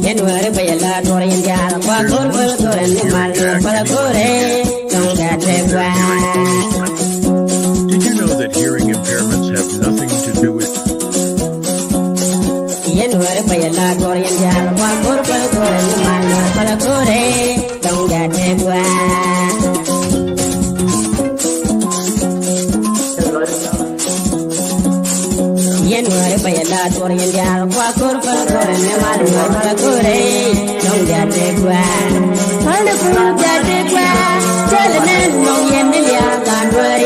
January by a lot or in the Alabama, or bây là Korean già qua cốt qua Korean mà là Korean trong gia đình qua yên người bây là Korean già qua cốt qua Korean mà là Korean trong gia đình qua phải là Korean gia đình qua chơi lên nông yên đi là gan rồi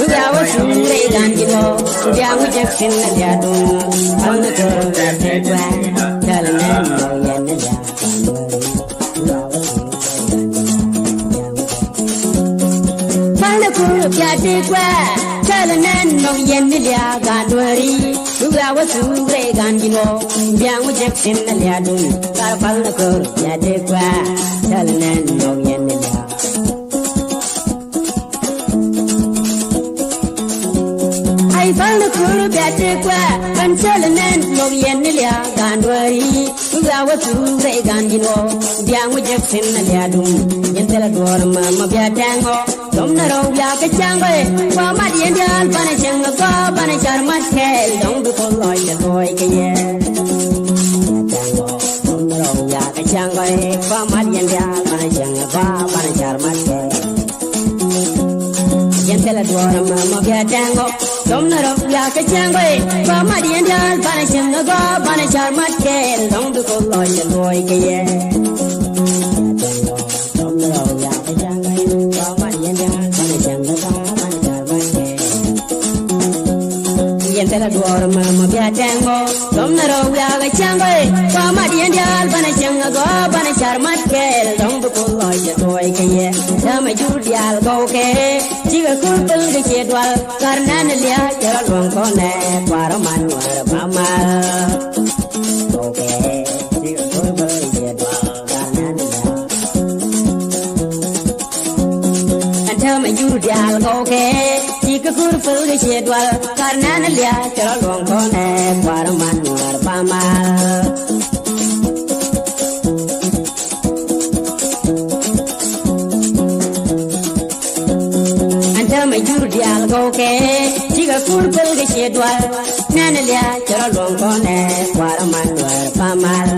Uga wa sungre gan kilo, uga wa jaksin na jadum, ang nakurong kategwa, kalanan mo yan na jadum. Panakurong kategwa, kalanan mo yan na jadum. Uga wa sungre gan kilo, uga wa jaksin na jadum, karapal nakurong kategwa, kalanan mo yan na jadum. Fal kuru bate kwa kan chalanen mog yen lia ganwari uga wa sure gandino biang wajak sin lia dum yen tela dor ma biatango dom na ro ya ka changwe wa ma dien dal bana chang ko bana char mat khel dong du ko loi ka loi ka ye dom na ro ya ka changwe wa ma dien dal bana chang ko bana char mat khel yen tela dor ma biatango Dom na ro ya ka changwe ba ma dien dal bana chang go bana char mat kel dong du ko loi ka ye Dom na ro ya ka changwe ba ma dien dal bana chang go bana char mat kel yen tela duor ma bia tango dom na ro ya ka changwe ba ma dien dal bana chang go bana char mat kel dong du ko loi ka ye da ma jur dial go ke Jiga kulpul ke jedwal karena nelia jalan wong kone para manuar pamal. Oke, jiga kulpul ke jedwal karena nelia. Anda majur dial oke, jiga kulpul ke jedwal karena nelia jalan wong kone para manuar pamal. Majur dial goke, jiga kulpul ke jedwal, nanalia cara longkone, para manuar pamal,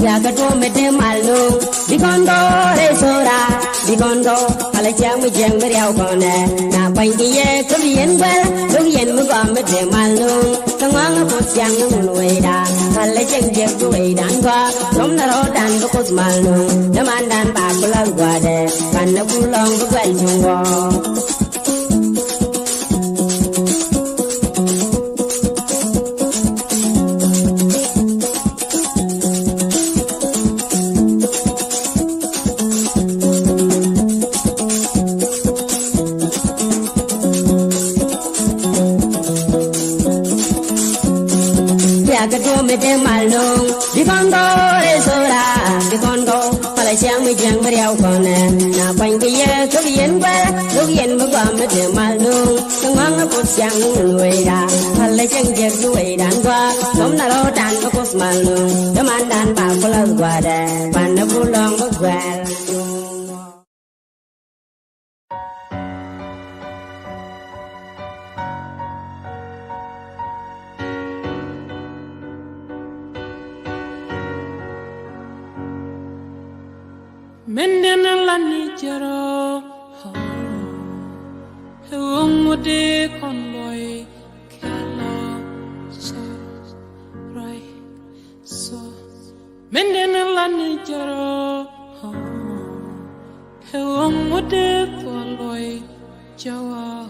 jaga to mete malu, di kondo resora, di kondo, ala jang jang beriau kone, na pangkiye kebien bel, kebien muka mete malu, tengang put yang nuweda, ala jang jang nuwedan gua, dom naro dan bukut malu, deman dan pakulang gua de, kana pulang bukan junggo. Mete malung di kondo resora di kondo pala siang mi jang beriau kone na pang kiye kebien buka mete malung tengang put siang nueda pala jang jek nuedan gua dom na ro dan bukus malung deman dan pa pulau gua de panda pulang begwel Menden lani jero Hewongode konloi Kala Rai So Menden lani jero Hewongode konloi Jawa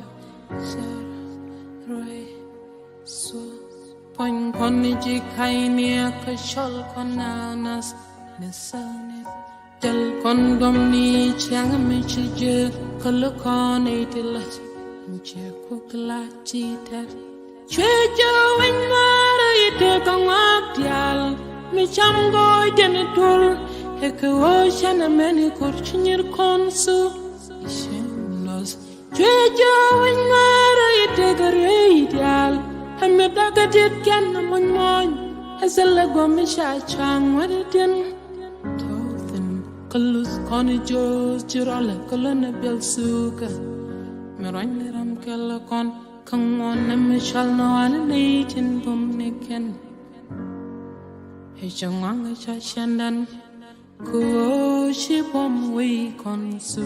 Rai So Pon koni jikaini akashol konanas Nesanit Del kondom ni chiang mi chije kolokon itilas che kuklati tar chejo winara ite kongatial mi chamgo jenitul he ko shana meni kurchinir konsu ishenos chejo winara ite gare ideal hamme dagatit ken mon mon hasala gomisha chang wadin Kalus koni jos jirala kalona bel suka Merani ram kala kon kangwan na mishal no ana neitin bum niken Ejonganga cha shandan ko shibom we konsu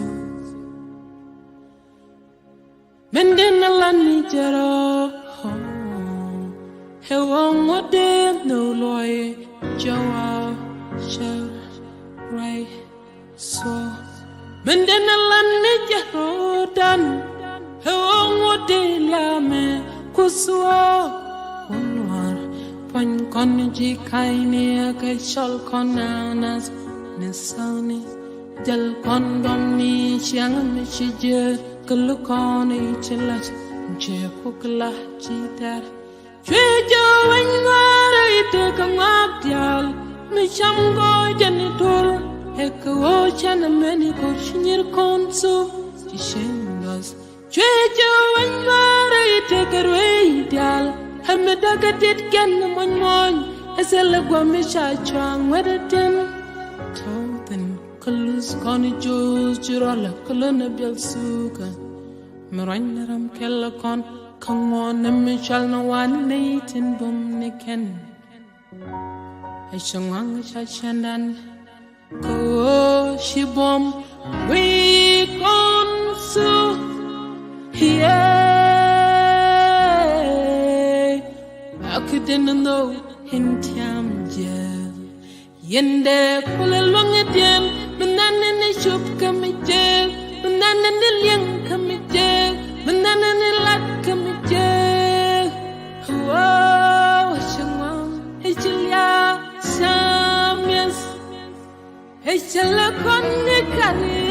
Menden alani jaro Hewang wade no loy jawa shar rai so Menden alani jaro dan Hewang wade lame kuswa Unwar Pan kon ji kaini ka shol konanas Nesani jal kon doni chiang mi chije kulu kon ichilat je kukla jitar Chwe jo wangara ite kangak dial mi cham go janitor ek wo chana meni ko chinir konsu chishendas Chwe jo wangara ite karwe dial Hamida gatit gen mon mon esela gwa mi cha chang wedatin Tawthin kalus koni juz jirala kalana bial suka Maranaram kella kon kangwan mi chal na wan naitin bum niken Aishangwang cha chandan ko shibom we konsu I couldn't know in Tiam jail. Yende Kulalong again, Banana in the shop come jail, Banana in the Liang come jail, Banana in the Lat come jail. Oh, Shangwang, Hichilia, Samias, Hichala Connicari.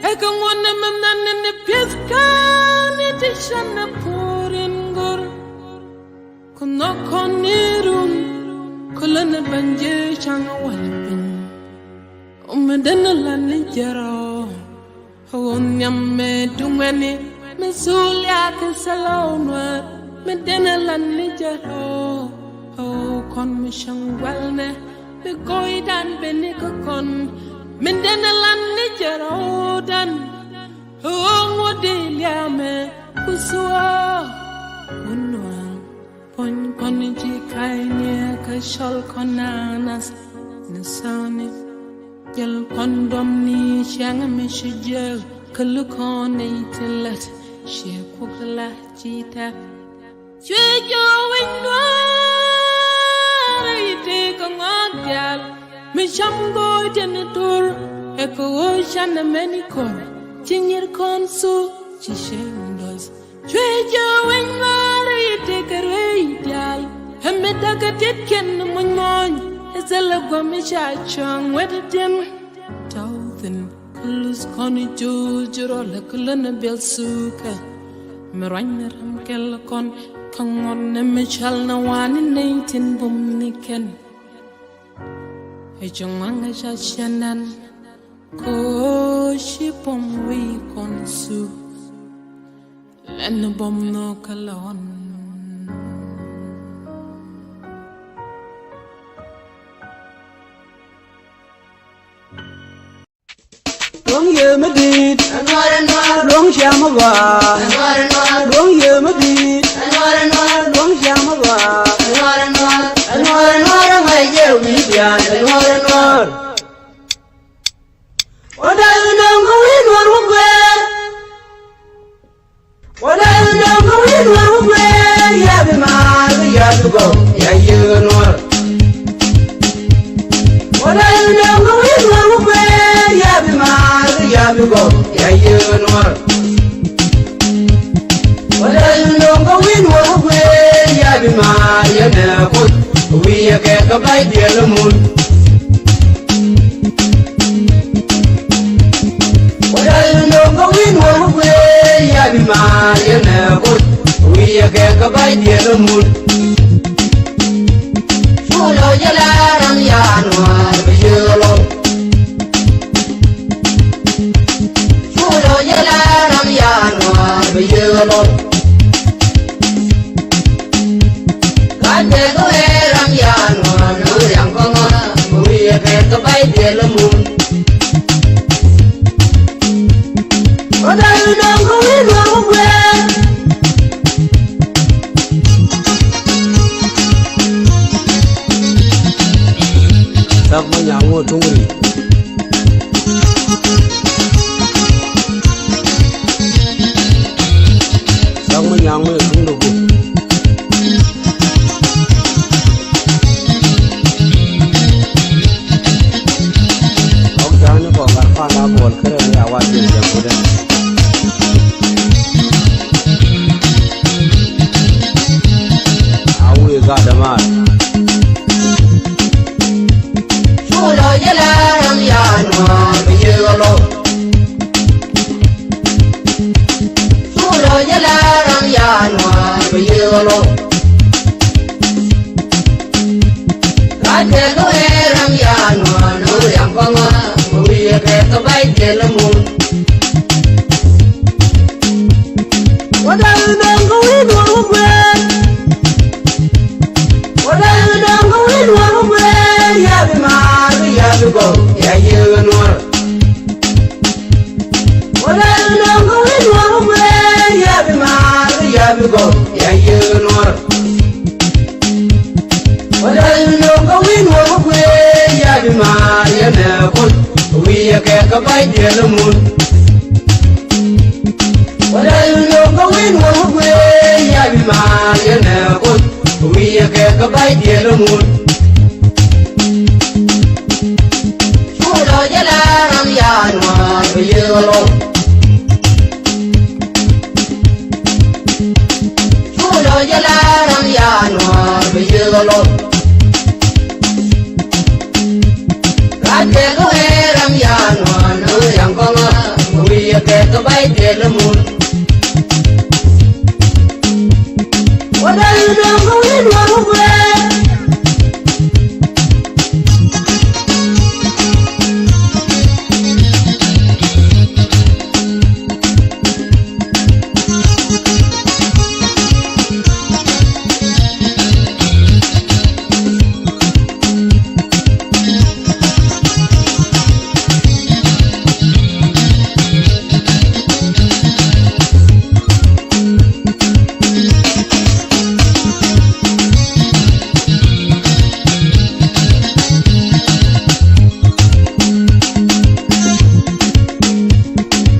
I can wonder man in the Pisca. Shana puringur kuno konirum kulana banje changa walpin umedana lani jaro hawonyame dumeni mesulia kesalonwa medana lani jaro oh kon mishangwalne be koidan benikon medana lani jaro dan oh modeliame Kuswa unwa pon konji kainia ka shol konanas nesani jel kondom ni chang mi shijel kulukon itilat she kokla chita chejo winwa ite kangal mi chamgo tenatur eko shana meniko chinyir konsu chishendos Trejo when Mary take a radial, Hamidagatit ken mon, as a lagamisha chong wedding. Tawthin, Kulus Connie Jojo, la Kulana Bill Suka, Maranaram Kellacon, Kangon, and Michel Nawan in 18 Bumniken. A Jonganga Shandan, Ko Shipom we consu. And the bomb no colon. Long year Madrid, and what long Yamawa, and long year Madrid, and what long Yamawa, and what my year we began, and what. What I know going on where? What I know going on where? Yeah, the man, we have to go. Yeah, you know. What I know going on where? Yeah, the man, we have to go. Yeah, you know. What I know going on where? Yeah, the man, you know. We get the light, the moon. What I know going on where? Yeah, the man, you know. We get the light, the moon. Fulo jalaram yanwar biyolo. Fulo jalaram yanwar biyolo. Kade goeram yanwar nuryam kongona. Uye keto bay dielamun. Oda yunango winwa mwe. nyang me ding do bu ok ta ni ko gar fa na bol kare ya wa tin da ku da awu ga da ma Chulo yela ram ya no be yelo Chulo yela ram ya no be yelo Kate lo ram ya no yang panga we ke to bai de lo mu Wada nang go we do we Wada nang go we do we ya be ma ya be go ya ye no Wada nang go we do we ya be ma ya be go ya ye no Wada nang go we do we ya be ma ya na ko we ke ka bai de lo mu Wada nang go we do we ya be ma ya na ko we ke ka bai de lo mu Chulo yela ram ya no be yelo Chulo yela ram ya no be yelo Kate lo ram ya no yang panga we ke to bai de lo mu Wada nang go we do we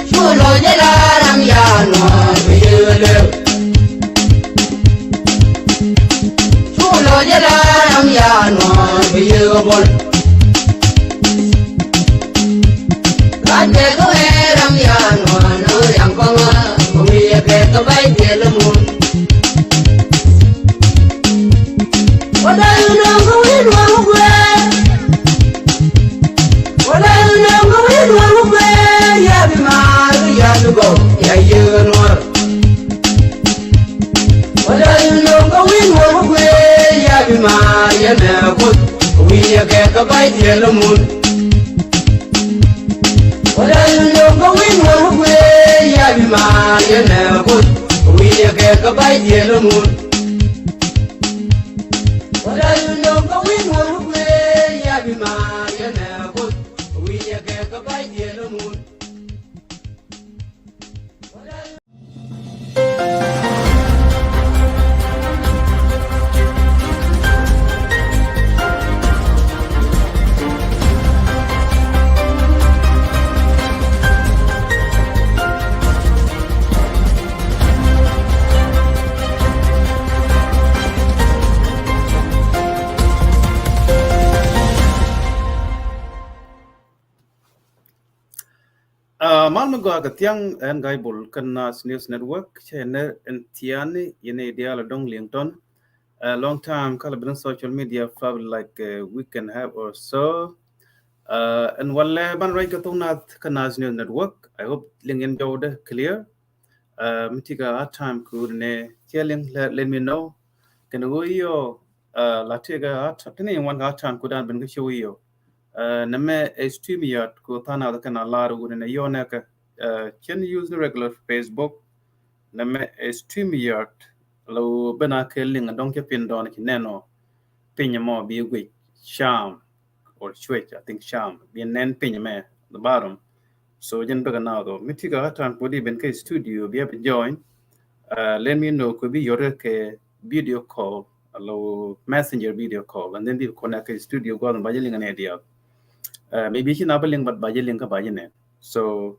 Chulo yela ram ya no be yelo Chulo yela ram ya no be yelo Kate lo ram ya no yang panga we ke to bai de lo mu Wada nang go we do we Wada nang go we do we ya be ma ya be go ya ye no Wada nang go we do we ya be ma ya na ko we ke ka bai de lo mu Wada nang go we do we ya be ma ya na ko we ke ka bai de lo mu Wada nang go we do we ya be ma ya na ko we ke ka bai de lo mu Malmo go aga tiang en gai bol kan Nas News Network chene en tiani yene ideal dong Lington. A long time kala bin social media probably like a week and a half or so. And wale ban right to Naath kan Nas News Network. I hope lingen jode clear. Mitiga hard time could ne telling let me know. Can go yo latiga hard tani one hard time could have been show yo. Name stream yard ko tana da kana laru ne yone ka can use the regular Facebook name stream yard lo bana ke linga don ke pin don ki neno pin mo bi wi sham or switch I think sham bi nen pin me the bottom so jen daga na do mitiga tan podi ben ke studio bi have join let me know could be your ke video call lo messenger video call and then we connect ke studio go on ba linga ne dia maybe she na baling but bajeling ka bajene so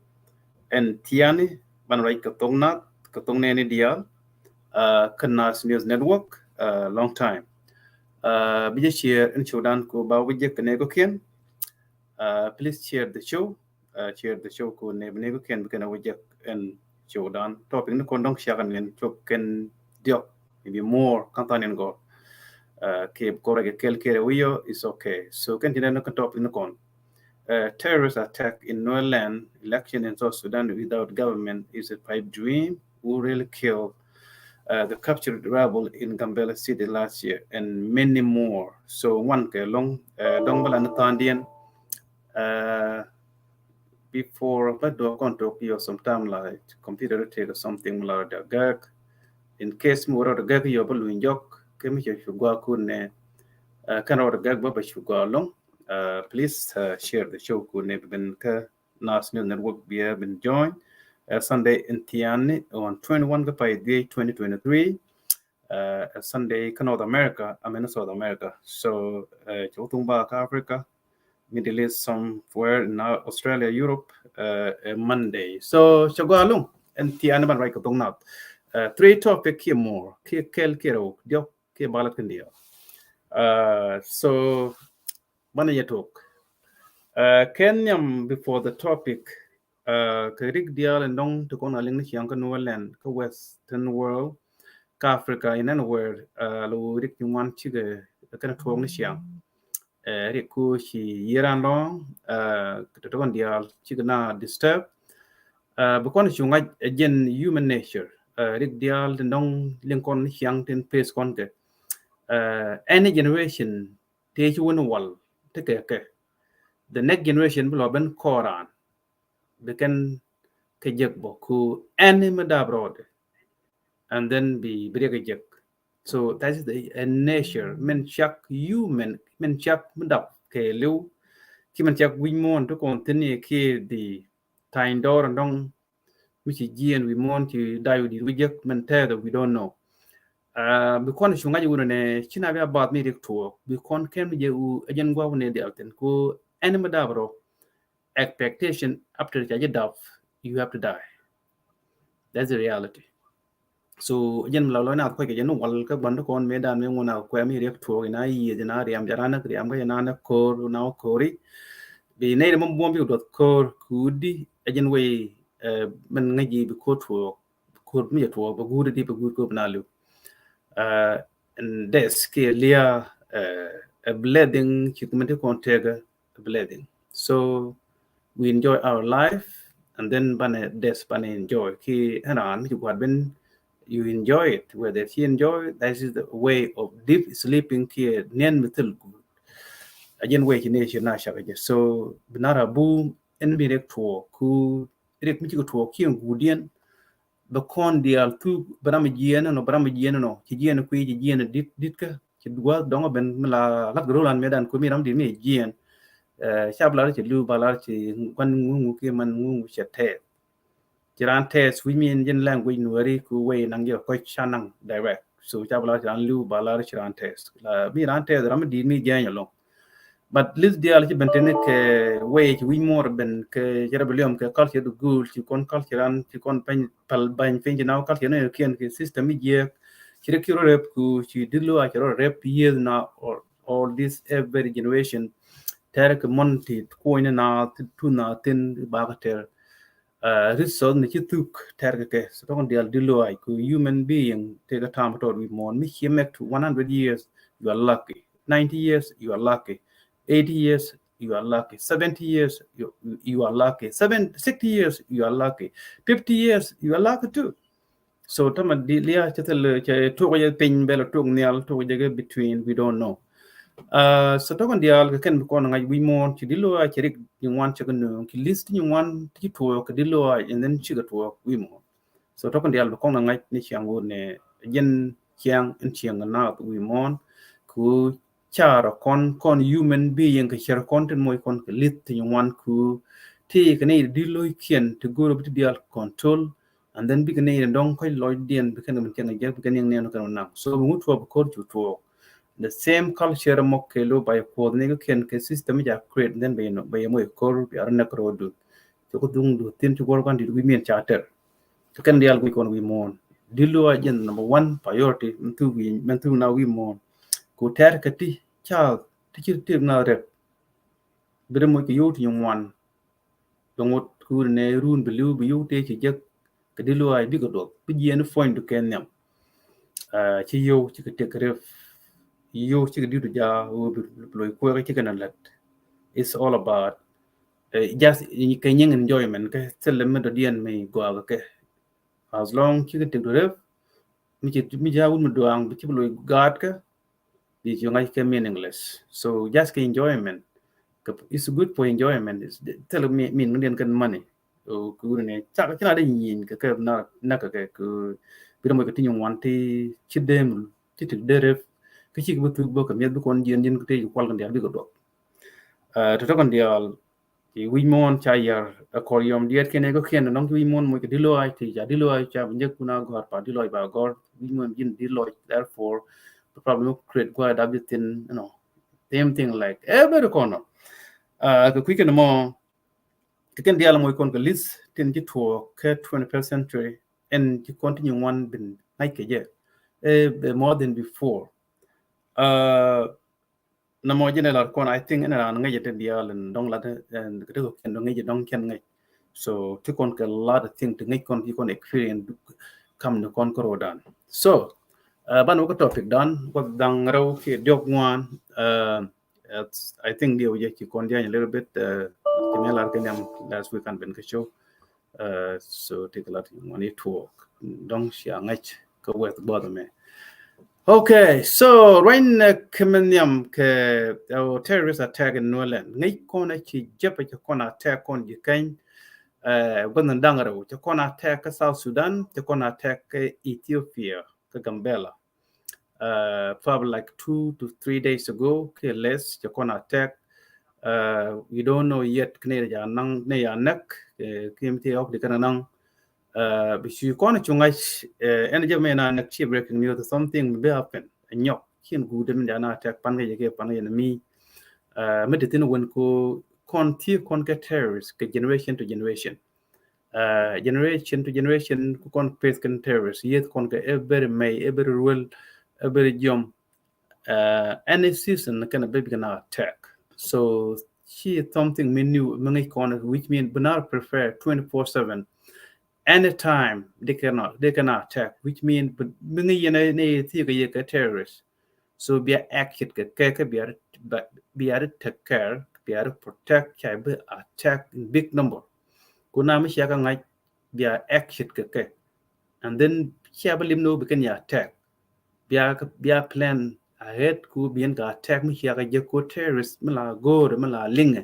and tiani ban right ka tong ne ni dia Kanas News Network long time. Bija share in Chodan ko ba wije kene ko ken. Please share the show. Share the show ko ne ko ken kana wije and Chodan topic no kondong shakan len chok ken diok maybe more kantanen go. Ke korege kel kere wiyo is okay. So ken tineno kan topic no kon. Terrorist attack in Northern election in South Sudan without government is a pipe dream. Who really killed the captured rebel in Gambela City last year, and many more. So one ke long dongbala Nathandian before but do con talk you sometime like computer take something like the gag in case more the gag you bulu injok kemi shugwa kunne kan or gag ba shugwa long please share the show kunne ben ka national network be been join Sunday in Tiani on 21 ka pa 2023 Sunday ka North America, I'm in South America. So Chotumba ka Africa, Middle East somewhere in Australia, Europe, Monday. So Shagwalung and Tiana ban right katong nat. Three topic here more. Kel kero dio ke balat kandia. So mana ya talk. Kenyam before the topic. Kerik dial and dong to kon aling ni siang ka Nolan ka Western world. Ka Africa in anywhere lo rik yung wan chige kana tuong ni siang rik ku shi yiran long to kon dia chige na disturb bukon shi ngai again human nature rik dia dong lingkon ni siang ten pace kon ke any generation te chi won wal te ke the next generation will ben koran bekan ke jek bo ku any madabroad and then be break. So that is the nature. Men chak human, men chak mendap ke liu. Ki men chak win mon to continue ke the time door and dong which is and we want to die with we just men tell that we don't know. Because shunga ju ne china be about me dik to because ken je u ajen gwa ne de alten ko enema dabro expectation after the dab you have to die. That's the reality. So jen la lo na ko ke jen wal ka ban ko me dan me ngona ko mi rek to ina yi jena riam jarana riam ga na ko na ko ri be ne mo bom bi dot ko kudi jen we men ngaji bi ko to ko mi to ba gude di ba gude ko na lu and this ke lia a bleeding chikumete kontega a bleeding. So we enjoy our life and then bane des bane enjoy ki hanan mi ko ben you enjoy it, whether he enjoy it, that is the way of deep sleeping here, nien metal good. Again, way in nation nashaka. So, Benara boom, and be rector, who direct me to Kian Gudian, the con deal two Bramagian or Bramagian, no, Kigian, Quigian, Ditka, Kidwa, Donga Ben Mala, Roland Medan, Kumiram, the me, Gian, Shablarchi, Lu Balarchi, one woman who shed tear. Jiran test we mean in language nuari ku way nang yo ko chanang direct so chabla jan lu bala chiran test la mi ran test ram di mi jan yo but list dia li bentene ke way we more ben ke jerabelium ke culture du gul ci kon culture an ci kon pen pal ban fen na culture ne kien ke system mi je ci rek ro rep ku ci dilu a ro rep years na or all this every generation ter ke monti ko ina na tu na tin ba ka research ni chituk terke so ton dial diloi ku human being take a time to we mon mi chimek to 100 years you are lucky 90 years you are lucky 80 years you are lucky 70 years you are lucky 60 years you are lucky 50 years you are lucky too so tama dilia chetel che to ye pin belo to nial to ye between we don't know so to kon dial ken ko ngai we mon ci dilo a ci rek ñu wan ci gëna ki list ñu wan ci to ko dilo and then ci to we mo so to kon dial ko ngai ni ci angu ne jen chiang en chiang na we mon ku chara kon human being ka chara content moy kon ka list ñu wan ku ti ka ne dilo kien to go to dial control and then bi ka ne don koy loy dien bi ka ne ci ngai bi ka ne ne no na so mu to ko to the same culture mokelo by coordinating can system ja create then by mo kor bi arna krodu to ko dung do tin to work on we mean charter to can dial we kon we mon Dilo agent number one priority mentu na we mon ko ter kati cha ti ti na rep bere mo ki yot yung wan dongot ku ne run belu bu yote ki jek ke dilo ay bi go do bi yen point du ken nyam ci yow ci ke tek ref yow ci ke didu ja wo bi loy ko ci kana lat it's all about just ke nyeng enjoyment ke selem do dien me go aga ke as long ci ke tek ref mi jawul mi doang bi ci loy gad ka is yung ke meaningless so just ke enjoyment it's good for enjoyment is tell me min ngien kan money o ku ne cha cha da yin ke na ku bi mo ko tin yung wanti ci dem ci ti dere ke ci bu tu bo ka mi bu kon jen jen ko te kwal kan dia bi ko do to to kan dia ki wi mon cha yar ko yom diet ke ne ko ken non wi mon mo ke dilo ai ti ja dilo ai cha nje kuna gor pa dilo ba gor wi mon yin dilo therefore the problem create quite a bit in same thing like every corner ka quick no more ken dia la moy kon ka list tin ji to ke 21st century and to continue one bin like je more than before uh na mo general kon I think ina na ngai ten dia len dong la and ko ken dong ngai dong ken ngai so to kon ka lot of thing to ngai kon ki kon experience come no kon ko dan so ban ko topic dan ko dang raw ki jog one I think dia je ki kon dia a little bit kemelar kenyam last week and ben ka show so take a lot money to work dong sia ngai ko wet bother me. Okay, so right now, Kemenyam ke terrorist attack in Nolan. Ngai kona chi jepa cha kona attack on Ukraine. Gwanan dangaro cha kona attack South Sudan, cha kona attack Ethiopia, ka Gambela. Probably like 2 to 3 days ago, ke less cha kona attack. We don't know yet kne ya nang ne ya nak kimti ok de kana nang. But you can't chungai energy mena nak chi breaking news something will happen nyok kin gu dem dana attack pan ge pan enemy meditin when ko kon get terrorists ke generation to generation generation to generation ko kon face kan terrorists yet kon ke every rule every jom any season can be gonna attack so she is something menu many corner which mean benar prefer 24/7 anytime they cannot attack which means many ne terrorists so be action be take care be protect be attack in big number kuna mi shaka ngai be action and then shaba limno be can attack be plan ahead ku be attack mi shaka je ko terrorist mala go mala linge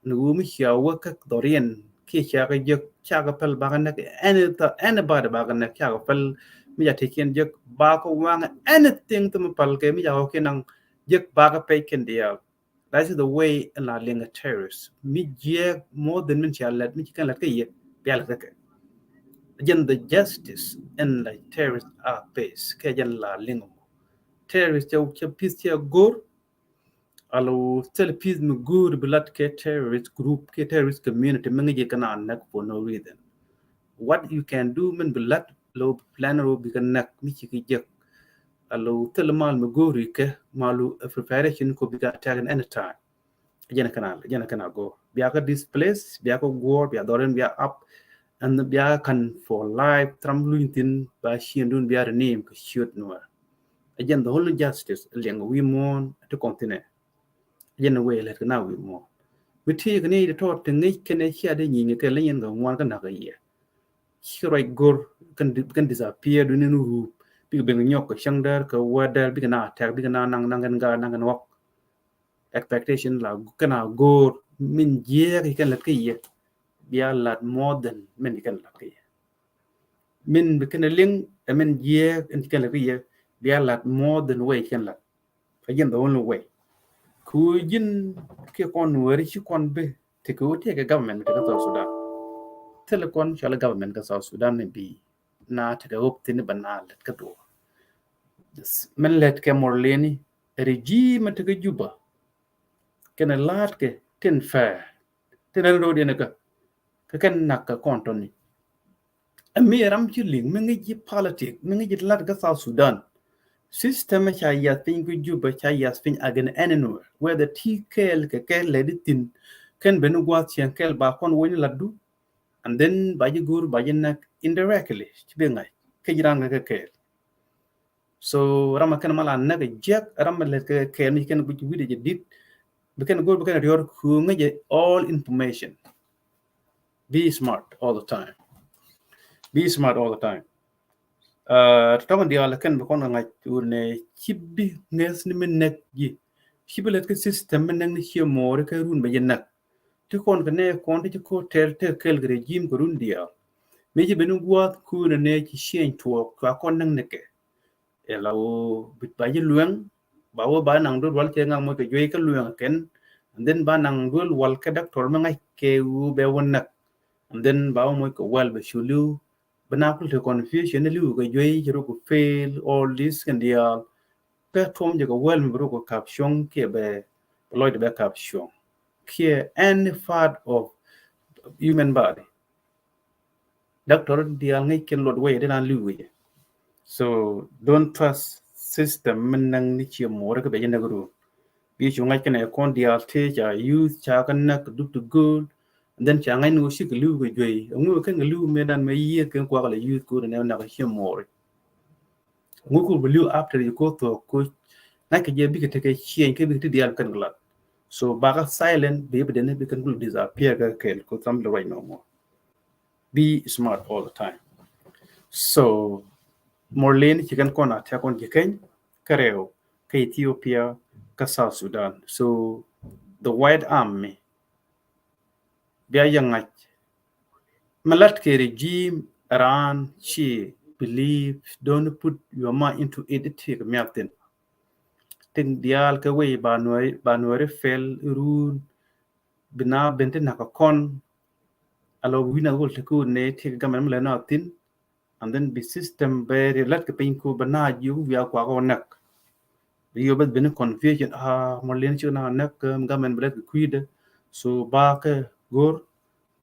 nu mi shaka dorian ki chaga jek chaga pel bagana anybody bagana chaga pel mi ya taken jek ba ko wang anything to pal ke mi ya ko nang jek baga pe ken dia that is the way in la linga terrorists mi je more than min chalet mi kan la ke ye bial ke again the justice and the terrorists are face ke jan la linga terrorists che peace gor alo still peace me good blood ke terrorist group ke terrorist community mangi kana nak for no reason what you can do men blood lo plan ro bi kan nak mi ci ki jek alo tel mal me gori ke malu preparation ko bi ga attack any time jena kana go biya ka displace biya ko go biya doren biya up and biya kan for life tram luintin ba shi ndun biya name ko shoot no again the whole justice leng we mon to continue yen we let na we mo we ti ni de to te ngi kene chia de ni ke len ga wan ka na ga ye shiroi gor kan disappear du nu ru bi be nyok ko shangdar ko wadal bi na attack bi na nang nang wok expectation la kana gor min je ke let ke ye bia lat more than men kan la ke min be kan ling men je en kan la ke ye bia lat more than way kan la again the only way ku jin ke kon wari ci kon be te ko te ga government ka South Sudan telecom chala government ka South Sudan ne bi na te ga hop tin banal ka do men let ke morleni regime te ga juba ken lat ke ten fair ten ro de ka ken nak ka kontoni me ram chilling mengi politics mengi lat ka South Sudan system cha ya tin ku juba cha ya spin again anywhere where the tkel ke leditin ken benu gwa chen kel ba kon woni laddu and then ba ji gur ba ji nak indirectly chibe ngai ke jiran ga ke so rama kan mala na ga jak rama le ke ni ken bu ji de dit be ken gur be ken yor ku ngai all information. Be smart all the time. Be smart all the time. Tawon dia la kan ko ngai ne chibi nges ni men nek ji chibi le ke system men ni chi mo re ka run be yen ti kon ne kon ti ko tel te kel regime ko run dia me ji benu gwa ku ne chi shen to ka kon nang ne ke e la o bit ba ji luang ba wo ba nang do wal che ngang mo ke jwe ka luang ken and then ba nang do wal ka dak tor ma ngai ke u be won nak and then ba mo ko wal be shulu bana ku te confusion lu ko jwe ji ro ko fail all this and dia platform je ko wal mi ro ko caption ke be loy be caption ke any part of human body doctor dia ngai ken lot way de nan lu so don't trust system men nang ni chi mo re ko be na guru bi chu ngai ken e kon dia te cha youth cha kan na du to good and then cha ngai no shi ko lu ko jwe ngu ken lu me dan me ye ken kwa la youth ko ne na ko chi mo re ngu ko lu after you go to ko na ke je bi ke te ke chi ke bi te dia kan gla so baga silent be be ne be kan gulu disappear ka ken ko tam right no more. Be smart all the time. So Morlin chicken kona takon jiken kareo ka Ethiopia ka South Sudan. So the White Army biya yangat malat ke regime Iran she believe don't put your mind into it take miatin. Ting dial ka way banwari fel run bina bente nakakon alo wina gol teku ne take gamen mlena tin and then the system very let ke pinku bana you we are kwa nak you bet been confusion molen chuna nak gamen blet kuide so ba ke gor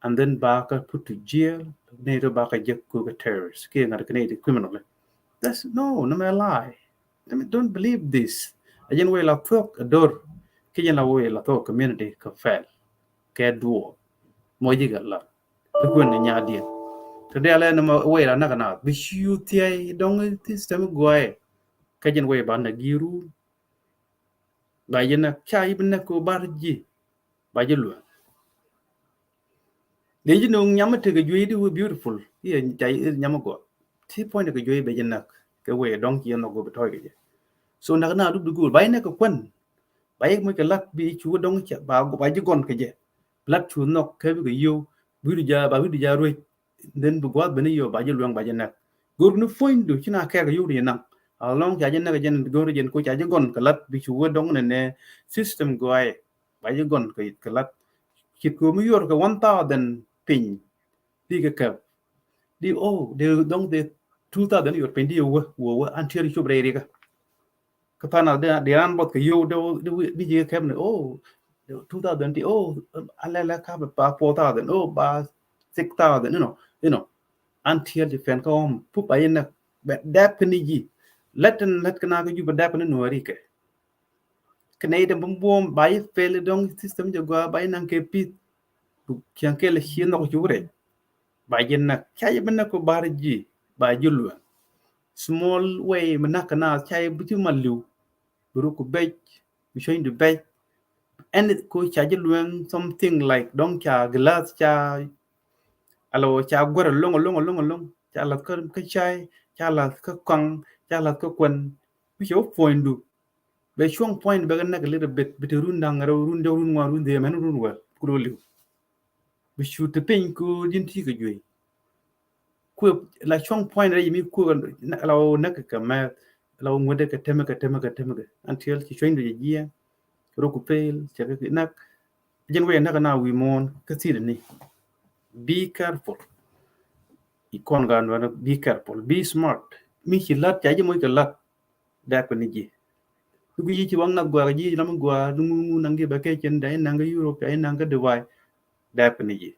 and then ba ka put to jail ne to ba ka je ku ke terrorist ke ngar ke criminal that's no me lie. I mean, don't believe this ajen we la tok ador ke jen la we la tok community ka fel ke duo mo jiga la ko ne nya dia today ala na we la na kana bi shu tie dong system goe ka jen we ba na giru ba jen na chai bin na ko barji ba je lu le ji no nyama te ga jwe di beautiful ye chai nyama go ti point ga jwe be jen na ke we dong ki no go be toy ge so na na du go ba ne ko kwen ba ye mo ke lat bi chu dong cha ba go ba ji gon ke je lat chu no ke bi yo bi du ja ro den bu go be ne yo ba je luang ba je na go no point du china ke ga yo ri na along cha je na ga jen go ri jen ko cha je gon ka lat bi chu dong ne system go ai ba je gon ke lat kit ko mi yor ka 1000 pin di ka di de dong de 2000 yor pin di wo until chu bre ri ka pana de ran bot ka yo di je ka ne 2000 di ala ka ba 4000 ba 6000 until the fan ko pu pa yin ba dap ni ji let kana ka ju ba dap ni no ri ke kene de bum ba yi fel dong system je gwa ba nan ke pit tu kyang ke le hin no ju re ba yin na kay ban ko bar ji ba julwa small way manakana chay buti malu buru ku bej we showing the bej and ko cha julwa something like dong cha glass cha alo cha gwar long cha la ka chai cha la ka kwang cha la ka kwen we show point du beช่วง point be gan a little bit run dang ro run do run wa run de man run wa ku do liu we shoot the pin ku jin ti ka jwe ku laช่วง point re mi kuเรานักka maเราngode ka tema until chi choin do ye ro ku pel cha ka nak jin we na na we mon ka si ni be careful ikon gan wa be careful be smart mi chi lat cha ji mo ka lat da ko ni ji ku yi chi wang na gwa ji na gwa nu nangi ba ke chen dai nang europe ai nang ka de wai da ko ni ji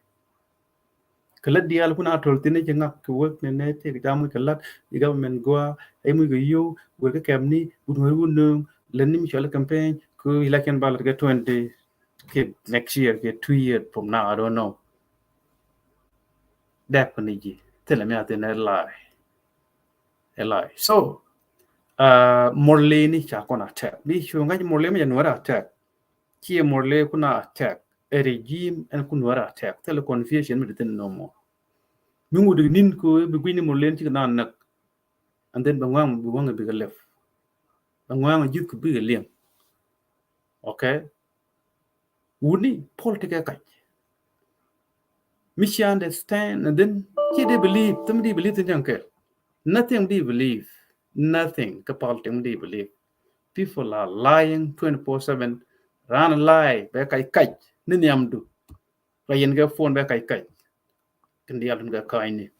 kala dial kuna tol tine ci ngak ko wek ne ne te ga mu kala di government go ay mu go yo we ka kamni bu no wonu len ni mi chola campaign ko election ballot ga 20 ke next year ke 2 years from now I don't know definitely tell me at a lie so morle ni cha kona attack ni shunga morle mi janwara attack ki morle kuna attack a regime and kunwara attack tele confusion mi tin no more mingu de nin ko be gwini morle ci na nak and then bangwang be left bangwang jit ko be lem okay wuni political ka Michi understand and then they believe somebody believe in janke nothing they believe nothing kapalting they believe people are lying 24/7 ran lie be kai ni nyamdu rayen ga phone be kai kandi alun ga kaini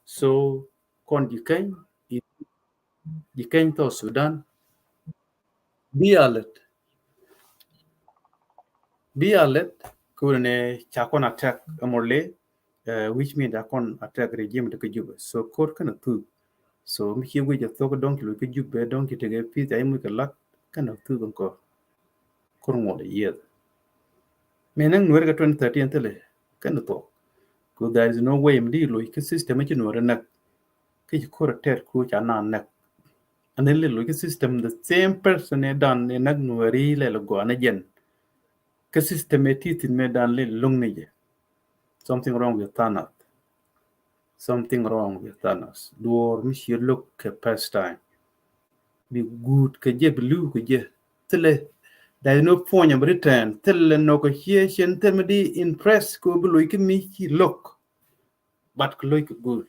so kon dikai to Sudan be alert kurne chakon attack amorle which mean that kon attack regime to Juba so court kana tu so mi we just talk don ki ke Juba don ki tege pi ay mu kala kana tu ko kurmo de year menang nuer ga 2013 tele kana to ko there is no way mdi lo ki system ki nuer nak ki ko ter ku cha na nak and then lo ki system the same person ne dan ne nak nueri le lo go na jen ke system etitin me dan le long ne je something wrong with Thanos. Something wrong with Thanos. Dwar mishi look ke pastime. Be good ke je blue ke je. Tele there is no point of return. Tele negotiation tell me di impress ko blue ke mi look. But look good.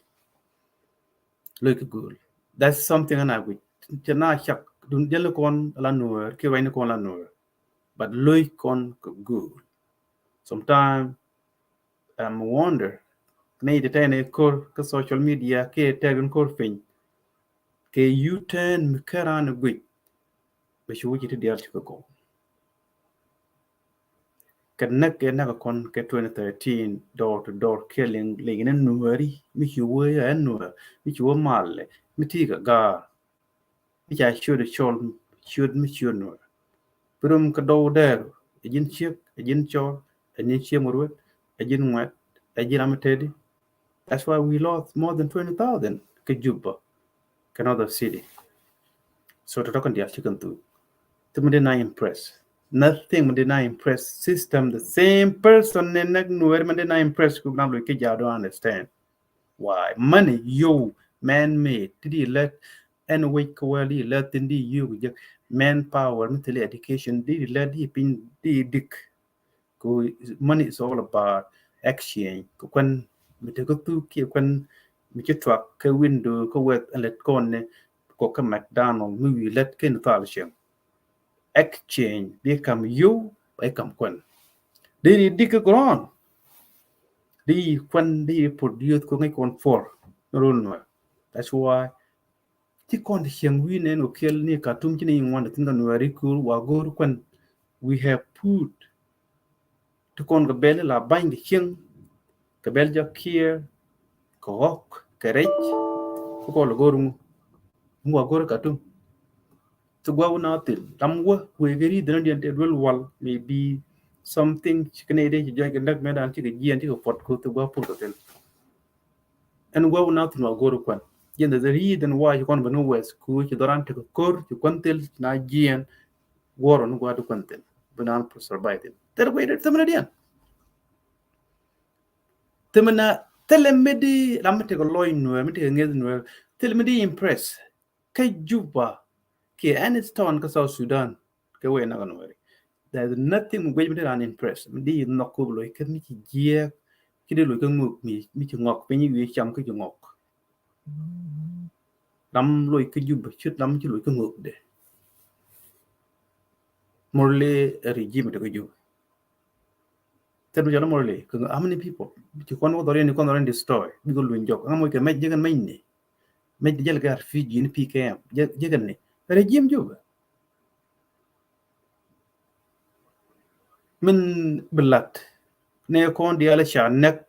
Look good. That's something and I would jana shak dun jelo kon la noor ke wayne kon la noor. But look kon good. Sometimes I'm wonder nei de tane kor ka social media ke tagun kor fin ke U10 mkaran gwi be shuji ti dial chiko kanak ke na kon ke 2013 door to door killing ligin nuari mi shuwe ya nuwa mi shuwe malle mi tiga ga mi cha should mi should nuwa pero ka do der ejin chek ejin chor ejin chemurwet ejin ngwat ejin amatedi. That's why we lost more than 20,000 ke Juba another city. So to talk on the chicken too. To me not impress. Nothing me not impress. System the same person and nowhere me not impress. Could not look at you don't understand why money you man made. Did he let and wake well he let in the you manpower, mental education. Did he let he pin the dick? Money is all about exchange. When me take go to when me truck ke window ko wet and let go ne ko ka McDonald me let ken talsham exchange become you become when they dig ground they when they produce ko ngai kon for no that's why ti kon hiang wi ne no kel ni ka tum ti ni ngwan tin kan wari cool wa gor when we have put to kon ga bele la bang the hiang ka bel ja kier ko ok kerech ko lo gor mu wa gor ka tum to go out till tamwa we geri dan dian te dwel wal maybe something chikene de joy ke ndak medan ti gien ti ko pot ko to go put ko and go now to go ru kwan yen the reason why you kon banu west ku ti doran te ko kor ti kon tel na gien woro no go adu kon tel banan pro survive ter we de tamna dian temna telemedi lamte ko loy no mete ngel no telemedi impress kay juba ke aniston ka South Sudan ke we na kan wari there's nothing we me unimpressed di no ko lo ke mi ki je ki de lo ke nguk mi ki ngok pe ni wi cham ke ngok dam lo ke juba chut dam ki lo ke nguk de morle regime de ko juba teru jalo morle ko how many people ki kon do ni kon do destroy bi ko lu njok ngam ke me jegan may ni me jel gar fi ji ni PKM jegan ni regime juba min bilat ne kon di ala sha nek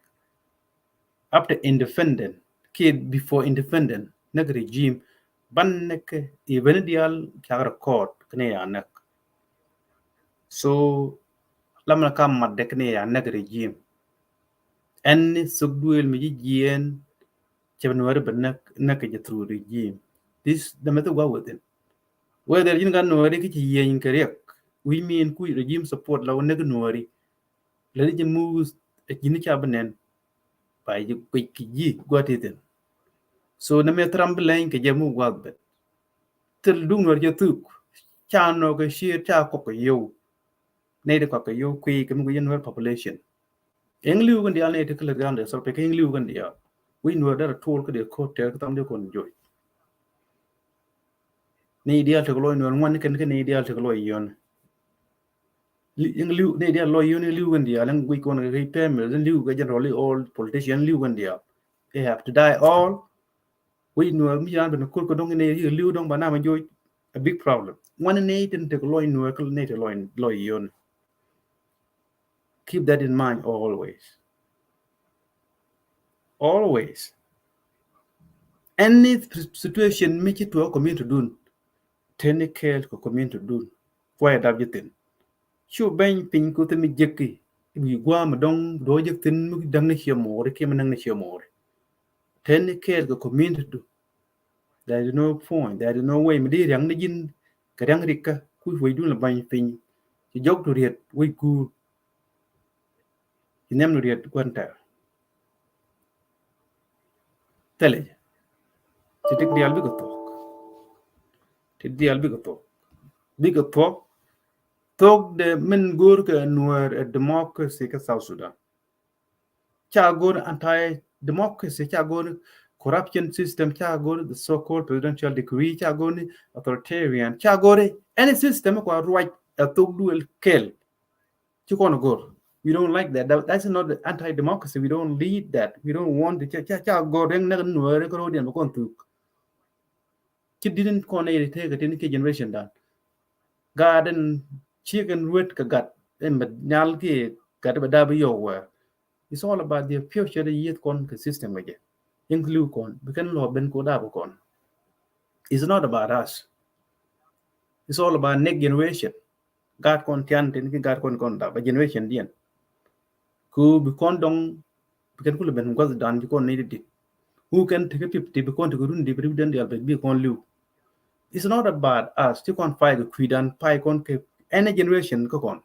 after independent kid before independent nag regime ban nek even dial kya record kne ya nak so lamna kam madde kne ya nag regime en sugduel mi jien chebnwar ban nak je through regime this the method go with it whether yin gan nori ki yen kerek we mean ku regime support law nag nori le je moves jini chabanen pa je kwik ji gotiten so na me tramblen ke je mu gwabet tel dung nor je tuk cha no ke shir cha ko ko yo ne de ko ko yo kwi ke mu yen population eng liu gan dia ne te kle gan de so pe eng liu gan dia we nor da tol ke de ko te tam de kon joy ne dia te ko lo nor ngwan ken ne dia te ko lo yon eng liu ne dia lo yon liu gan dia lang we kon ke pem liu ga generally all politician liu gan dia they have to die all we nor mi yan ben ko ko dong ne liu dong ba na ma joy a big problem one ne ten te ko lo nor ko ne te lo yon keep that in mind always always any situation make it to a community dun tene care ko community dun why da bitin chu ben pin ko te mi jekki mi gwa ma dong do jek tin mi dang ne chemo re ke man ne chemo tene care ko community du there is no point there is no way mi di yang ne jin ka dang rika ku we dun la ban pin ci jog to riet we ku ci nem no riet kwanta tele ci tik dial bi ko tok ti dial bi ko tok bi ko tok de men gur ke nuer a democracy ka South Sudan cha gur anti democracy cha gur corruption system cha gur the so called presidential decree cha gur authoritarian cha gur any system ko right a tok duel kel chi kono gur we don't like that. That's not the anti-democracy. We don't lead that. We don't want the cha gur en na nuer ko dian ko tuk chi didn't connect take a generation that garden chicken root ka gat em nyal ki gat ba da bi yo wa it's all about the future the yet con system again include con we can lo ben ko da con it's not about us it's all about next generation god con tian tin ki god con da ba generation dien ku bi con dong bi kan ku le ben ko dan bi con ne di who can take a 50 bi con to run di bi den dia bi con lu it's not about us to con fight ku dan pai con ke any generation ko con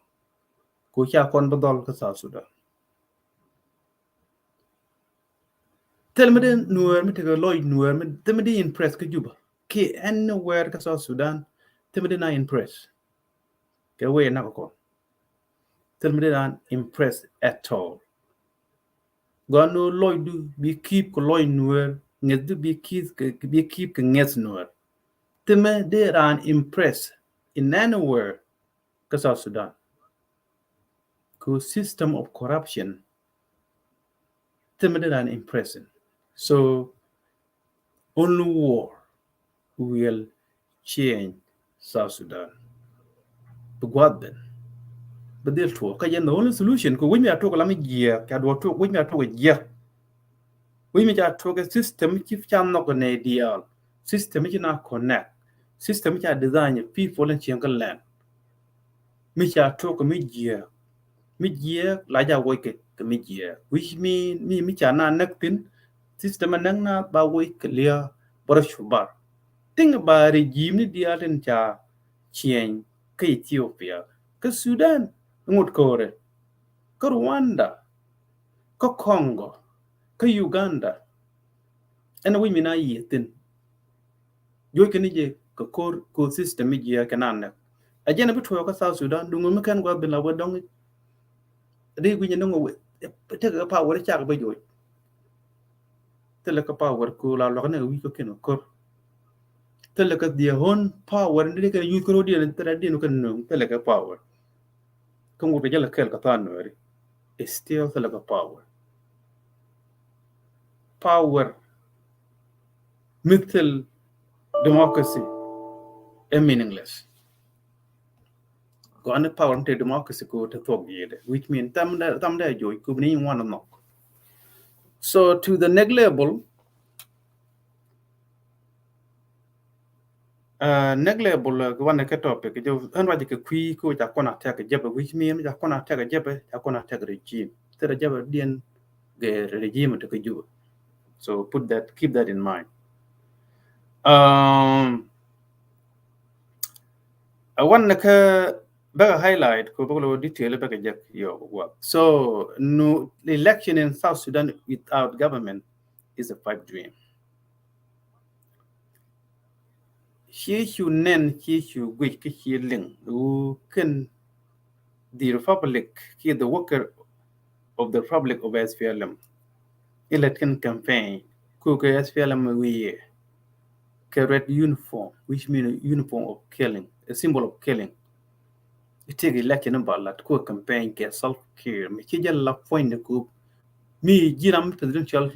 ko cha kon badal ka South Sudan tel me den nuer me te loy nuer me te me di impress ka juba ki anywhere ka South Sudan te me na impress ke we na ko tel me den impress at all gonu loy du bi keep ko loy nuer nget du bi keep ka nget nuer te me de ran impress in anywhere ka South Sudan ko system of corruption te me den impressing so only war will change South Sudan. But they'll talk. The only solution, because when we are talking about year, when we are talking year, when we are talking system, if you are not an ideal system, if you not connect, system which are designed people in Chingal land. We are talking mid-year, like a wicked mid-year, which mean me, which are not nectin, system and not by week clear, brush bar. Think about regime ni dia den cha change ka Ethiopia ka Sudan ngut kore ka Rwanda ka Congo ka Uganda and we mina yitin yo ke ni je ka ko system ji ya kanan a jena bitwa ka South Sudan dungo me kan gwa bin la wadong de gu ni ngo we te ka power cha ka ba yo te le ka power ko la lo ne wi ko ken ko teleka dia hon power ndi ke yu ko dia tera dia no kan no teleka power kan go jala kel ka tan no ri still teleka power mittel democracy is meaningless go an power into democracy ko to talk yede which mean tam da joy ko ni one no So to the next level, one ke topic jo anwa ke kui ko ja kona ta ke jebe which mean ja kona ta ke jebe ja kona ta ke regime tere jebe dien ge regime to ke ju. So keep that in mind. I want to better highlight ko bolo detail better get your work. So no, the election in South Sudan without government is a pipe dream. Here you nen here you which here ling who can the republic here the worker of the republic of SPLM election campaign ko ko SPLM we red uniform which means uniform of killing, a symbol of killing. It take election about that ko campaign ke self care me ki jalla point ko mi jiram presidential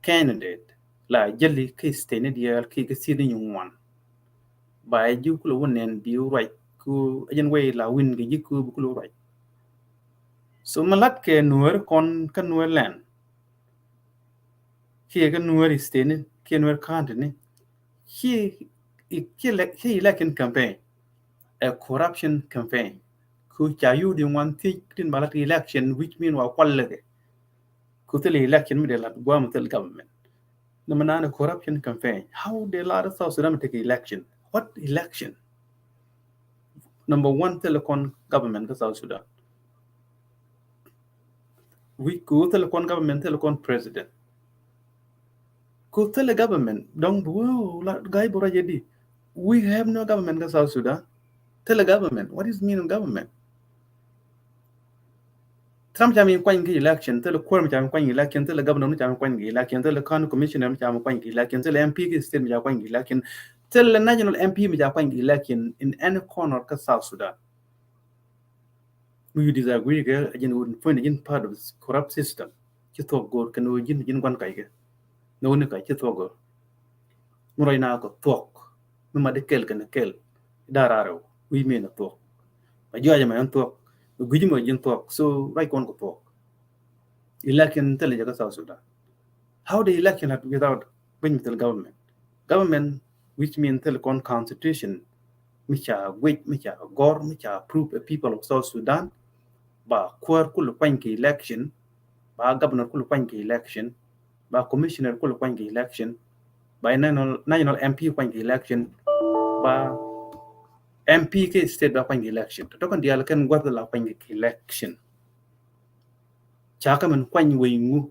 candidate la jalli ke stene dia ke sidi nywan ba ju ko wonen bi right ku ajen way la win ge jikku ku right. So malat ke nuer kon kan nuer len ki ga nuer stene ki nuer kantene he election campaign a corruption campaign ku chayu di one thing tin balat election which mean wa kwalle ku tele election mi de la gwa mutel government no manana corruption campaign how they lot of South Sudan take election what election number one telecom government ka South Sudan we ku telecom government telecom president ku tele government don't la guy bora jadi we have no government ka South Sudan tele government what is mean of government Trump jami kwany ki election tele quorum jami kwany election tele governor jami kwany election tele county commissioner jami kwany election tele MP ki state jami kwany election tele national MP jami kwany election in any corner of South Sudan. We disagree again would find in part of this corrupt system. Ki talk go can we jin kwan kai ke no ne kai ki talk go murai na ko talk no ma de kel kan kel dararo we mean a talk ma jo jama an talk guji mo jin talk so right kon ko talk election tele jaga South Sudan. How the election had without Benjamin government? Government, which means telecon constitution, which are wait, which are gore, which are approve the people of South Sudan, ba quer kulu kwanki election, ba governor kulu kwanki election, ba commissioner kulu kwanki election, by national MP kwanki election, ba MP ke state ba kwanki election. Tokan dia kan gwada la kwanki election. Chaka man kwanyi wengu.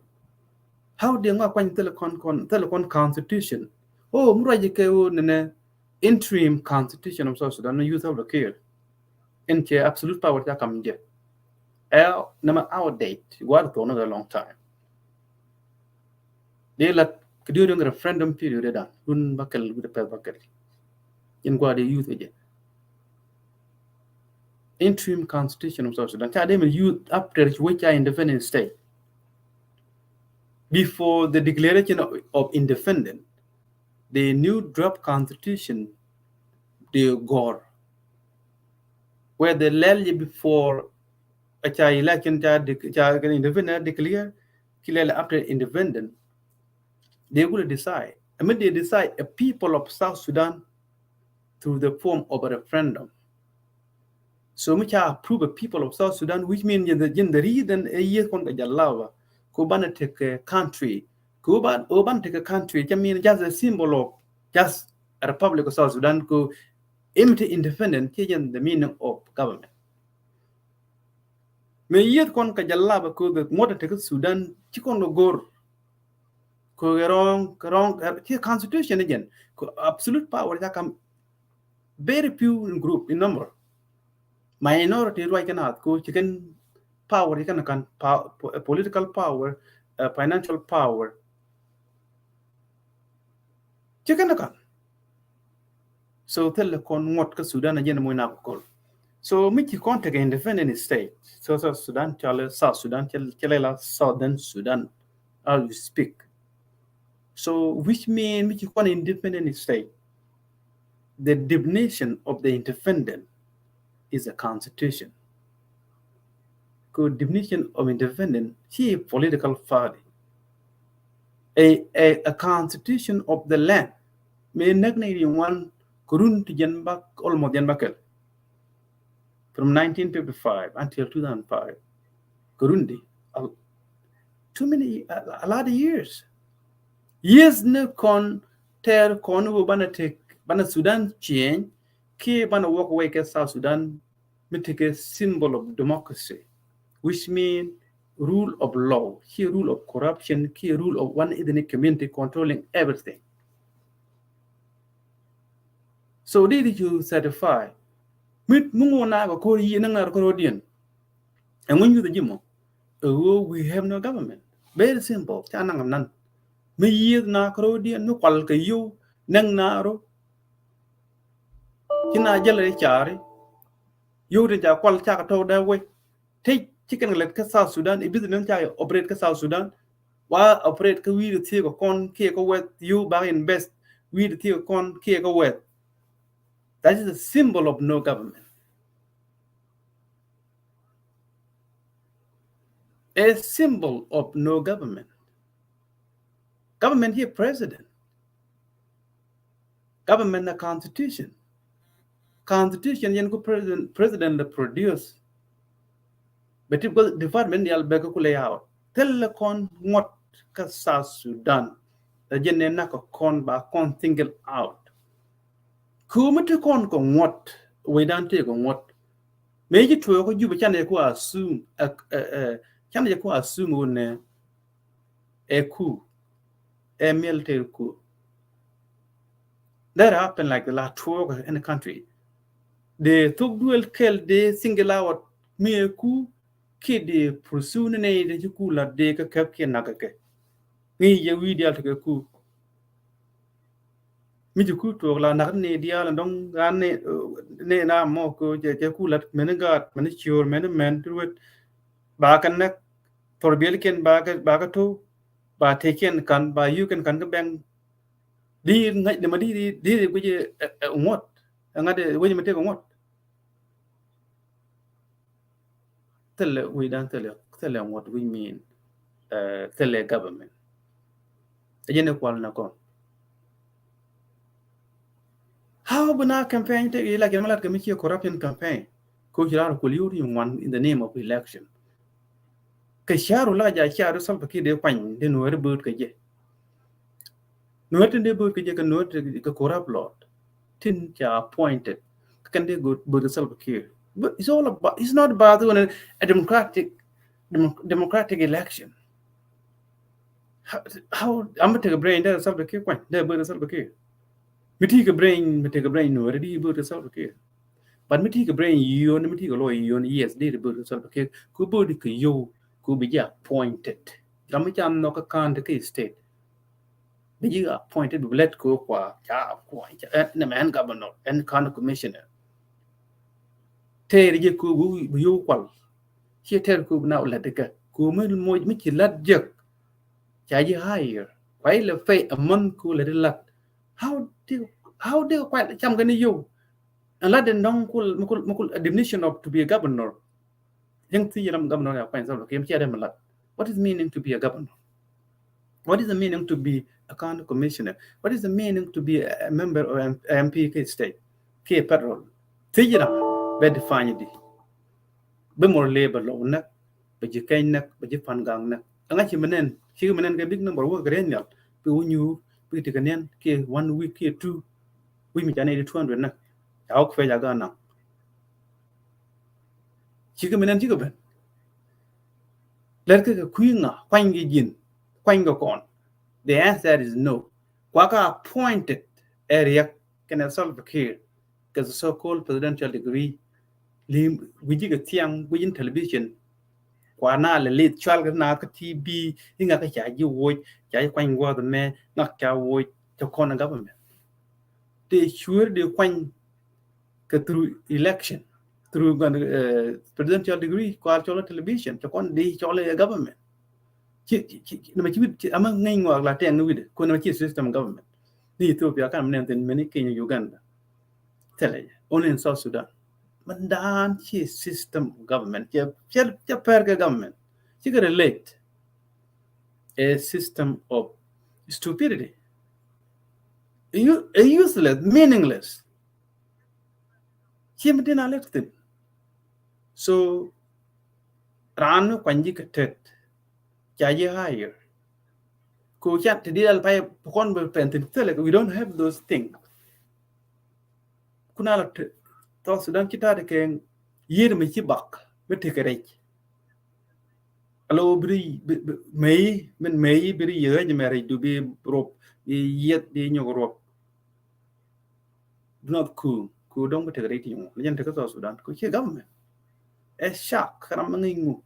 How they nga kwany telecon constitution oh muraje ke nene interim constitution of South Sudan no youth of the care in ke absolute power ta kam je nama outdate war to no a long time they la during referendum period da un bakal with the bakal in gwa the youth je interim constitution of South Sudan ta dem youth after which are independent state before the declaration of independence. The new draft constitution, the Gore, where the land before a child election independent declare, clearly after independent, they will decide. I mean, they decide a people of South Sudan through the form of a referendum. So much approve a people of South Sudan, which means the reason a year kon jalawa, Kubana take a country, Kuban take a country, I mean just a symbol of just a republic of South Sudan, go empty independent, change the meaning of government. Me yet kon ka jalla ko the moda take Sudan chikon no gor ko wrong constitution again ko absolute power that come very few in group in number minority right cannot ko chicken power you can political power financial power chicken kan so tell kon ngot ka Sudan again mo na ko so miki kon take independent state so South Sudan South Sudan Southern Sudan how you speak. So, which means which one independent state, the definition of the independent is a constitution. Good definition of independent, she a political party. a constitution of the land. Me nagniri one kurun to Janbak almost Janbakel from 1955 until 2005. Kurundi, too many, a lot of years. Years ne kon ter kon wo bana take bana Sudan change ke bana walk away ke South Sudan me take a symbol of democracy, which means rule of law, key rule of corruption, key rule of one ethnic community controlling everything. So did you certify? Mit mungo na ko yi na ngar ko dien. And when you the jimo, oh, we have no government. Very simple. Chanang nan. Me yi na ko dien no kwal ka yu nang na ro. Kina jale chari. Yu de ja kwal cha ka to da we. Take chicken let ka South Sudan e business cha operate ka South Sudan. Wa operate ka we the tie ko kon ke ko wet you back invest we the tie kon ke ko wet. That is a symbol of no government. A symbol of no government. Government here, president. Government, a constitution. Constitution, yanku president produce. But it was department yal beka kule out. Telecon what ka South Sudan. The jenna ka kon ba kon single out. Kumete kon ko what we don't take on what. Meji tuwe ko juba chane ko assume chane ko assume one a coup, a military coup. That happened like the last 2 in the country. They took dual kill, they single out me a coup, kid they pursue the coup la de kapki nagake. Me ye we deal to a coup. Me to coup to la nagane deal and don't run ne na moko, jaku let menegat, manicure, men to it. Back and neck for Billiken bagato, by taking can by you can bang. Di the madi di which what? Another when you take on what? We don't tell them what we mean. Tell the government. Again, how when our campaign take like a committee corruption campaign? Coach Kuluri one in the name of election. Kasharu Laja Sharu Salpaki de Pine, then where bird kaje. Not in the book can note the corrupt lord. Tin cha appointed. Can they go to the Salpaki? But it's all about. It's not about a democratic election. How I'm gonna take a brain there self the key point there but self the key. Me take a brain no already but self the key. But me take a brain you and me take a lawyer you yes they but self the key. Could be you could be appointed. I'm not a country state. Be you appointed let go qua and the man governor and county commissioner. Tell you qual. She tell ku now let the go. Ku me let jerk. Chai higher. Quite a fate a month cool let it lot. How do quite some gonna you? And let them don't cool a definition of to be a governor. Young see governor finds out came here them a lot. What is meaning to be a governor? What is the meaning to be a county commissioner? What is the meaning to be a member of MP state? K patrol. Tijira, bed define it. Be more labor law neck, but you can't neck, but you fan gang neck. And actually, man, she man a big number of work renal. Be when you be taken in, K 1 week, K 2, we meet an 200 neck. How fair you got now? Chicken and chicken. Let a queen, quang gin, quang go on. The answer is no. Quaka appointed area can solve a care because the so called presidential degree. We did a tiang within television. Quana late child na TV, in a you would, Jai Quang was the man, not cow wood to corner government. They sure they quang through election, through presidential degree, cultural television, to con the chola government. Among name or Latin with Kunachi system government. The Ethiopia can name in many Kenya, Uganda. Tell you, only in South Sudan. Mandan system government, Perga government. She got a late a system of stupidity, useless, meaningless. Chimtin elected. So Ranu Kwanjikatet, Jaji higher. Kuchat to deal by Pokon Pentin, we don't have those things. Kunala to Sudan Kita king, year me chibak, but take a rake. Allo bri may, men may be year married to be rope, yet the new rope. Not cool, don't take a rating. Legend take us Sudan, could you government? A shock, Ramanging.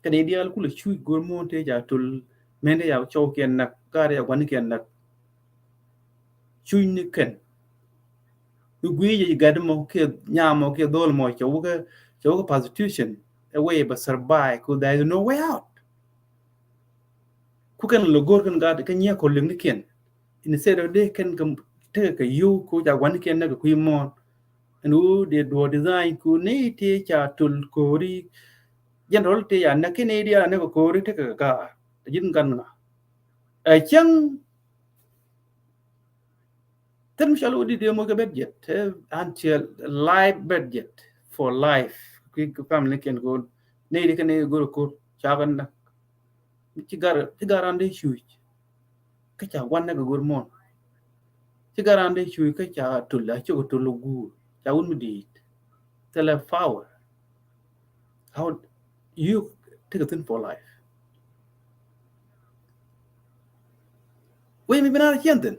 Canadian could shoot good montage to many of choke and carry one can not chewing can. You get them okay, yam okay, dolmo, choke prostitution, away but survive, could there is no way out. Cook and Logorgan got a Kenya calling the kin. Instead of they can take a you, could one can never queen more. And who did what design could need teach a tool, Cory, General Tea, and a Canadian never Cory take a car. The Jim Gunna. A young then shall we do a budget until life budget for life. Quick family can go. Need can go to court. Chagan. Chigar on the shoes. Catch one never good more. Chigar on the shoe. Catch a to la choke to look good. I wouldn't be it. Tell a power. How you take a thing for life. We may be not a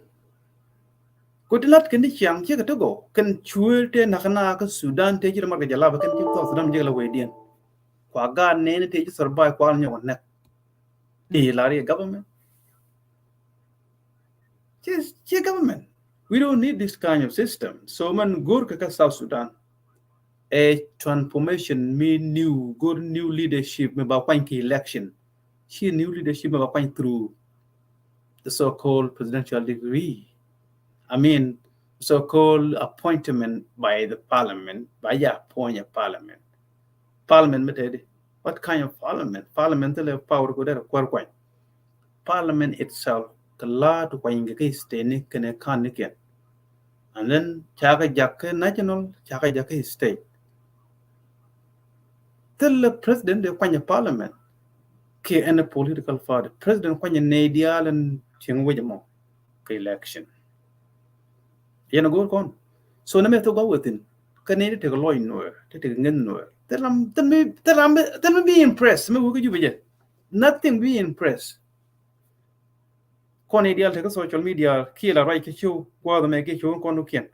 Good lot can the young check to go. Can chew te Nakana, Sudan, take your market, Jalava, can keep thoughts them jail away. Quaga, name take survive while your neck. The Larry government. Just government. We don't need this kind of system. So, man, Gurka South Sudan. A transformation mean good new leadership, about election. She new leadership about through the so called presidential degree. I mean, so-called appointment by the parliament, by your appoint a parliament. Parliament, what kind of parliament? Parliamental power go there, Parliament itself, the law to Quangaki state, can a carnican. And then Chaka Jaka national, Chaka Jaka state. Tell the president the Quanya parliament, K and a political party. President Quanya Nadial and Chingwajamo election. You know, go on. So, no matter go within, can take a law in nowhere, take a nowhere. Tell me be impressed. Me, who could you be? Nothing be impressed. Canadian take a social media, kill a right show, while the make a show on can.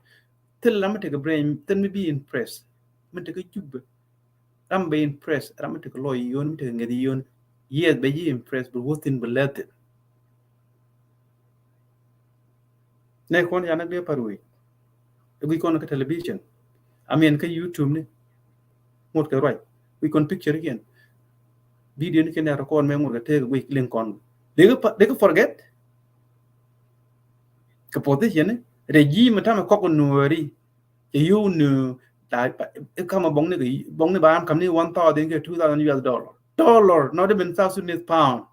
Tell them take a brain, tell me be impressed. Me take a tube. I'm be impressed. I'm take a law, you take a yon. Yes, be impressed, but what's in belated. Next one, you're not be a parway. We can look at television. I mean, can YouTube, what can right? We can picture again. Video can record memory take a week link on. They can forget. Position regime time a cock nuari. You knew that it come a bong the bam come near 1,000 $2,000. Dollar, not even South Sudanese pound.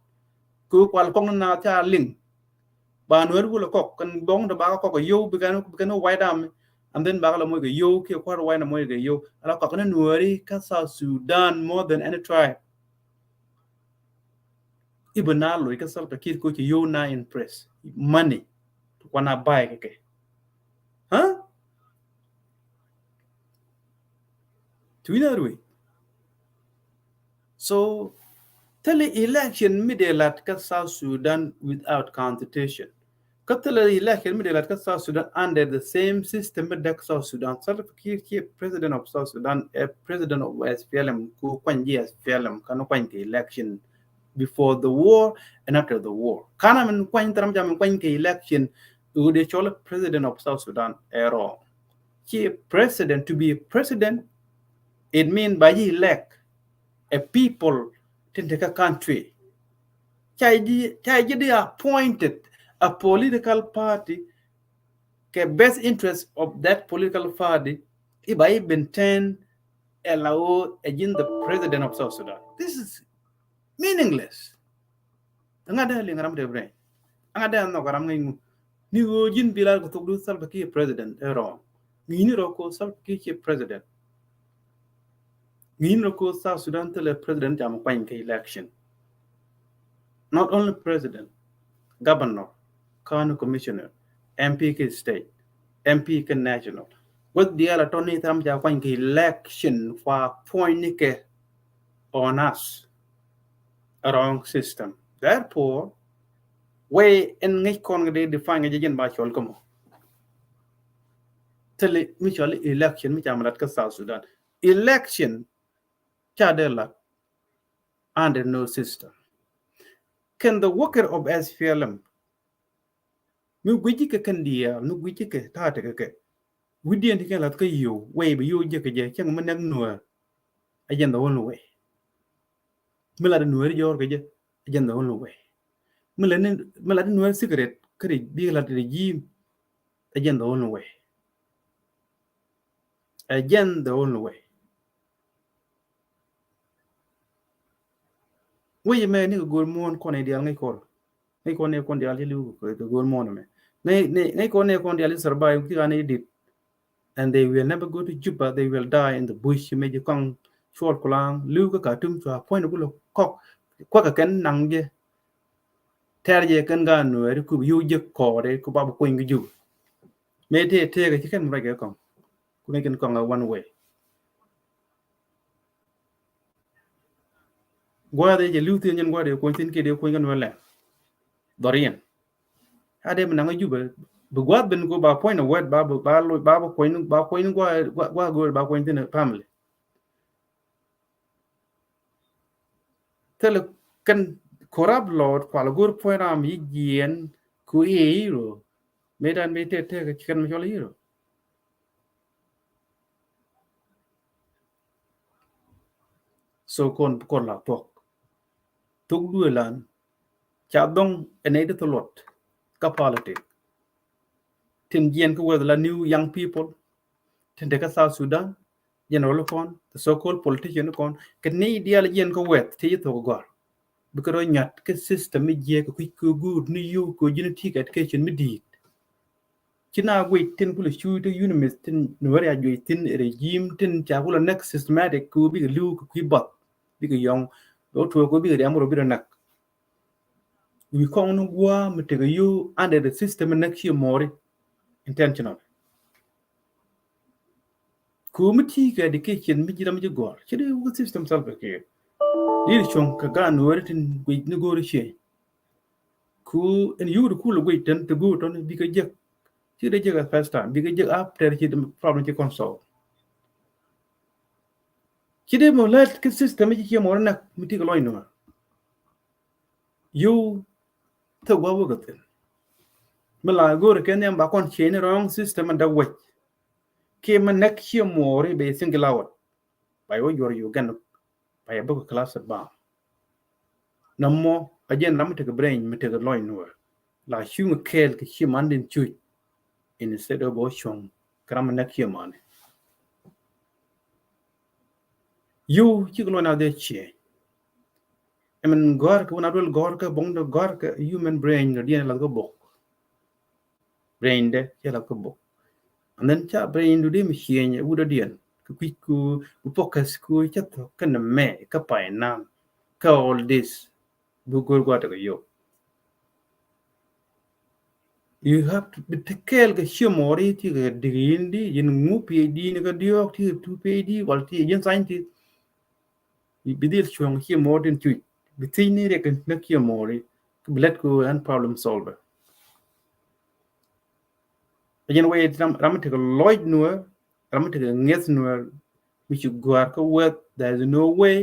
Cook while Kong na cha link. Ban will a cock and bong the bar cock a yo began no white arm. And then Bagamoga yo, kill quite a white Amoga yo, and a cock and nuari, South Sudan more than any tribe. Even now, you can sell the kid coach yo na in press. Money to wanna buy. Okay. Huh? To another way. So, tell the election middle at South Sudan without constitution. Qatar election middle at South Sudan under the same system that South Sudan. Certificate president of South Sudan, a president of SPLM, who can SPLM, can election before the war and after the war. Kanaman Quantam election, who they call president of South Sudan, wrong. President to be president, it means by elect a people to take a country. They appointed a political party, the best interest of that political party, if I been 10 allow again the president of South Sudan. This is meaningless. ada no garam ngai ni go jin bilal ko tugdu sal baki president ero ni ro ko sal baki president ni ro ko South Sudan tele president jam kwain ke election not only president governor county commissioner MP ke state MP ke national what the ala toni tam ja kwain ke election for point ni ke on us wrong system therefore way en ngai kon de define ga jen ba chol ko tele mutual election mi jamalat ka South Sudan election chadela under no system can the worker of SPLM mi gwiji ka kan dia no gwiji ka ta ta ka widien ti kan lat ka yo way bi yo je ka je chang man no agenda won way mi la no ri jor ka je agenda won way mi la no secret kri bi la de jim agenda won way agenda won way way me ni go mon ko ne dia ngai ko ngai ko ne kon dia li lu ko go mon me ngai ko ne kon dia li survive ki ga ne dit and they will never go to Juba. They will die in the bush. May you come short kulang, Luka Katum to a point of cock, quack a nang ye. Tell ye can go no, could you just call it, could Baba Queen you. May they take a chicken like a con, could make con one way. Why they Lutheran and what they point in Kid Queen and well. Dorian. Had them an Juba. But what been go by point of word Baba Queen, what go about going in a family. Tell a can corrupt lord qual a good point am yen ku hero made and made take a chicken hero. So con la talk. Took do a land. Chadong and aided a lot. Ka politic. Tin yen ku the new young people. Tin take a South Sudan. General con the so-called politician con can need the yen go wet tea to go. Because nyat ke system mi je ko good ni you ko genetic education mi di kina wait tin kula shoot unimis tin nuwari ajwe tin regime tin cha kula next systematic ko bi lu ko bot bi yong do to ko bi amuro bi nak we kon no gwa mi te you under the system next year more intentional ko mi ti ka education mi jira mi gor chede ko system salve ke di chon ka ga nuwari tin we ni go she ku en you ko lu wait tin to go ton bi ka je ci de jega first time bi ga after ci problem ci console ci de mo let ke system ci mo nak mi ti ko loy no you to wa wo gaten mala go re ken ba kon chain wrong system da wo ke man nak ci mo re be single out by wo you gan by a book class ba nammo again ram te brain mi te loy no la shu kel ke ci man din chu instead of ocean kram nak ci man you ci ko na de ci I mean gor ko na dol gor ka bong do gor ka human brain no dia la ko bok brain de ya la ko bok and then cha brain do de machine u do dia ku ku focus ku cha to kan me ka pa na ka all this bu gor go ta yo you have to be takel ka shimori ti ga digindi yin mu PhD ne ka dio ti tu PhD wal ti yin scientist bi dil chuang shimori tu bitini re kan na shimori let go and problem solver again way ram te ko lloyd no ram te nges no which you go ko work there is no way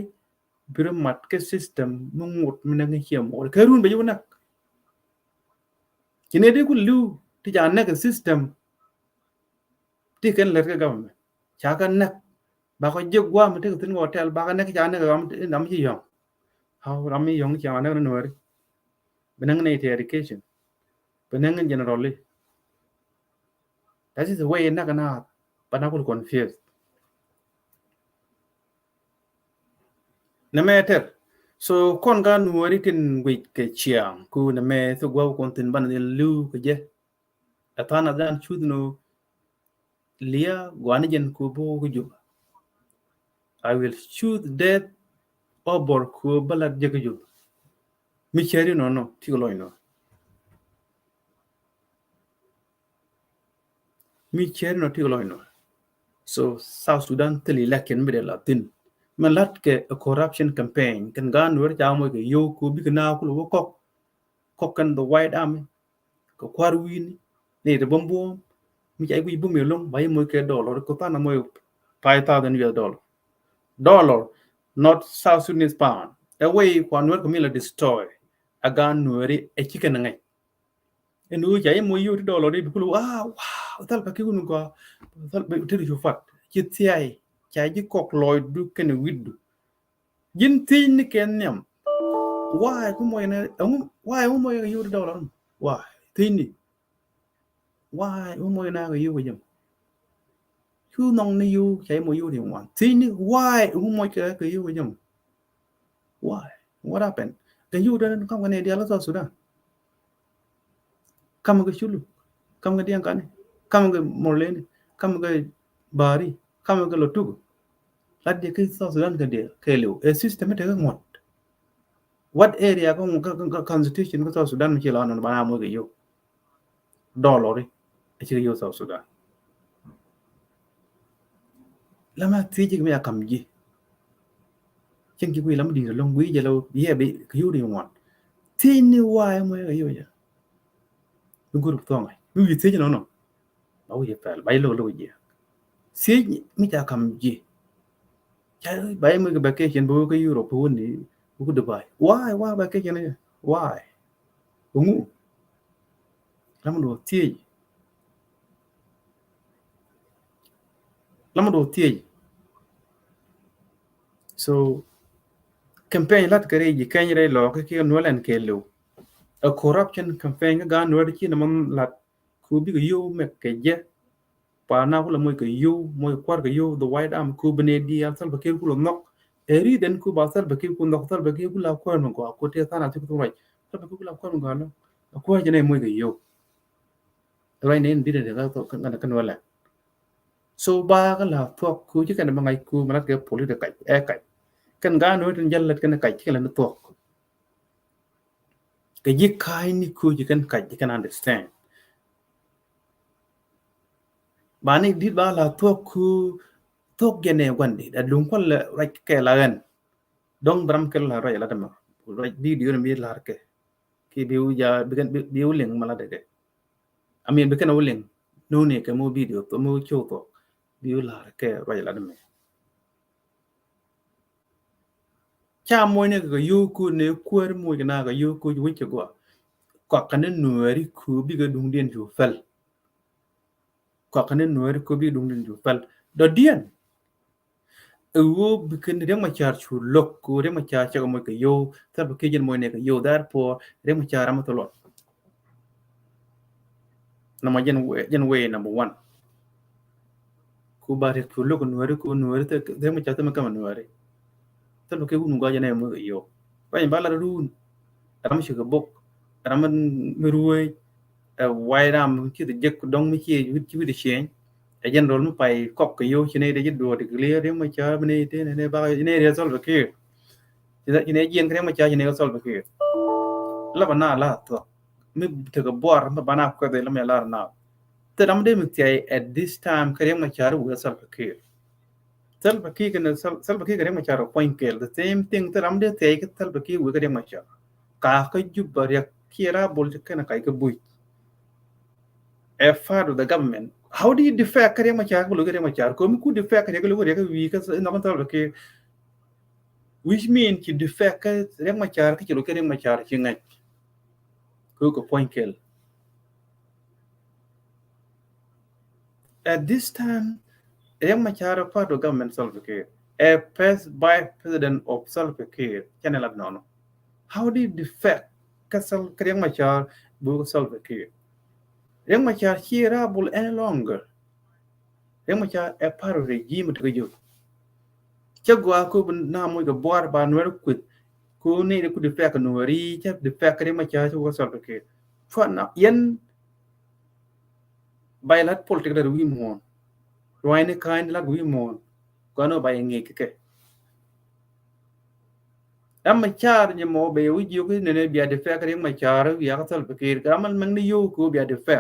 bir mat ke system mu ngut mi na shimori ka run ba yu nak kine de ku lu ti ja na system ti kan let ka government cha kan nak ba ko je gwa mi te tin hotel ba kan nak cha na ga nam ji yong how ram mi yong cha na no ri benang na education benang generally that is the way na kana panakul confused no matter So kon ga nuori tin wit ke chiang ku na me so gwa kon tin ban den lu ke je atana dan chudno lia gwan jen ku bo ku ju I will choose death over ku balad je ku ju mi cheri no ti lo no mi cheri no ti lo no so South Sudan tili lakin mi de latin man lat ke a corruption campaign kan ga nuori ja mo ke yo ku bi na ku lo ko kan the white army ko kwar win ne de bombo mi jai ku bu mi long bai mo ke dollar ko ta na mo $5,000 not South Sudanese pound away kwa nuori ko mi la destroy aga nuori e chicken ngai en u jai mo yu dollar di ku wow tal ka ki ku ko tal be ti ju fat chi tiai chai ji kok loy du ken widdu jin tin ni ken nyam why ku mo ne why mo yu dollar why tin ni why mo na ga yu jam chu nong ni yu chai mo yu di wan tin ni why mo ka yu jam why what happened the yu dan kam ga ne dia la so sudan kam ga chulu kam ga diang kan kam ga morlen kam ga bari kam ga lotu la de ke so sudan ga de ke lu a system te ga ngot what area ko constitution ko so sudan mi la no ba mo ga yu dollar e chi yu so sudan lama ti ji me akam ji chen ki wi lam di long wi je lo ye be yu di wan ti ni why mo ga yu ya du group to ngai wi ti ji no ba wi fel bai lo ji si mi ta kam ji cha bai mo ga vacation bo ga Europe bo ni bo Dubai why vacation ne why ungu lam do ti so campaign lat kare ji kan re lo ka ki no len ke lo a corruption campaign ga no ri na man lat ku bi ga yo me ke je pa na ku la mo ke yo mo kwar ga yo the white arm ku bene di al sal ba ke ku lo nok eri den ku ba sal ba ke ku nok sal ba ke ku la kwar no ko te sana ti ku rai sal ba ku la kwar no no ko je ne mo ga yo rai ne bi de ga to kan wala so ba ga la to ku ji kan ba ngai ku ma lat ke politic kai kan ga no tin jallat kan kai ki la no to cái gì kai ni ku ji kan kai kan understand ba ni dit ba la to ku to gene gwande da dum ko la right ke la gan dong bram ke la ra la dama right di di mi la ke ki biu ja biu leng mala de ke amin be kan uleng no ne ke mo video to mo cho to biu la ke ra la dama cha mo ne ga yu ku ne ku mo na ga yu ku wi ke go ko kan nuari ku bi ga dung den ju fel ko kan nuari ku bi dung den ju fel do dien wo bikin rem ma char chu lok ku rem ma char cha mo ke yo ta ba ke jen mo ne ke yo dar po rem ma char ma to lot na ma jen we number 1 ku ba re chu lok ku nuari te rem ma char te ma ka nuari ta ba ke unu ga jen mo ke yo ba ba la run ram shi ga bok ram mi ruwe wai ram ki de jek dong mi chi wi de chen e jen rol mu pai kok ke yo chine de do de clear rem ma char ne te ne ba ne re sol ba ke ne jen rem ma char ne sol ba ke la bana la to mi te ga bor ma bana ko de la me la na te ram de mi tie at this time kare ma char u sal ba ki kan sal ba ki kare ma char point kel the same thing te ram de tie ke sal ba ki u kare ma char ka ka ju bar ya kira bol ke na kai ke bui a part of the government how do you defect kare ma char ko kare ma char ko mi ku defect kare ko kare wi ka na kan sal ba ki which mean ki defect kare ma char ki lo kare ma char ki ngai ko point kel at this time Yang Machar part of government self-care, a first by president of self-care, channel of nono. How did the fact Castle Yang Machar book self-care? Yang Machar hearable any longer. Yang Machar a part of regime to you. Chagua could now make a board by no quick. ku ne ku de fa ka no ri cha de fa ka re ma cha ko sol ke fa na yen bailat politik da wi mon roi ne kind la wi mon ko no bai nge ke am ma char ni mo be wi ju ke ne bia de fa ka re ma char ya ka sol ke ka man mang ni yu ku bia de fa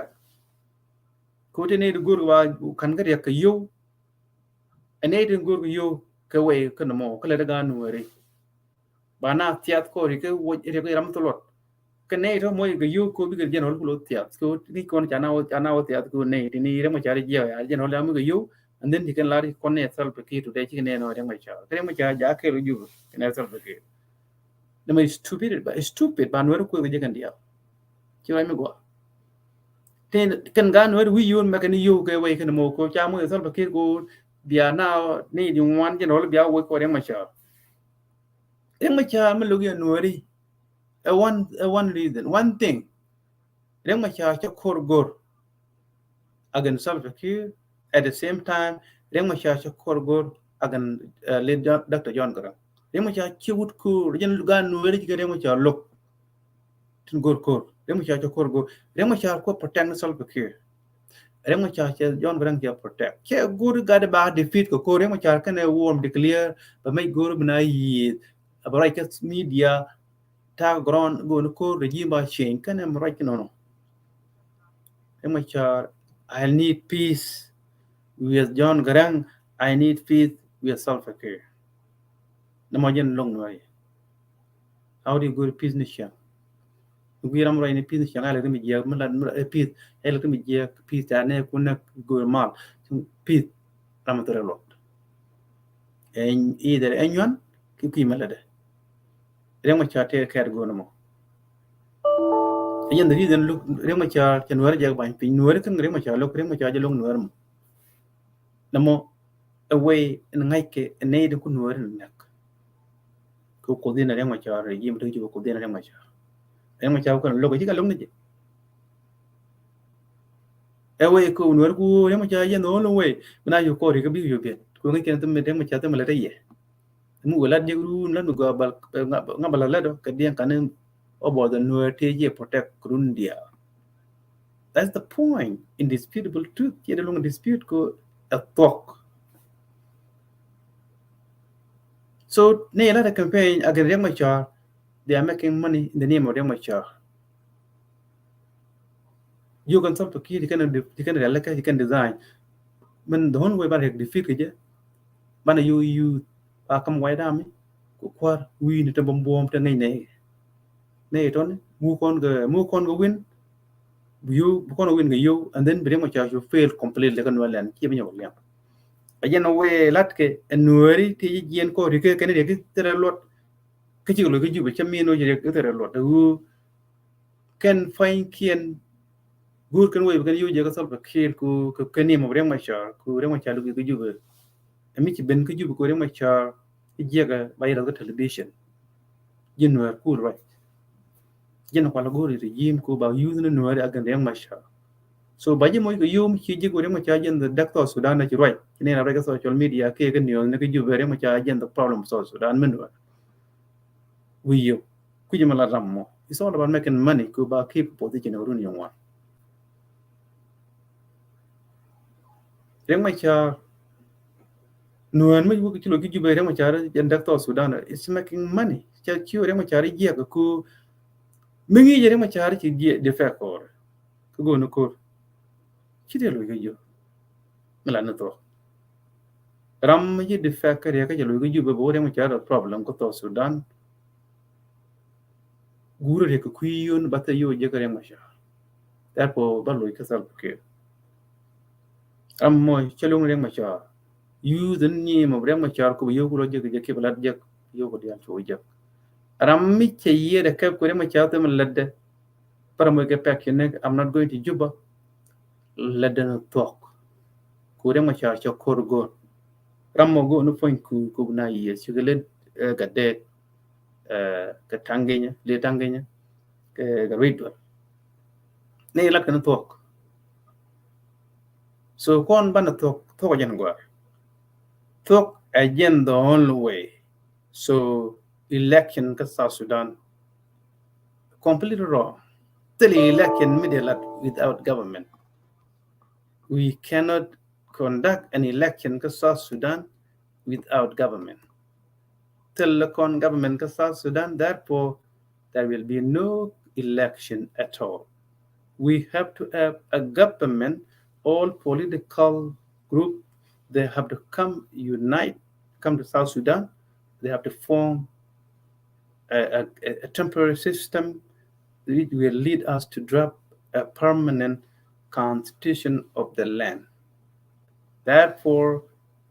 ku te ne de gur wa kan ga ya ka yu ene de gur yu ka we ka no mo ka le ga no ri ba na tiat ko ri ke wo ri ke ram to lot ke ne ro mo ga yu ko bi ga gen hol ko tiat ko ni kon chana o tiat ko ne ti ni re ma char ji ya gen hol am ga yu and then he can lari kon ne sal pe ki to de chi ne no re ma char ja ke ru ju ne sal pe ki ne ma stupid ba no ko ga gan dia chi wa mi go ten kan ga no wi yun ma kan yu ke we kan mo ko cha mo sal pe ki ko bia na ni di wan gen hol bia wo ko re ma char ma lu ga no ri one reason one thing re ma char cha kor gor again sal pe ki at the same time re ma char cha kor gor again le Dr. John Garang re ma cha chiwut ku yen ga no ri ga re ma cha lok tin gor kor re ma cha kor gor re ma cha ko protect sal pe ki re ma cha John Garang cha protect che gor ga de ba defeat ko re ma cha kan e warm declare ba mai gor bna yi about media ta ground go no ko regime ba change kan am right no re ma cha I need peace with John Garang I need peace with self care na mo jen long no how do you go to peace nation we ram right ni peace nation ala mi je mun la peace ala mi je peace ta ne ku na go mal peace ram to lot en either anyone ki mala de rema cha te ka go no mo yen the reason look rema cha chen war ja ban pin nuor kan rema cha lok rema cha je long nuor mo na mo away en ngai ke ne de ku nuor nak ko dina rema cha re yim de ko dina rema cha rema cha ko lo ko ji ka long ne away ko nuor ku rema cha yen no lo we na yo ko ri ka bi yo be ko ngai ken tum rema cha te mala de ye mu wala je ru lan go bal ngabala la do ka dien kan about the nuor te je protect grundia. That's the point. Indisputable truth. Yet along dispute go a talk. So ne la the campaign against Riek Machar, they are making money in the name of Riek Machar. You can solve the key, you can design. When the whole way back defeat ke bana you come white army ko kwar we ni to bom to ne ton mu kon go win you kon win you and then Riek Machar you fail completely kan walan ki bi nyol ayen we lat ke nuori ti yen ko ri ke ken ri ke tere lot ke ji lo ke ju be chami no je ke tere lot u ken fain kien gur ken we ken yu je ka sol ke ku ke ni mo re ma cha ku re ma cha lu ke ju be ami ti ben ke ju ko re ma cha je ga bai ra ko television yen nuor ku right yen ko la gur ri yim ku ba yu no nuori agan re ma cha so baje mo ko yum ci je ko re ma cha jen the doctor Sudan na ci right ne na rega social media ke ke niol ne ke ju re ma cha jen the problem so Sudan men we you ku je mala rammo it's all about making money ku ba keep position ru ni wa re ma cha nuan me ku ci lo ki ju re ma cha jen doctor Sudan it's making money cha ci re ma cha je ku mi ngi je re ma cha ci je de fa ko ku go no ko ci de lo ke ju mala na to ram ji de fa ka re ka je lo ke ju bo re ma cha problem ko to Sudan guru re ko kuyon bata yo je kare masha tapo ballo ka sal ke am moy chelung re masha yu den ni mo re masha ko yo ko je ke balat je yo ko dia cho je ram mi che ye de ka ko re masha te man ladde para mo ke pak ne I'm not going to juba ladde no tok ko re masha cho kor go ram mo go no point ku na ye sigale ga de ka tangenya le tangenya ke ga ridwa ne la kan tok so kon bana tok jen go tok again the only way so election ka South Sudan completely wrong. The election middle without government. We cannot conduct an election ka South Sudan without government. Telecon government ka South Sudan, therefore there will be no election at all. We have to have a government, all political group, they have to come unite, come to South Sudan, they have to form a temporary system which will lead us to draft a permanent constitution of the land. Therefore,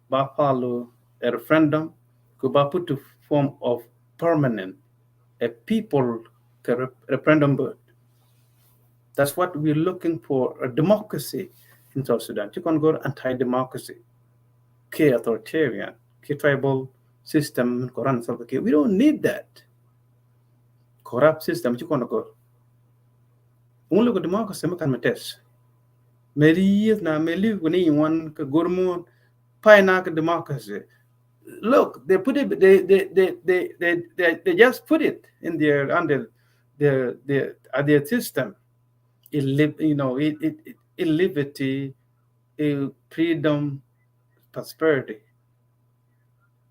by follow a referendum could be put to form of permanent, a people referendum vote. That's what we're looking for, a democracy in South Sudan. You can go anti-democracy, authoritarian, tribal system, we don't need that. Corrupt system, you can go. Only with democracy, we can test. Mary na meli when you want to go more pioneer democracy. Look, they put it. They just put it in their under their system. Liberty, freedom, prosperity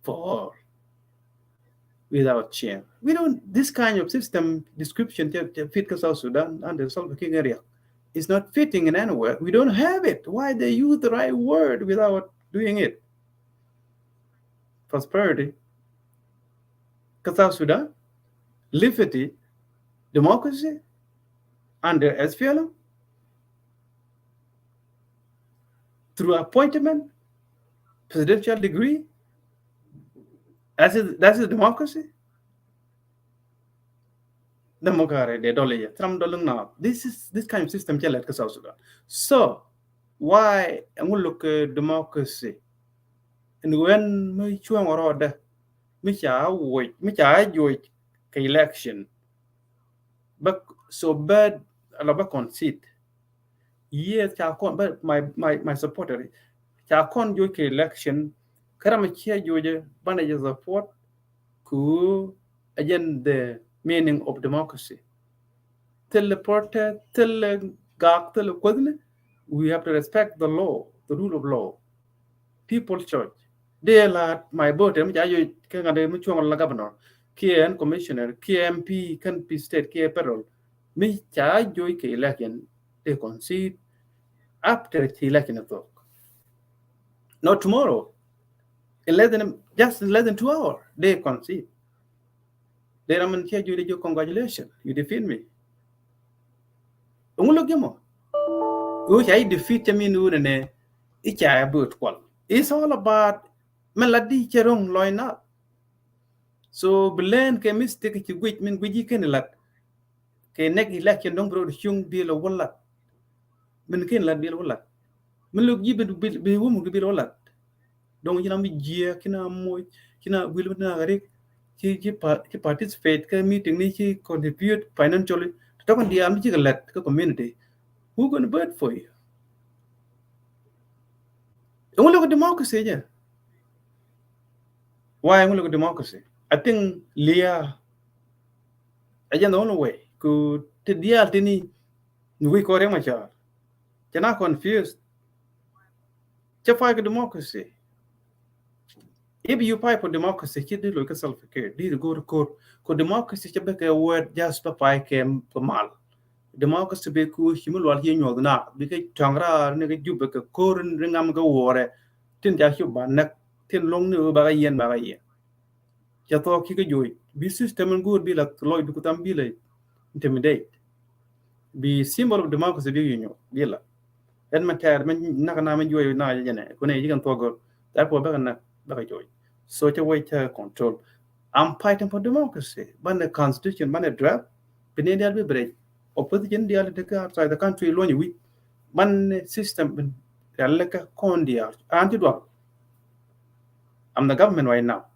for all, without change. We don't. This kind of system description fit South Sudan and the Salva Kiir area is not fitting in anywhere. We don't have it. Why they use the right word without doing it? Prosperity, South Sudan, liberty, democracy, under SPLM, through appointment, presidential degree. That's a democracy. This kind of system South Sudan. So why look democracy? And when we chuang order, election, but so bad a conceit. Yes, but my supporter, election, Karamachia Georgia, Banaja support, ku again the meaning of democracy. Tell the porter, tell the gag, tell the we have to respect the law, the rule of law. People's choice. They are my vote, I can governor, KN commissioner, KMP, can be state, K parole. Me charge joy election, they concede after the election of talk. Not tomorrow. In less than 2 hours, they concede. They are here, you congratulations, you defeat me. Which I defeat me in each I about qual. It's all about melody cherong line up. So Belen can mistake you which mean we can let. Can neck election don't grow the young deal of wallet. Men can let deal wallet. Men look you be woman to be wallet. Don't you know me year kina moy kina will na rick. He participate meeting he contribute financially to talk on the Amiga let community. Who gonna vote for you? Only look at democracy, yeah. Why I'm look at democracy? I think Leah again the only way could the deal tini we call him a child. You're not confused. Just fight democracy. If you fight for democracy, you do look at self-care. Did you go to court? Because democracy is a word just to fight came for mal. Democracy be cool, she will all hear you now. Because Tangra, nigga, you be a core and ring am go war. Tin Jahu Banak, Tin Long new Bagayan Bagaya. Jato Kika be system and good be like Lloyd Kutam be like intimidate. Be symbol of democracy, be you know, Gila. Edmund Tad, Nakanaman Joy, Najan, when you can talk, therefore Bagajoy. Such a way to control. I'm fighting for democracy. But the constitution, but a draft, Penadial be break. Opposition the outside the country, lonely week. One system, Aleka Condia, Antidwal. I'm the government right now.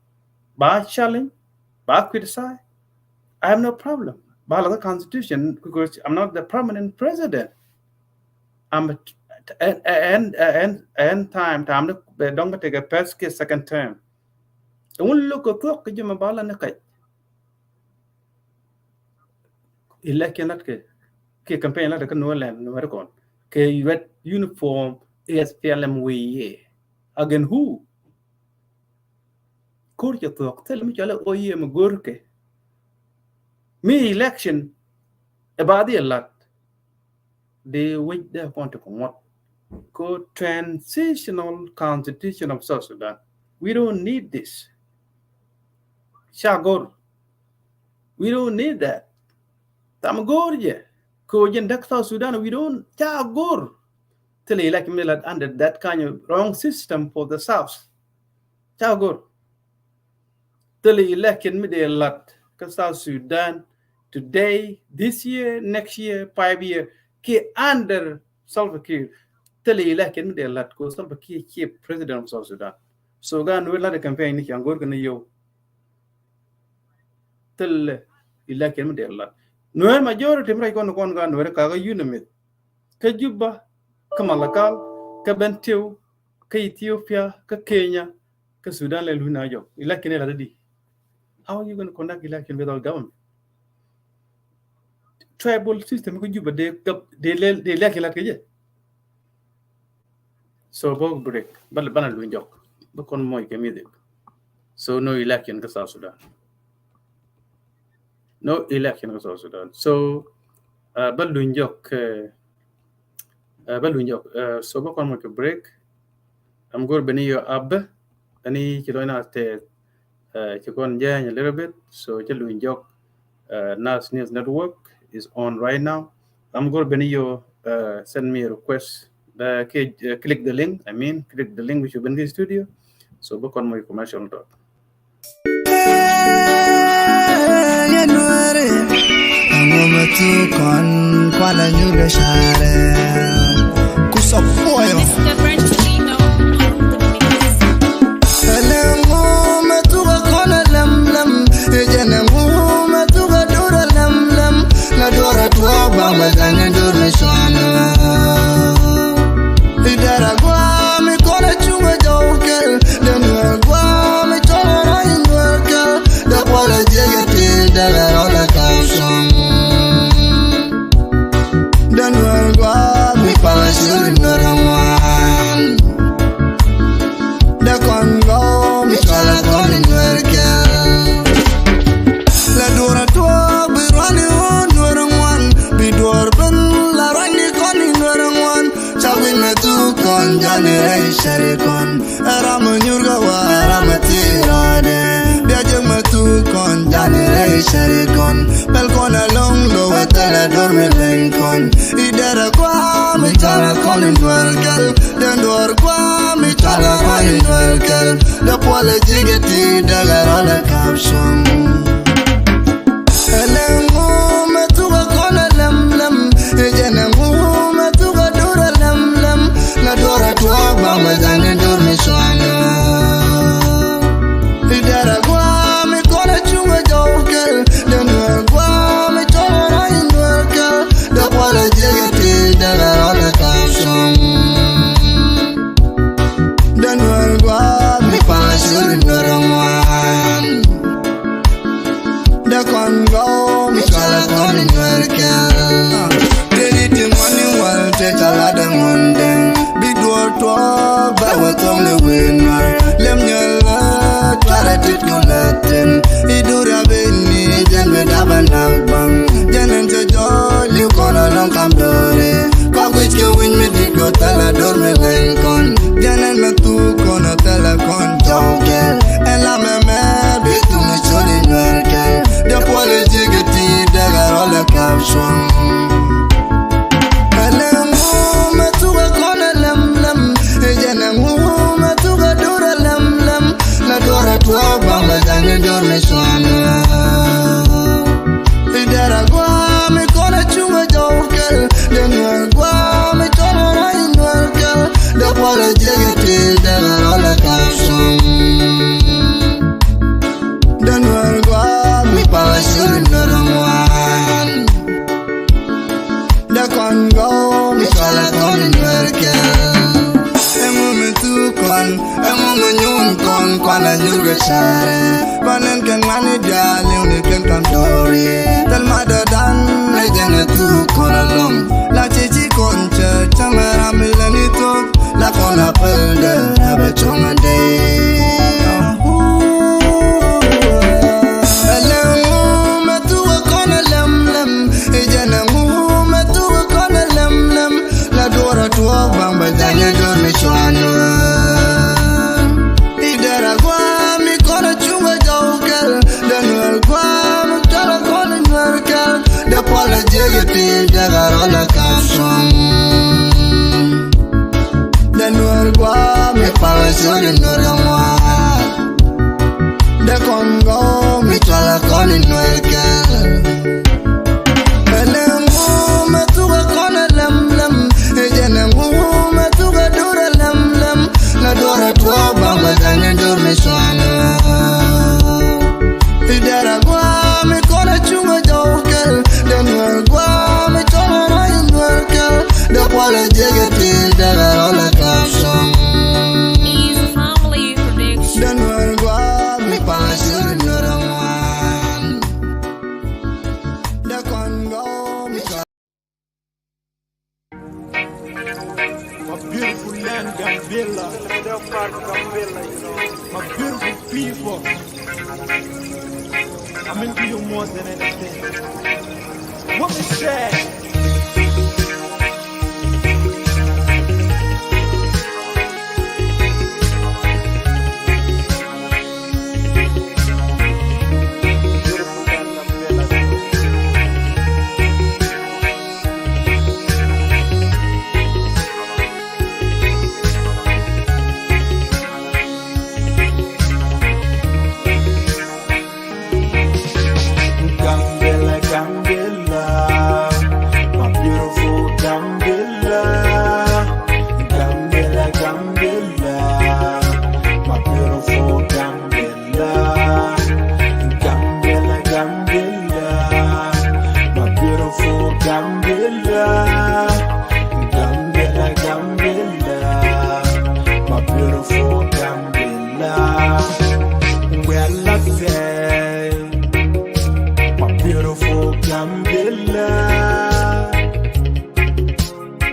By challenge, by criticize, I have no problem. By the constitution, because I'm not the permanent president. I'm and time don't take a first case second term. Don't look at clock, you mabala nakai. election lat ke campaign lat ke no land no kon ke red uniform SPLM we again who kur ke to tel mi chala oye mo gorke me election about the lot they wait their point to come go transitional constitution of South Sudan. We don't need this. Shagor. We don't need that. Tamagorje. Ko jen dak South Sudan, we don't Shagor. Till like Millard under that kind of wrong system for the South. Shagor. Till election me lot South Sudan today, this year, next year, 5 year, ke under Salva Kiir. Tell election me lot ko Salva Kiir keep president of South Sudan. So gan we la the campaign ni angor kan yo. Tell election me lot. No majority mray kon gan no ka ga unimit. Ka Juba, ka Malakal, ka Bentiu, ka Ethiopia, ka Kenya, ka Sudan le luna yo. Election la di. How are you going to conduct election without government? Tribal system ko Juba de elect la ke. So bo break bana lu njok ba kon moy ke mi de. So no election ka South Sudan. No election ka South Sudan. So ba lu njok so ba kon moy ke break. I'm going to your ab ani ci doina te ci kon jang a little bit so ci lu njok Naath News Network is on right now. I'm going to send me a request. Click the link. Click the link which you've been in the studio. So book on my commercial talk. con quana nyurga share panen kan mani dali uni kan kantori dal madadan na jana tu kolalom la chichi concha chamara milani to la kona pelde abachonga day Banganya dormi chuanu idara gwa mi kona chunga jaukel danuel gwa mi tala kona nwerkel de pala jege ti daga rola kapson danuel gwa mi pala jege noramwa de kongo mi tala kona nwerkel belengu metuga kona lemlem ejenengu Dora tua bamba danya dorme soana idara gwa mi kona chunga jaukel denwar gwa mi tona na inwarkel de pala jege ti daga rola kapson Easy Family Prediction. denwar gwa mi pala suri noraman de kongo mi My beautiful land, Gambela. That part of Gambela, you know. My beautiful people. I'm into you more than anything. What we say?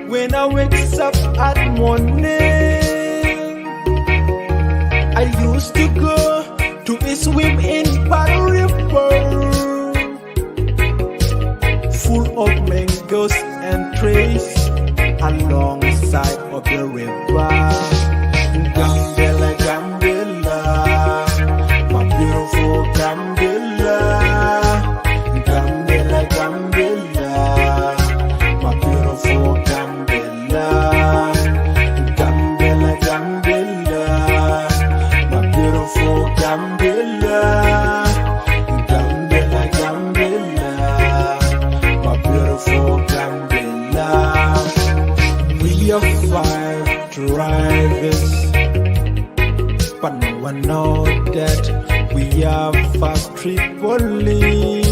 When I wake up at morning, I used to go to swim in Paddle River, full of mangoes and trees alongside of the river. Gambela, Gambela, my beautiful Gambela. Gambela, Gambela, my beautiful Gambela. Gambela, Gambela, my beautiful Gambela. Gambela, Gambela, my beautiful Gambela. We are 5 drivers, but no one knows that we are fast Tripoli.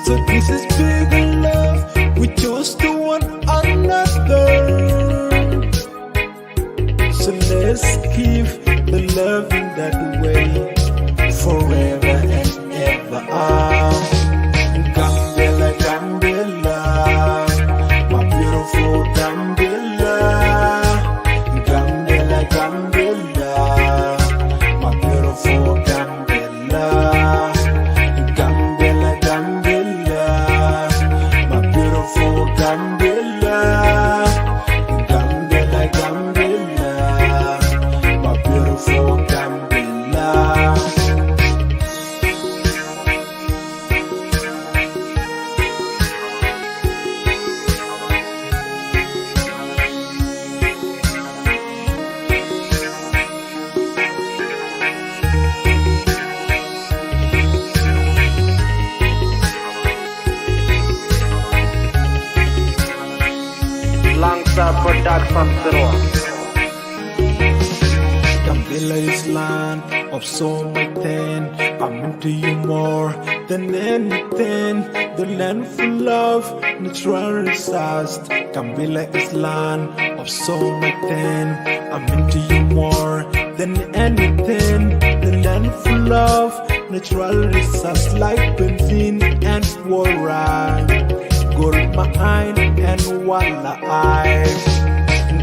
So this is big love, we chose to one another. So let's keep the love in that way forever and ever. Gambela, Gambela, my beautiful Gambela. Gambela, Gambela, my beautiful Gambela. Gambela, Gambela, my beautiful Gambela. Gambela, Gambela, my beautiful Gambela. Production Gambia is land of so much thing. I'm into you more than anything. The land full of natural resources. Gambia is land of so much thing. I'm into you more than anything. The land full of natural resources like benzene and fluoride, gold mine and walleye.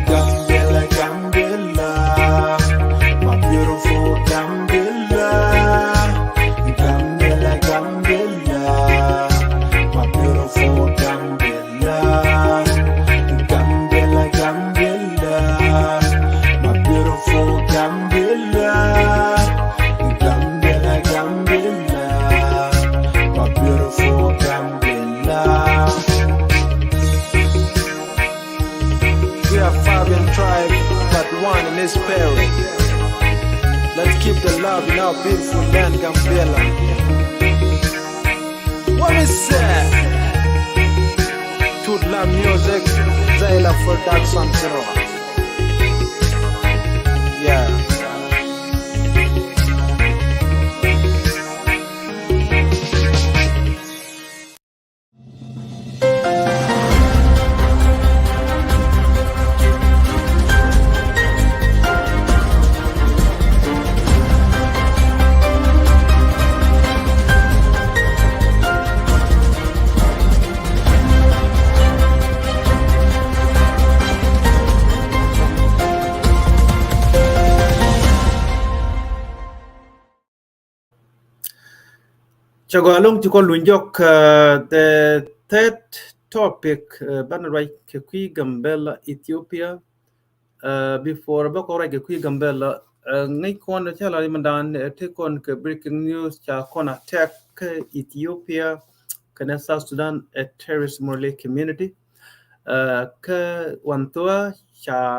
Gambia, Gambia, my beautiful Gambia. Gambia, Gambia, my beautiful Gambia. Gambia, Gambia, my beautiful Gambia. Gambia, Gambia, my beautiful Gambia. We are Fabian tribe, but one in this spirit. Let's keep the love in our beautiful land, Gambia. What is that? Tutla music, Zaila production, zero. Yeah. Chagalong to Kolunjok, the third topic, Banawai Kikui Gambella, Ethiopia. Before Bakora Kikui Gambella, Nikon the Chalamandan, take on breaking news, Chakon attack Ethiopia, South Sudan, a terrorist Morley community. Wantua,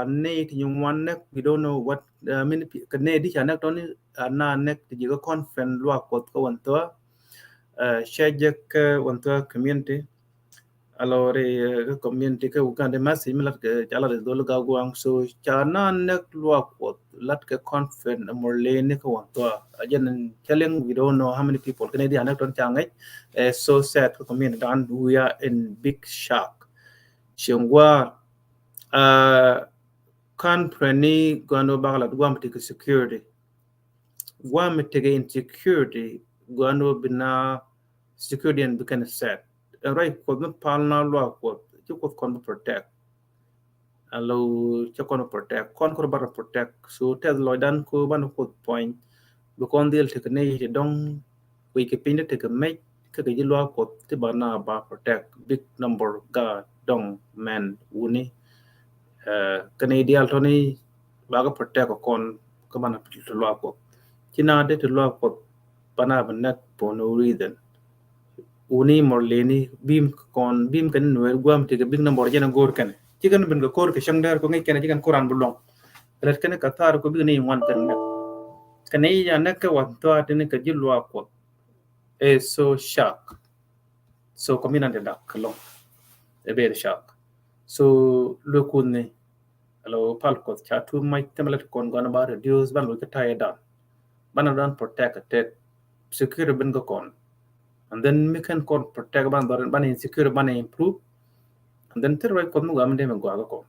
Nate, young one neck, we don't know what many Canadian Chanak only na neck the Jiga conference, Luakot, Wantua. Shajak wantua community alore community ke Uganda masi milat ke chala de dol ga guang so chana nek luakot lat ke conference morle ne ke wantua ajan telling we don't know how many people Canadian nek don changai so sad community and we are in big shock chengwa kan prani gano bagala guam take security guam take insecurity gano bina security and become set. Right, could not palna law quote, you could con protect. Allow Chakon protect, conquer but protect. So tell Lloydan ko ban point. Because they'll take a nation don't we keep in take a mate, take a law quote, the bana bar protect, big number guard, dong, man, wuni. Canadian Tony Baga protect a con, come on to law quote. China did to law quote, bana net for no reason. Uni morleni beam con beam kan nuer guam tiga big number jana gor kan chicken ben ko ke shangdar ko ngai kan chicken koran bulong ret kan ka tar ko big ni wan kan kan ai ya nak wa to atene ka jilwa ko e so shock so community dak long e be shock so lokune alo pal ko cha tu mai temelet kon gona ba reduce ban lo ka tie down ban dan protect secure ben ko kon. And then we can protect ban insecure ban improve and then third right kon gam dem go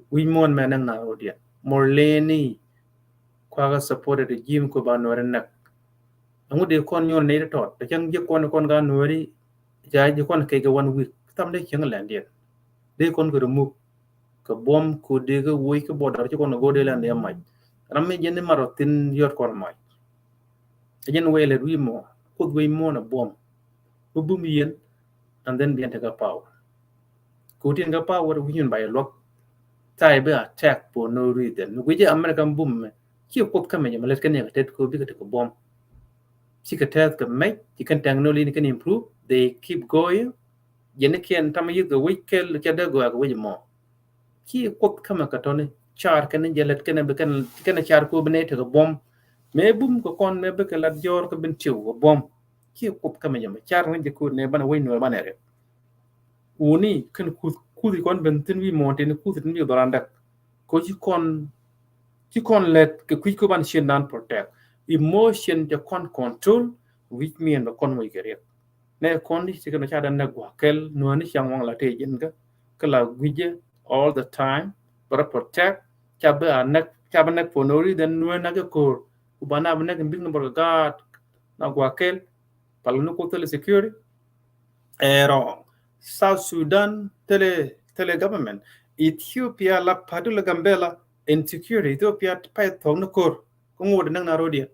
we mon manang na odia more leni kwa supported the gym ko ban wor nak angu de kon yon ne to de jang je kon ga nori ja je kon ke ga 1 week tam de chang land dia de kon ko remove ko bom ko de ga woy ko bodar je kon go de land ya mai ramme jenne marotin yor kon mai jen wele wi mo ko we mo na bom bum yen and then be take a power ko tin ga power wi yun by lock tai be attack for no reason we je American boom ki ko ka me malet kan ya tet ko bi ka ko bom si ka tet ka me ki kan technology ni kan improve they keep going yen ken tam yi ga wekel ke da go ga wi mo ki ko ka ma ka tone char kan jelet kan be kan char ko be ne te ko bom me bum ko kon me be ka lat jor ko ben tiu ko bom ki ko ka me jama char ngi ko ne bana wi no bana re uni kan ku kon ben tin wi mo te ne ku tin wi doranda ko ji kon chỉ còn let cái quy cơ bản hiện nan protect emotion cho con control which mean là con người cái ne con đi chỉ cần cha đàn nagwa kel nuan ni chang wang la te yin cái là gwije all the time but protect cha ba anak for no reason nuan na cái core ubana bana cái big number god nagwa kel palu ko tele security wrong. South Sudan tele government Ethiopia la padula gambela insecurity Ethiopia pai thong na kor ko ngod nang na rodia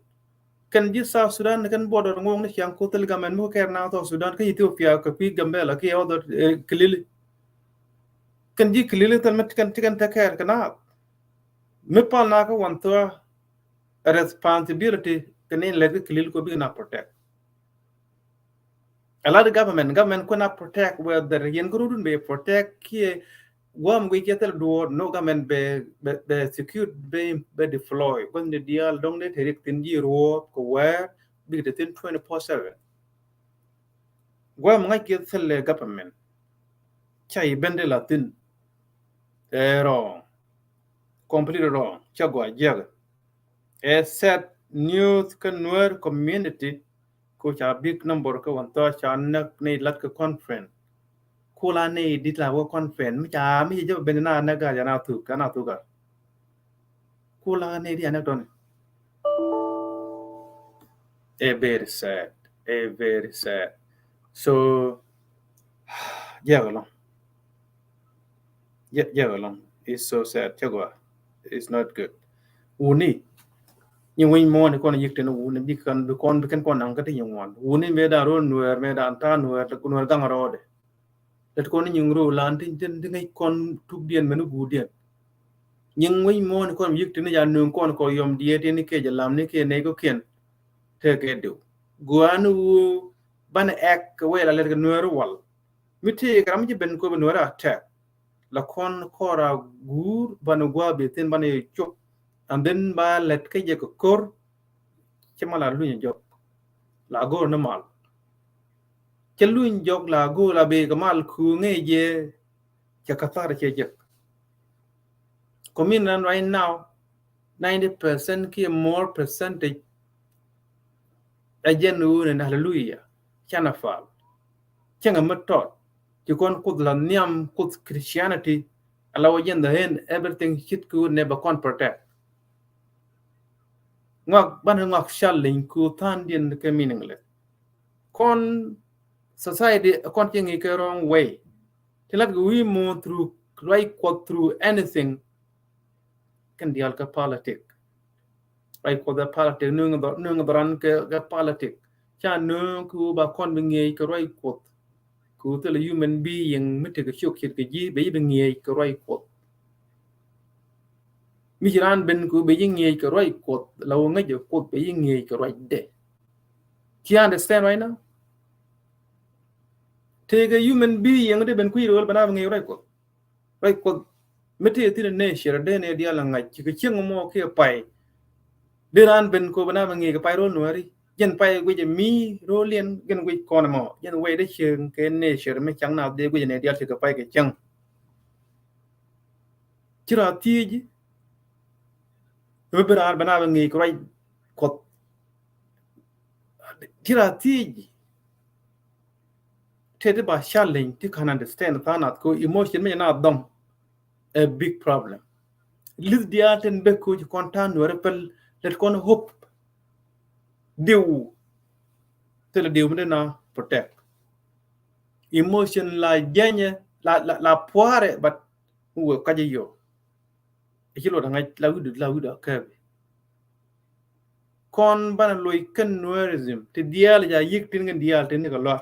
kan ji South Sudan kan border ngong na yang ko tele government mo ker na to Sudan ka Ethiopia ka pi gambela ki other klili kan ji klili tan met kan tikan ta ker kana me pal na ka wan to responsibility kan in le klili ko bi na protect a lot of government could not protect where the yen gurun be protect ki wam we get do no government be secure be deploy when the deal don't let it tin ji ro ko where be the tin 24/7 wam ngai get the government chai bende la tin wrong completely wrong chagwa jag a set news conver community ko cha big number ko wan to cha nak nei lat ko conference kula nei dit la wo conference mi cha mi je ben na na ga na tu ka kula nei di anak don a very sad so yeah along it's so sad chagwa it's not good uni nhưng mình mua thì con dịch trên uni đi con nang cái tiếng ngoan uni me da ron nuer me da ta nuer ta nuer gang ro de let con nhưng ro lan tin tin ngay con thúc điện menu gu điện nhưng mình mua thì con dịch trên ya nương con có yom die thì cái giờ làm cái này có kiên thế cái điều guanu ban ek cái là let cái nuer wal mi thì cái mình chỉ bên ko bên nuer attack la con kora gur ban gua be tin ban chop and then ba let cái gì có cor chama la lu nhok la go na mal ke lu nhok la go la be kamal khu nge ye cha katar che je communion right now 90% ki more percentage ajenu ne hallelujah chana fal changa matot ti kon kud la niam kud Christianity allow yen the hand everything shit could never con protect ngọc ban ngọc shalling ku tan din ke meaningless con society con thing is the wrong way till like we move through right quote through anything can deal ka politic right quote the politic nung ran ke politic cha nung ku ba con bi ngi ka right quote ku the human being mit ke chok chit ke ji be bi ngi ka right quote mi jiran ben ku be ngi ka right quote law nga je quote be ngi ka right de do you understand right now take a human being de ben ku ro ba na ngi right quote mete ti ne shere de ne dia la ngai ke ching mo ke pai de ran ben ko bana ngi ke pai ro nuari yen pai gue je mi ro lien gen gue kon mo yen we de ching ke ne shere me chang na de gue ne dia ke pai ke chang chira ti ji be ran bana ngi ko right ko chira ti ji te ba challenge ti can understand ta na ko emotion me na dom a big problem lis dia ten be ko kontan no repel let kon hope dew tele dew me na protect emotion la jenya la poire but wo ka je yo e kilo da ngai la wi da ka kon bana loy ken nourism te dial ja yik tin ngen dial ten ni ko lo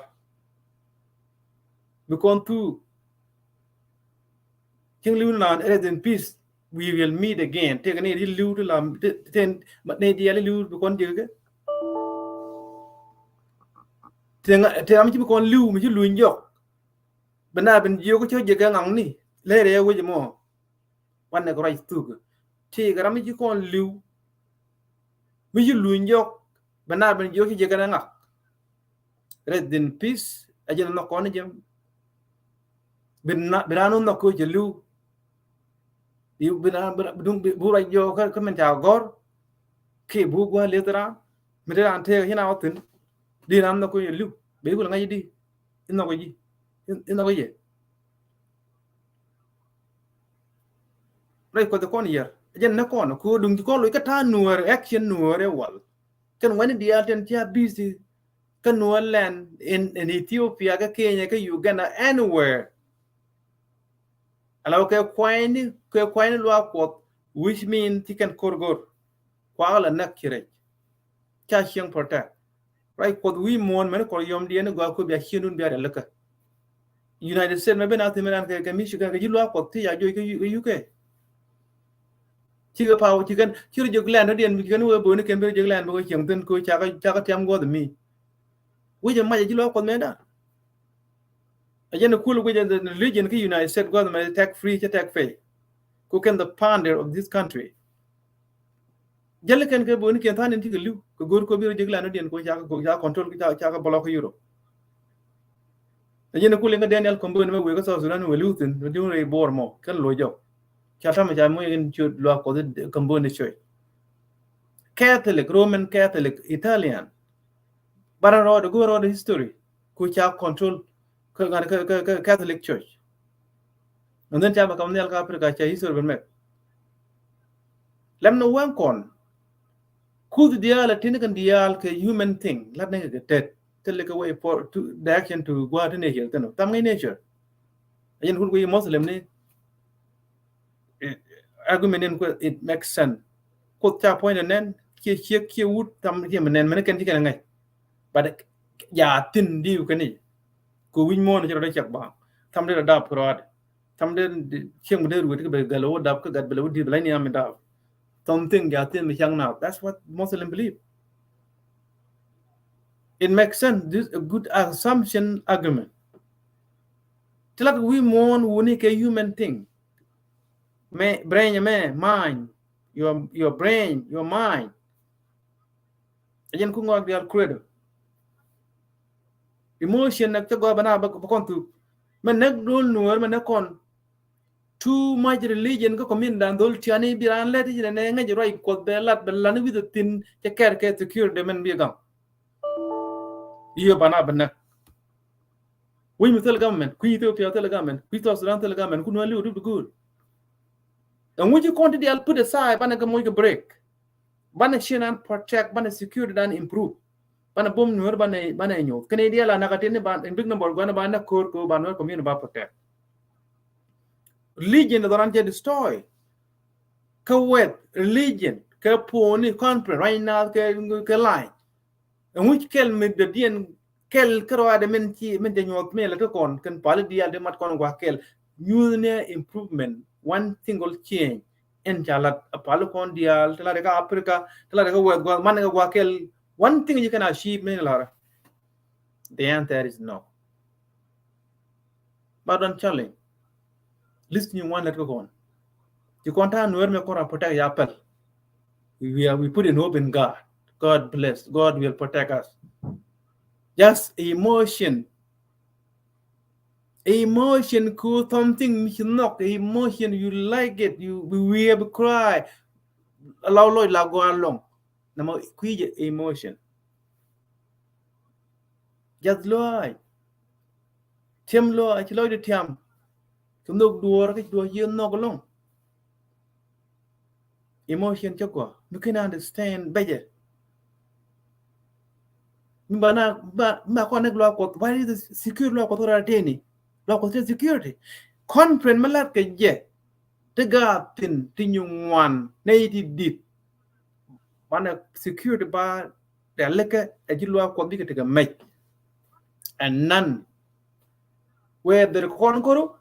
be kon tu king liu na rest in peace we will meet again te ne di liu to la ten but ne dial liu be kon dir ke te am ci be kon liu mi ci lu njok bana ben yo ko je ga ngang ni le re wo je mo wan ne ko right tu te ga mi ci kon liu mi ci lu njok bana ben yo ci je ga ngak rest in peace ajena no kon jem binanu no ko je liu you dung bu ra yo ka men ja gor ke bu gwa le tra mi ra ante hina otin di nam na ko lu be ko ngai di ina ko ji ina ko ye rai ko de kon yer jen na kon ko dung ko lu ka ta nuor action nuor e wal kan wani dia ten cha busy kan nuor land in Ethiopia ka Kenya ka Uganda anywhere alaw ke kwani lu akot which mean tikan korgor kwa la nak kire cha chiang protect right ko wi mon men ko yom die ne go ko bia hinun bia de laka United States me benati menan ke Michigan ke jilu akot ti ya jo ke UK chi ga pawo chi kan chi jo glan dien mi kan wo bo ne ken be jo glan bo chiang ten ko cha ka tiam go de mi wi je ma jilu akot me da ajen ko lu je the religion ke United States go me tech free che tech free ko ken the founder of this country jelle ken ke bo ne ken tan ti ke lu ko gor ko bi jo glan dien ko cha control cha ka block euro ajen ko le nga Daniel Kombo ne we ko so sudan we lutin do re bor mo kan lo jo cha ta ma ja mo yen chu lo ko de Kombo ne choy Catholic Roman Catholic Italian bara ro de go ro de history ku cha control ka Catholic Church and then cha ba kam ne al ka Africa cha history ben me lam no wan kon ku dial tin kan dial ke human thing lat ne ke tet tell ka way for to the action to go out ne hel tano tam ngai nature ayen ku ko Muslim ne argument ko it makes sense ko cha point nen ke wut tam ke men men ken ti kan ngai but ya tin diu kan ni ko win mo ne da chak ba tam de da prod tam de chiang de ru ke be galo da ka gad belo di bela ni am da something ya tin mi chang now that's what Muslim believe it makes sense this is a good assumption argument tell we mon woni ke human thing me brain me mind your brain your mind ajen ku ngok dial credo emotion nak to go bana ba kon tu man nak dul nuor man kon too much religion ko komin dan dol tiani biran let ji ne ngai roi ko be lat be lan wi tin ke ker ke secure de men bi gam iyo bana bana we mutel government ku Ethiopia tel government ku to Sudan tel government ku no li do good and when you continue to put aside bana ga mo ga break bana shinan protect bana secure dan improve bana bom nuor bana nyo kene dia la na ka tin ban big number gwana bana kor ko bana ko min ba protect religion da ran je destroy ka wet religion ka poni conference right now ka line and which kel mit de dien kel kro ade men de nyot me la to kon kan pal dia de mat kon wa kel new improvement one single change en jalat pal kon dia tala de ka Africa tala de ka wet go man ga wa kel one thing you can achieve me la the answer is no but don't challenge listen you one let go on you contact where me kora protect ya pel we put in hope in God. God bless. God will protect us. Just emotion cool something knock emotion you like it you we have cry allow Lord la go along namo kuije emotion just loy tem lo a loy de tem tum no duor ke do yen no long emotion choko you can understand better bana ba connect lo ko why is the secure lo ko ra teni lo ko security conference malat ke je tega tin tinywan nei di bana security ba de leke e lo ko bi ke tega make and none where the kon koro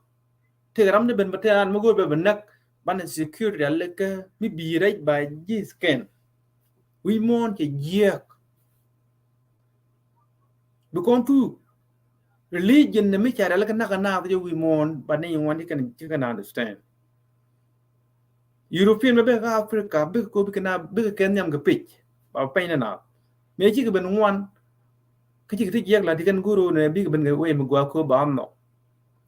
tegram ne ben batan mo go be nak bana security de leke mi bi right by ji scan we want ke je because tu religion ne mi chara la kana kana de we mon but ne want you can understand European be ka Africa be ko be kana be ken nyam ga pitch ba pe na me chi ga ben wan ka chi ti yak la ti kan guru ne bi ga ben ga we mi gwa ko ba no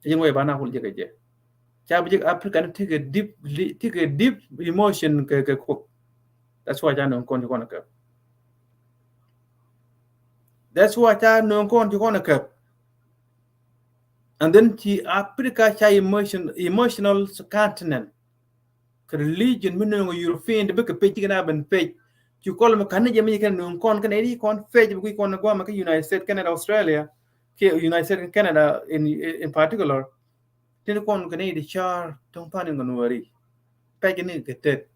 yin we ba na hul je ga je Chabajik African take a deep emotion cook. That's why I know Konja. That's why I know Konja. And then Africa emotional continent. Religion meaning European the book page can have and page. You call them a Canadian American con Canadian con page we con go United States, Canada, Australia, United States and Canada in particular. Then con Canadian char don't pan in the worry. Page in it.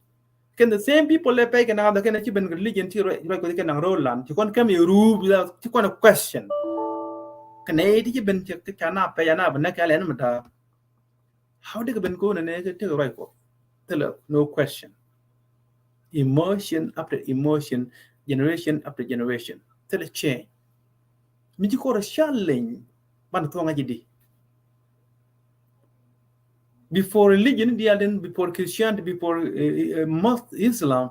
Can the same people they pay can have the kind of religion to right they can roll land. You can't come your rule without you want a question. Canadian been check the cana pay an ab and element. How did you been going and take a right? No question. Emotion after emotion, generation after generation. Tell a change. Miji ko challenge man to ngajidi. Before religion, before Christianity, before most Islam,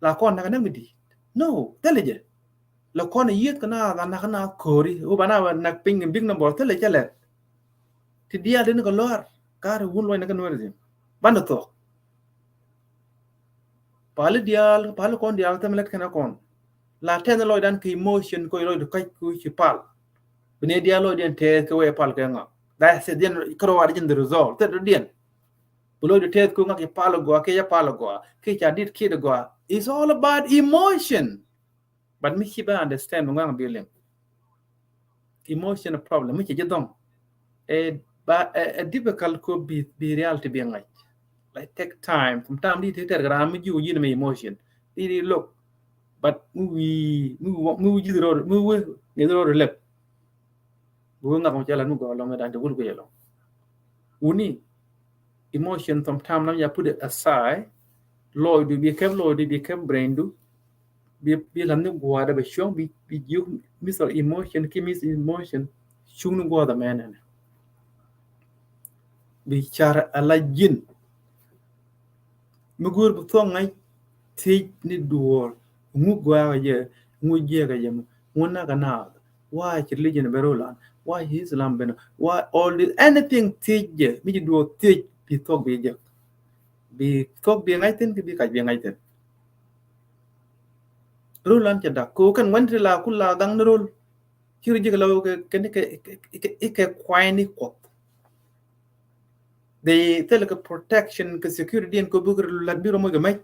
la kon nakanamidi. No, tell it. La kon yet kana na kori, ubana nak ping big number, tell it chale. Ti dia den ko lor, kar wun loy nakan werzi. Banato. Pali dial, pali kon dial temelet kana kon. La ten loy dan ki emotion ko loy kai ku chi pal. Bine dia loy den te ko we pal ka. That's it. Then kro war the result. That den. Below the test ko ngaki palo go ke ya palo go. Ke cha dit kid go. It's all about emotion. But me kiba understand ngang bilim. Emotion problem. Me jidong. A difficult could be reality being like take time. From time to take gram you me emotion. It look. But we you road we road lep. Bu nga ko jalan mu go long dan de wul go yelo. Uni emotion sometimes now you put it aside. Lord do become brain do be lam no go da be shong be you miss emotion ki miss emotion shung no go da man be char ala jin mu gur bu thong ngai ti ni duor mu gwa ye mu je ga yem wona ga na why religion berolan why Islam ben why all this anything teach me do teach be talk be je be talk be ngai tin be ka be ngai tin rulan cha da ko kan wan la kula gang rul chiru je lo ke kwai ni ko de tele ka protection ka security en ko bugur la biro mo ga mai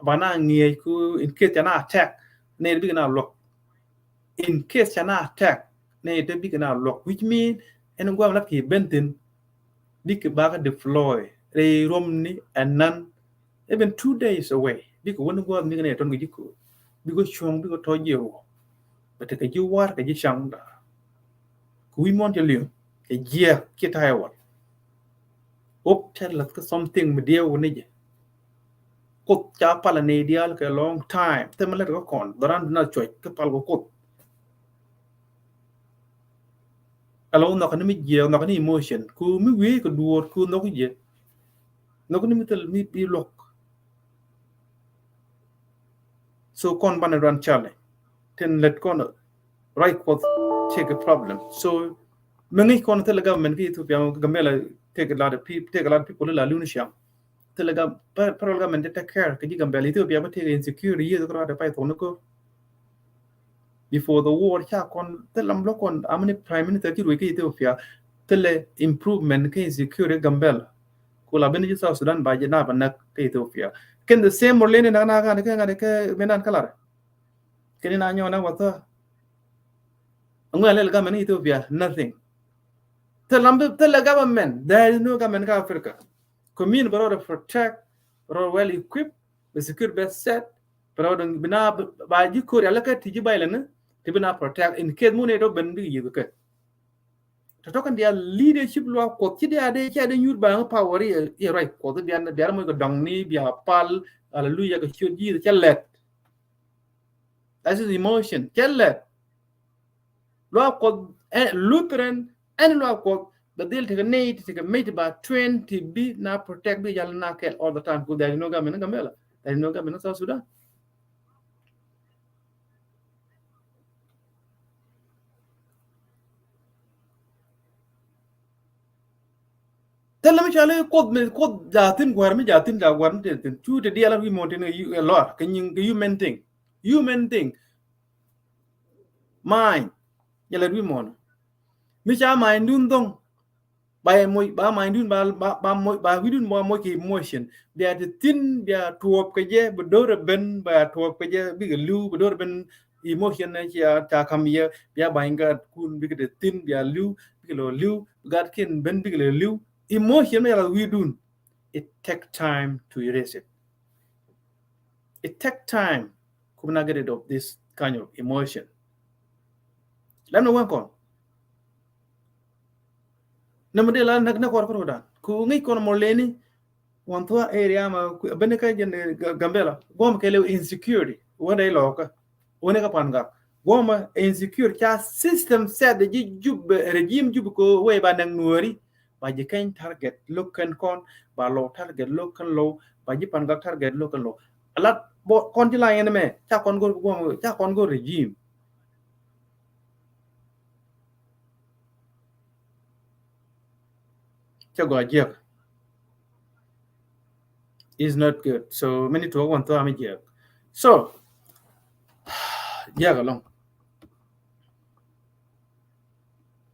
bana ngi ku in case na attack ne bi na lock in case na attack ne de bi na lock which mean en go la ki bentin bi ke ba ka deploy re romni and nan even 2 days away bi ko won go mi ne ton gi ko bi ko chong bi ko to jero but ka ji war ka ji chang da ku wi mon te liu ke je ki ta wa op tel la ka something me dia woni je ko cha pala ne dia ka long time te ma le ko kon doran na choy ka pal ko alo no ka mi je no ka ni emotion ku mi wi ko duor ku no ko je no ko ni mi tel mi bi lok so kon ban ran chale ten let kon right was take a problem so many kon tell government ki Ethiopia gamela take a lot of people la lunisha tell government take care ki gambela Ethiopia but take insecurity years ko da pai to ko before the war cha kon tell am lo kon amni prime minister ki ki Ethiopia tell improvement ki insecurity gambela ko la ben South Sudan ba jina ba nak ki Ethiopia ken the same morlene na ka menan kala ken na nyo na wato ngwa le government Ethiopia nothing. The government, there is no government in Africa. Commune brought to protect, brought well equipped, the secure best set, brought bina by you could allocate to Jibailana, to bina protect in case Munedo Bendi you could. To talk on their leadership law, Kotidia, they had a new bang power, right? Quoted the other Dermo Dongni, Bia Pal, Alleluia, should you the Chellet. That's his emotion. Chellet. Law called Lutheran and law called the deal take a need take a mate about 20 be now protect the Yalana all the time. There is no government in Gamela. There is no government in South Sudan. Tell me chale code jatin gwar mi jatin da gwar tin chu de dia la wi mo tin you a lot can you men thing mine ya la wi mo mi cha mai dun dong ba mo ba mai dun ba mo ba wi dun mo ki emotion dia de tin dia tuop ke je bu do ben ba tuop ke je bi lu bu do ben emotion na ya ta kam ya bia ba inga kun bi de tin bia lu bi lo lu gat kin ben bi lo lu emotion ya la wi dun. It takes time to erase it. It takes time to get rid of this kind of emotion. Let me work on. Namade la na kwar ko dan. Ku ngi ko mo leni wan to area ma beneka jen gambela. Gom ke le insecurity. Wona ilo ka. Wona ka panga. Gom insecure cha system set the jub regime jub ko we ba nang nuori. Ba je kan target look and con ba low target look and low ba je panga target look and low. Alat bo kon ti la ene me cha kon go regime. Chago is not good. So many to want to am here. So along.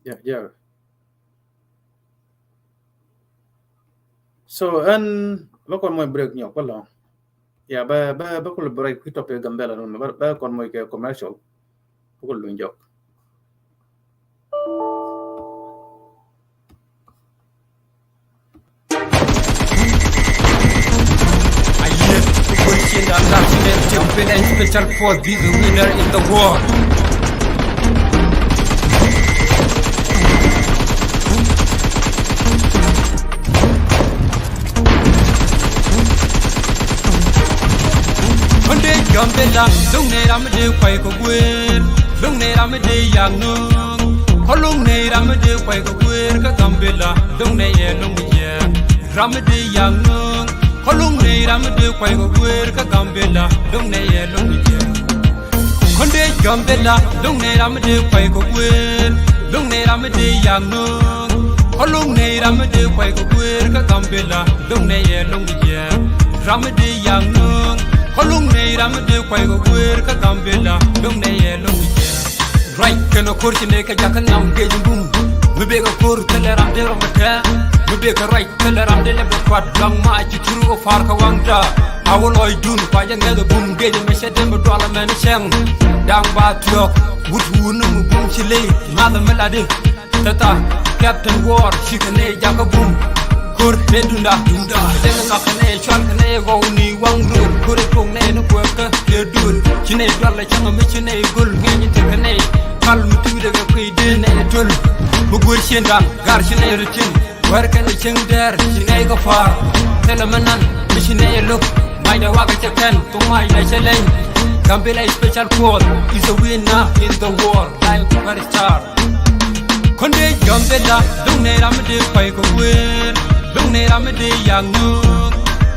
Yeah. So and bakon mo break nyo ko long. Yeah, ba ko break ko to pe gambela no ba kon mo ke commercial. Ko lu njok. Champion and special for the winner in the world. One day Gambela, don't need a day quite a win. Don't need a day young no. How long need a day quite a win? Gambela, don't need a long year. Ramadi young no. Kolung ne ramde kwai go wer ka gambela dong ne ye long ye konde gambela dong ne ramde kwai go wer dong ne ramde yang no kolung ne ramde kwai go wer ka gambela dong ne ye long ye ramde yang no kolung ne ramde kwai go wer ka gambela dong ne ye long ye right kana kurti ne ka jakan nam ge bum mebe ga kur tele ramde romata mebe ka right tele ramde le kwat lang ma ci turu o far ka wangda awol oy dun pa janga do bum ge me sedem do ala men seng dang ba tiok wut wun mu bum ci le ma da melade tata captain war shikane jaga bum kur bedunda dunda den na kane chal kane go ni wangru kur kong ne no ko ka de dul ci ne dalla ci ma ci ne gol ge ni te kane kal mu tu de ga koy de ne tul bu gor sendam gar ci ne rutin war kan ci der ci ne go far telemanan ci ne look my da waga ci kan to my da ci len Gambela special call is a winner in the war like superstar konde Gambela dong ne ramde kwai ko wer dong ne ramde yang no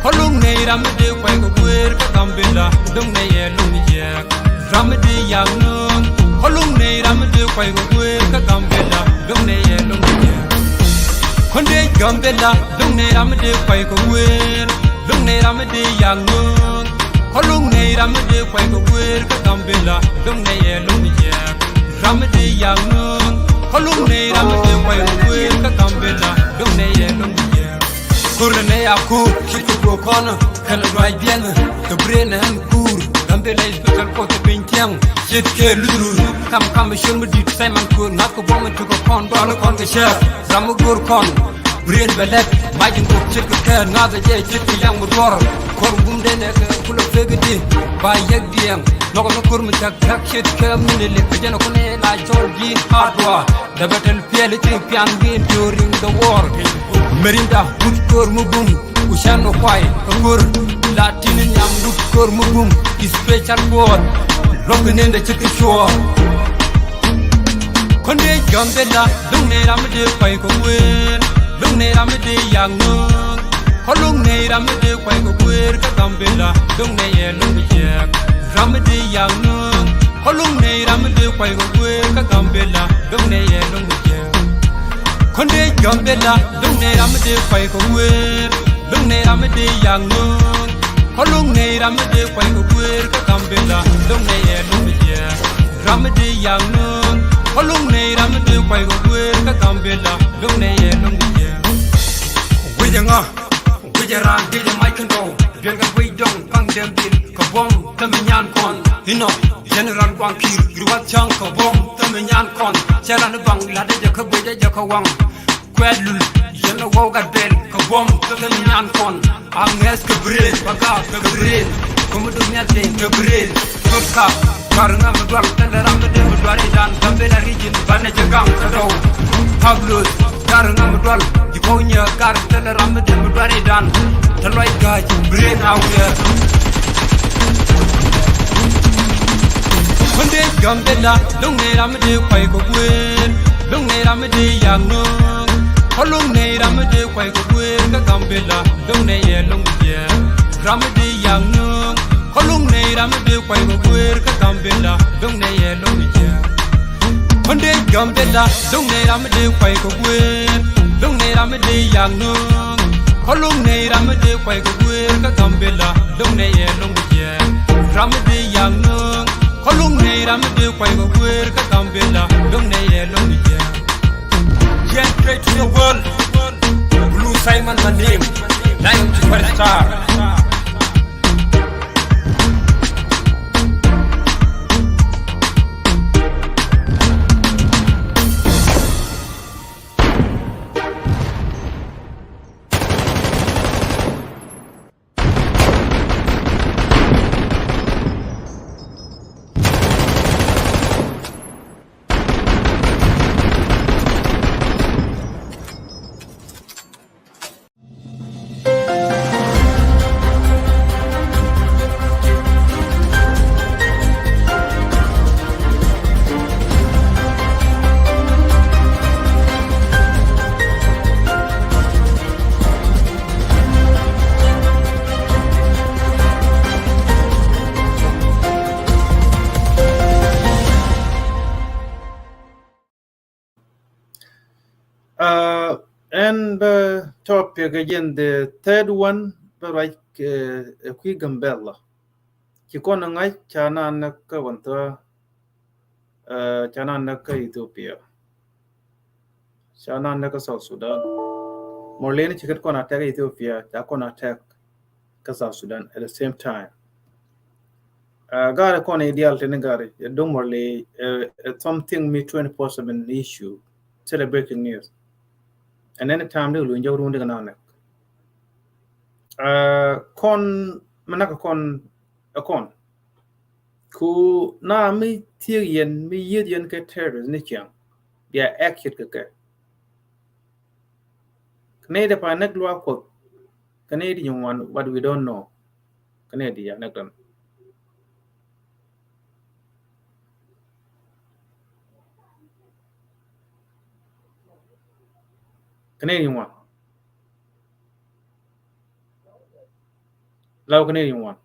kolung ne ramde kwai ko wer ka Gambela dong ne ye lung ye ramde yang no kolung ne ramde kwai ko wer ka Gambela dong ne ye lung ye konde Gambela dong ne ramde kwai ko wer dong ne ramde yang no kolung ne ramde kwai ko wer ka Gambela dong ne ye lung ye ramde yang no kolung ne ramde kwai ko wer ka Gambela dong ne ye lung ye kurne aku chiku kono kana dwai bien to brene han kur Gambela special ko te pintiang jitke luru kam shul mudi sai man kur na ko bom to ko kon do kon ke sha ram gur kon brain belet majin ko chiku ka na da je chiku yang mudor kor bum de ne ko lo fegedi ba yek diam no ko kur mu tak tak shit ka min le ke jeno ko ne la jol bi hardwa the battle fiel champion game during the war merinda but kor mu bum ushano kwai kor latin nyam but kor mu bum special word rockin in the chicken show konde Gambela dong ne ramde kwai ko wer dong ne ramde yang no kolung ne ramde kwai ko wer ka Gambela dong ne ye lung ye ramde yang no kolung ne ramde kwai ko wer ka Gambela dong ne ye lung ye Hunde gambela lung ne ramde kwai ko wer lung ne ramde yang nung ko lung ne ramde kwai ko wer ka gambela lung ne ye lung ye ramde yang nung ko lung ne ramde kwai ko wer ka gambela lung ne ye lung ye wejanga wejaran de mai kando bien ga we dong kang dem bil ko bom tam nyan kon hino general kwang kir gruat chang ko bom tam nyan kon charan bang la de ko be de ko wang kwelul yena wo ga bel ko bom tam nyan kon anges ke bril baga ke bril ko mu do nyate ke bril ko ka karna mu dwal tan ram de mu dwal dan tam be la rijin ban je gang ko do pablo karna mu dwal di ko nya kar tan ram de mu dwal dan tan loy ga ji bril awya Hunde gambela lung ne ramde kwai ko kwen lung ne ramde yang nung ko lung ne ramde kwai ko kwen ka gambela lung ne ye lung ye ramde yang nung ko lung ne ramde kwai ko kwen ka gambela lung ne ye lung ye Hunde gambela lung ne ramde kwai ko kwen lung ne ramde yang nung ko lung ne ramde kwai ko kwen ka gambela lung ne ye lung ye ramde yang nung Kolung ne ramde kwai go kwer ka gambela dong ne ye long ye Get straight to the world Blue Simon my name Lion superstar And the topic again, the third one, the right, qui gambella. Kikona ngai chana naka wanta, chana naka Ethiopia, chana naka South Sudan. Morleni chikat kona attack Ethiopia, chakona attack South Sudan at the same time. Gara kona ideal tenegari, don't morley, something me 24/7 issue, celebrating news. And any time they will enjoy round the ganak. Con manaka con a con. Ku na mi tiyan mi yidian ke terrorists ni chang. They are accurate ke. Canada pa naglwa ko. Canadian one what we don't know. Canada nagdan. Canadian one. Lao Canadian one.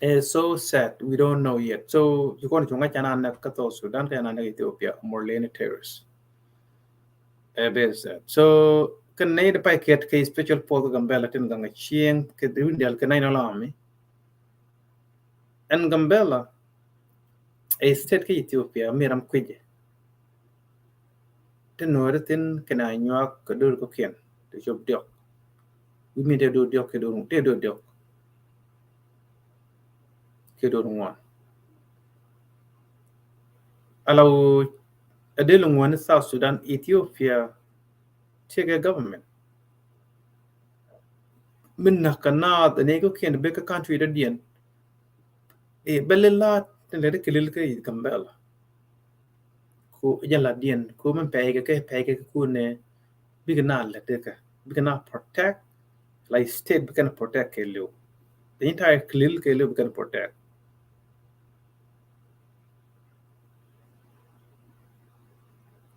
It's so sad. We don't know yet. So you going to chunga na kato Sudan kana na Ethiopia more lane terrorists. Very sad. So Canada pa ket ke special port Gambela tin ganga chieng ke dindal ke na lami. And Gambela a state ke Ethiopia miram kwije. Tin tin kana nyua ka dur ko kien. To job diok. We mean to do diok ke do diok. Ke do one. Allow a dealing one South Sudan, Ethiopia, take a government. Minna kana the nego can big a country the dien. A bella and let a kililka Gambella. Ku yalla dien, kuman peg kune, big na let big na protect, like state can protect you. The entire kililka you can protect.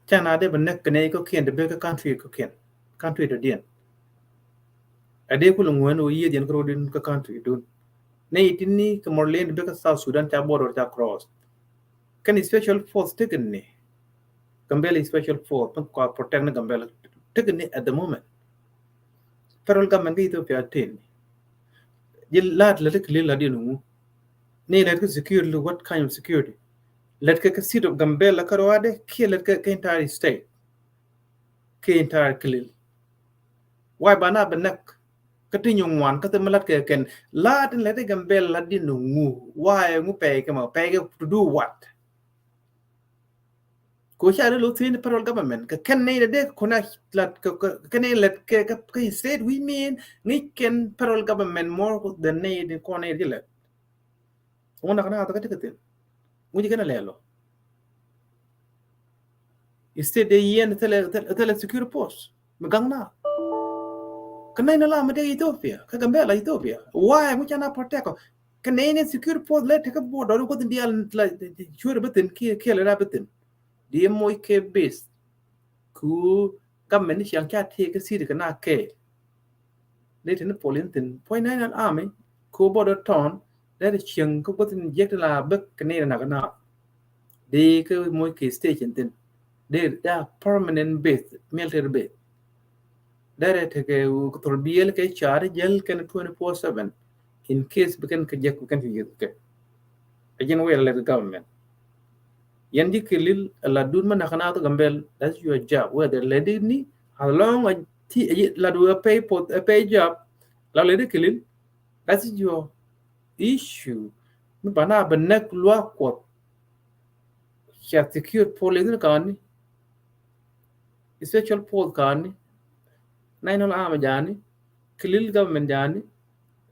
China de benek nego can the bigger country country the dien. A day kulung when we year the encoding country do. Nay tini Kamorlane because South Sudan cha border cha cross. Can special force taken ne? Gambela is special for protect the Gambela. Taking it at the moment. Federal government Ethiopia tin. You lad let it lila dinu. Nay let security what kind of security? Let get a seat of Gambela Karawade, kill let get entire state. Ki entire kilil. Why bana benak? Katinyong wan katamalat ke ken lad and let it Gambela dinu. Why mu pay come out pay to do what? Ko sha lo tin the federal government ka ken ne de kona lat ka ne let ke state we mean ni ken federal government more than ne de kona de let wona kana ta ka mu ji kana lelo state de yen tele secure post magangna kana ina la made Ethiopia ka Gambela Ethiopia why mu chana protect kana ina secure post let ka border ko din dial la sure betin ki la betin di moy ke base ku government yang cha te ka siri kana ke le tin polin tin point nine an army ku border town le chiang ko tin yek la bek kana na kana de ke moy ke station tin de da permanent base military base dare te ke to biel ke char jel ken 24/7 in case bekan ke jek bekan ke again we let the government Yandi kilil la dun man nakana to gambel that's your job whether lady ni how long a la do a pay job la lady kilil that's your issue mi bana benek lwa ko ya secure police kan special pol kan national army jani kilil government jani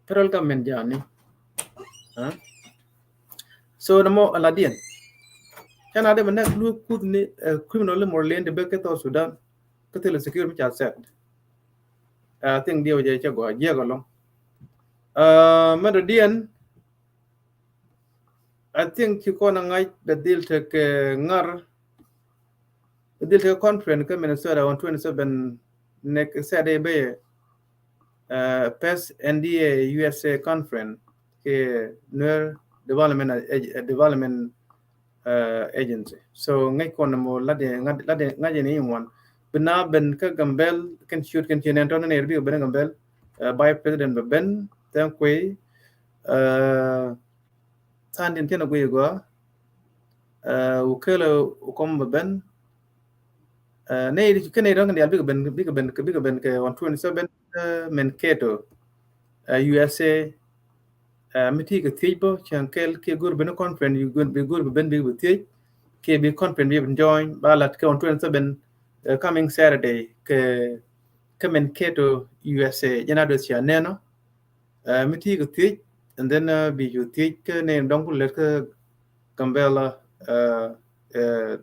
federal government jani huh? So namo aladian kana de benek lu kud ni criminal morlen de beketo Sudan katelo secure mi cha set I think dia je cha go je go long Madadian, I think you can ngai the deal take ngar the deal take conference come Minnesota on 27 next Saturday be PES NDA USA conference ke near development agency. So ngai kon mo lade ngaje ni one bena ben ka gambel can shoot can chen anton ne bi ben gambel by president ben thank we san din tena gwe go ukelo ukom ben ne ri kene rong ndi big ben ke on 27 men keto USA miti ke tibo chankel ke gur ben conference you gur be gur ben bi ti ke bi conference bi join balat ke on 27 coming Saturday ke men keto USA jana do sia neno miti ke ti and then bi you ti ke ne dong let ke Gambela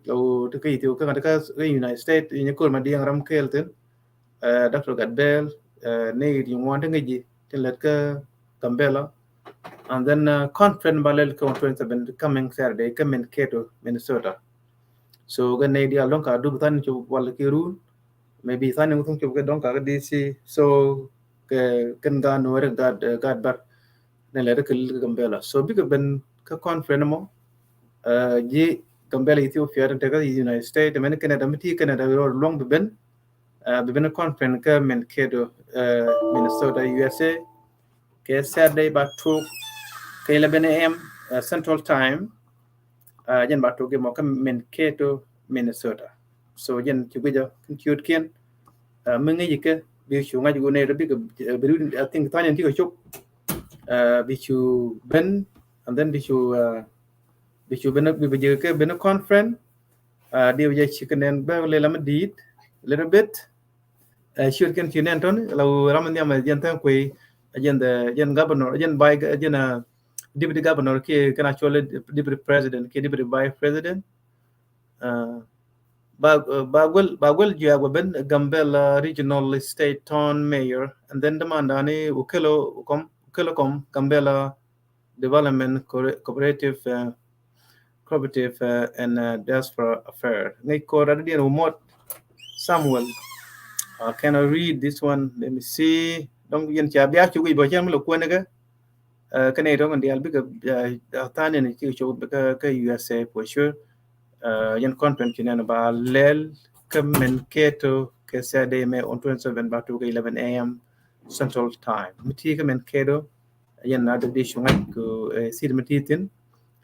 lo to kai to ka United States in ko ma diang ram kel ten Dr. Gadbel ne di mo ta ngi tin let ka Gambela and then conference balel ko 27 coming Saturday come in Kato Minnesota so ga ne dia long ka du tan chu wal ki run maybe tan ngi chu ga dong ka DC so ke kan ga no re gad bar ne le ka Gambela so bi ka ben ka conference mo ji Gambela Ethiopia and the United States and Canada miti Canada long been a conference ka men kedo Minnesota USA ke Saturday ba to ke 11 a.m. Central Time jen ba to ge mo ka men kedo Minnesota so jen chu ge cute ken men ngi ke bi chu ngai go ne bi bi I think tan ti ko chuk bi chu ben and then bi chu ben bi je ke ben conference dia je chicken and ba le lam dit little bit should can tune Anton law raman yam jen tan ko jen governor jen by jen deputy governor ke can actually deputy president ke deputy vice president bagwel jia go ben Gambela regional state town mayor and then demandani ukelo kom Gambela development cooperative and diaspora affair ngai ko radio remote Samuel can I read this one? Let me see. Don't yen cha bia chu gi bo chan lo ko ne ga ka ne ro ngan dial bi ka tan ne ki chu ka USA for sure yen conference nen ba lel kemen keto ke sade me on 27 ba to 11 a.m. Central Time. Miti kemen kedo yen na de shungat ko sid mititin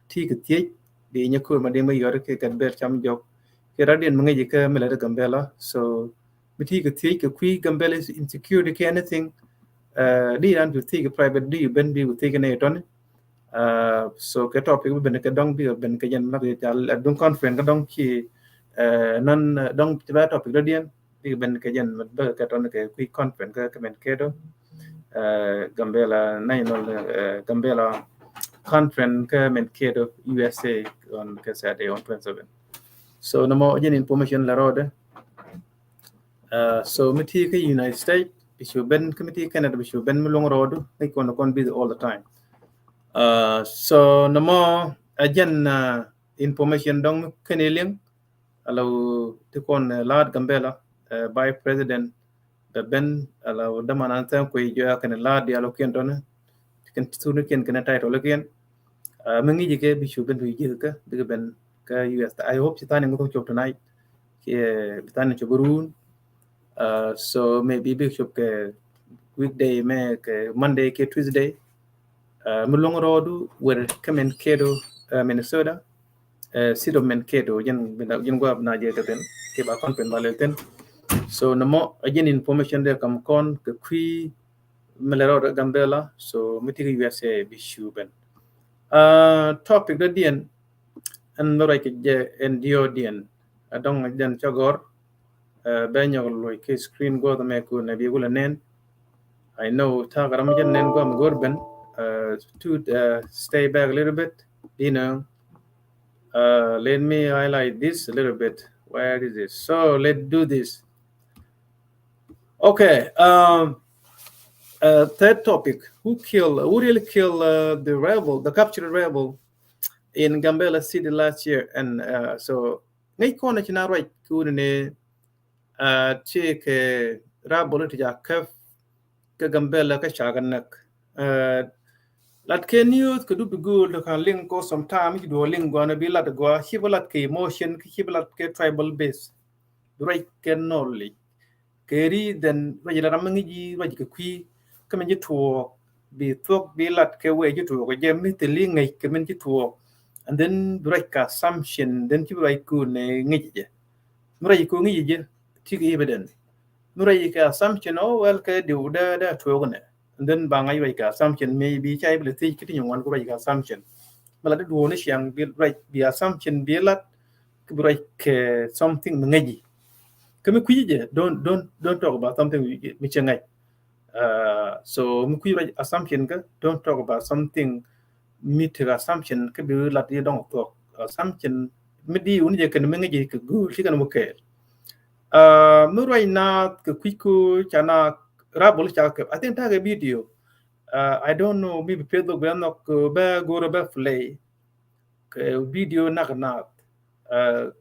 ti ke tie de nyako ma de ma yor ke kan ber cham jok ke radien mga ji ke mele gambela so miti ke tie ke kui gambela is insecurity ke anything di ran to tie ke private di ben bi ku tie ke ne ton so cái topic bên cái dong bi bên cái dân nó bị chal dung conference cái dong ki non dong ba topic đó điên bi bên cái dân mình bơ cái ton cái quy conference cái bên cái đó Gambela nay nó Gambela conference cái bên cái đó USA on cái Saturday on 27 so nó mo dân information là rồi so mình thi cái United States issue bên cái mình thi Canada issue bên mình long road cái con busy all the time so namo again information dong keniling alo tikon lad gambela by president the ben alo damanan tan ko jo kan lad ya loken don kan tunu ken kan title again mangi jike bishu ben wi jike diga ben ka US I hope sitani ngoto chop tonight ke bitani choburun so maybe bishop ke weekday me ke Monday ke Tuesday mulong rodu wer kamen kedo Minnesota sido men kedo yen gwa na je katen ke ba kon pen baleten so namo again information there kam kon ke kui melero gambela so miti USA bishuben topic da dien an no right je en dio dien adong den chagor benyo loy ke screen go da me ku na bi gula nen I know ta garam jen nen go am gorben to stay back a little bit, let me highlight this a little bit. Where is it? So let's do this. Okay. Third topic: who really killed the rebel, the captured rebel in Gambela City last year? And so, ngay kona china right kune che ke rebel ti jakaf ke Gambela ka chaganak. Lat ke news ke du bigul kan link ko sometime do link gonna be lat go hibalat ke emotion ke hibalat ke tribal base right can nolly keri then wajira ramangi ji waji ke kwi kamen ji to be talk be lat ke we ji to ko jem mi te link ngai kamen ji to and then right ka assumption then ki right ku ne ngi je murai ko ngi je tigi evidence murai ka assumption oh well ke du da to ne and then bangai way ka assumption maybe chai bil ti kiti nyong ko way ka assumption mala de do ne siang bil right bi assumption bi lat ke right ke something ngaji kemi kuje don't talk about something which ngai so mu kuyi right assumption ka don't talk about something mit assumption ke bi lat di dong talk assumption midi un je kan ngaji ke gu shi kan mo ke mu right na ke kuiku chana rabol cha ke I think ta video I don't know maybe pedo gano ko ba go ba play ke video nak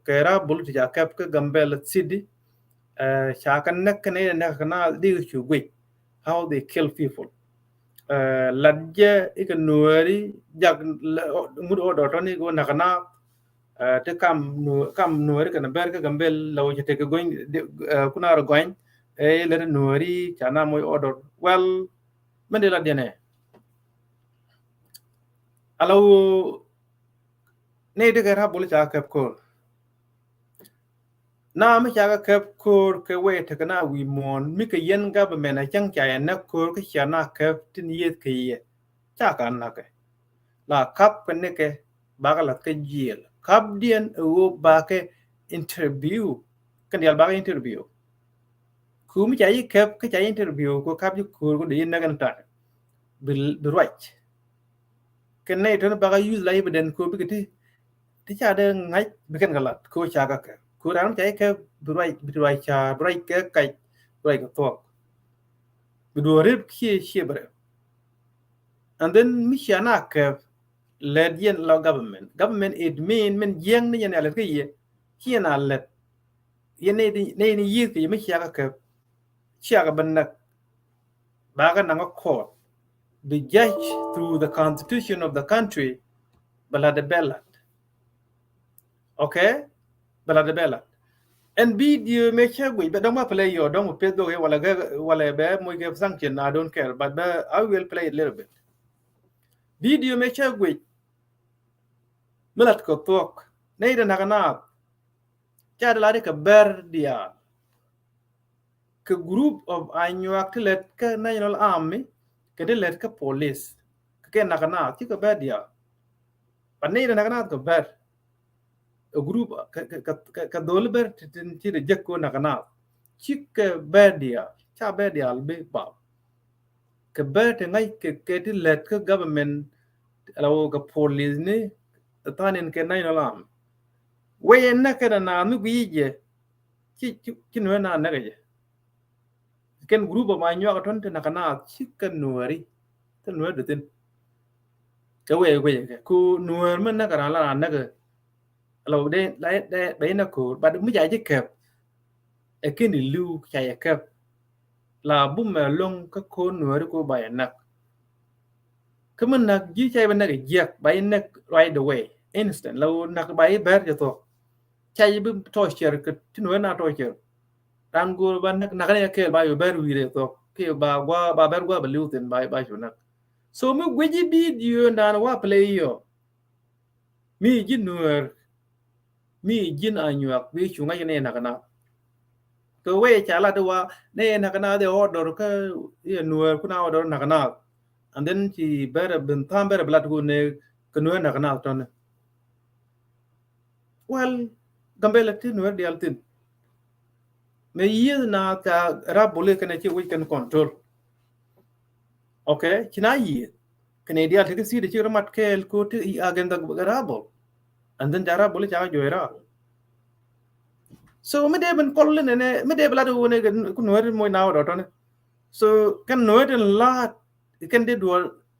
ke rabol cha ke gambel city cha kan nak ne na di chu gwe how they kill people ladje iknuari jak mud odo toni go nakana te kam nuari kan ber ka gambel law te ko goin kuna ro goin le nuari chana moy odo well mandela dene alaw ne de gara bol cha kap ko na me cha kap ko ke we te kana wi mon mi ke yen government a chang cha na ko ke chana kap tin ye ke ye cha kan na ke la kap ne ke bagala ke jil kap dien wo ba ke interview kan yal ba interview ku mi cha yi kap ke cha interview ko kap ju ko de yen na kan ta bil right ken ne to ba ga use la evidence ko bi ke ti cha de ngai bi kan galat ko cha ka ke ku ran cha ke bi right cha right ke kai right to bi do rep ki bre and then mi cha na ke led yen law government it mean men yeng ni yen ala ke ye ki na let yen ne yi ke mi cha ka cha ka ban na ba ga na court be judged through the constitution of the country bala the ballot okay bela de bela and video me che we but don't play your don't pay do wala be mo ge sanction I don't care but I will play it a little bit video me che we melat ko tok nei da nakana cha de la de ka ber dia ke group of annuak let ka national army ke de let ka police ke nakana ti ka ber dia pa nei da nakana ko ber a group ka dolber tin ti de jekko nakana chik ber dia cha ber dia albe ba ke ber te ngai ke ti let ka government lawo ka police ni tanin ke national army we na ka na nu gije ci no na na ge ken group ma nyo ka ton te na kana ci kan nuari te nuari de tin ke we ku nuar man na kana la na ge lo de de na ko ba mu ja ji ke e ken ni lu cha ya ke la bu me long ka ko nuari ko ba na ke man na ji cha ba na ge jak ba na right away instant lo na ba ber jo to cha yi bu torture ke ti nuari na torture rangur ban nakane ke ba yo ber wire to ke ba gwa ba ber gwa balutin ba shuna so mu gweji video na wa play yo mi jinur mi jin anyak wi chunga ne nakana ko we chala to wa ne nakana de order ka ye nuer kuna order nakana and then ci ber ben tam ber blat ko ne ko nuer nakana ton well gambele ti nuer di altin me yi na ta rabule kana ci we can control okay kina yi kene dia take si de ci ramat kel ko te I agenda garabo and then jara bole jaga joira so me de ben kolle ne me de blado woni ku no mo na do ton so kan no den la kan de do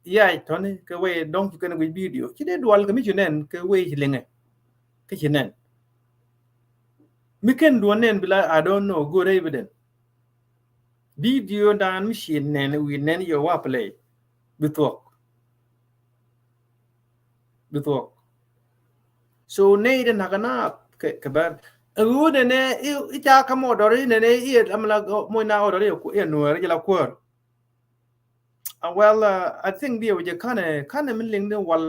yai ton ke we donc kan we video ci de do ka mi junen ke we ci lenge ke ci nen mi ken do nen bila I don't know good evidence video dan machine nen we nen yo wa play bitok so nei den nakana ke bar ne ne I cha ka mo do ne ne I amla mo na do ko e no re la ko well I think dia je kana min ling de wal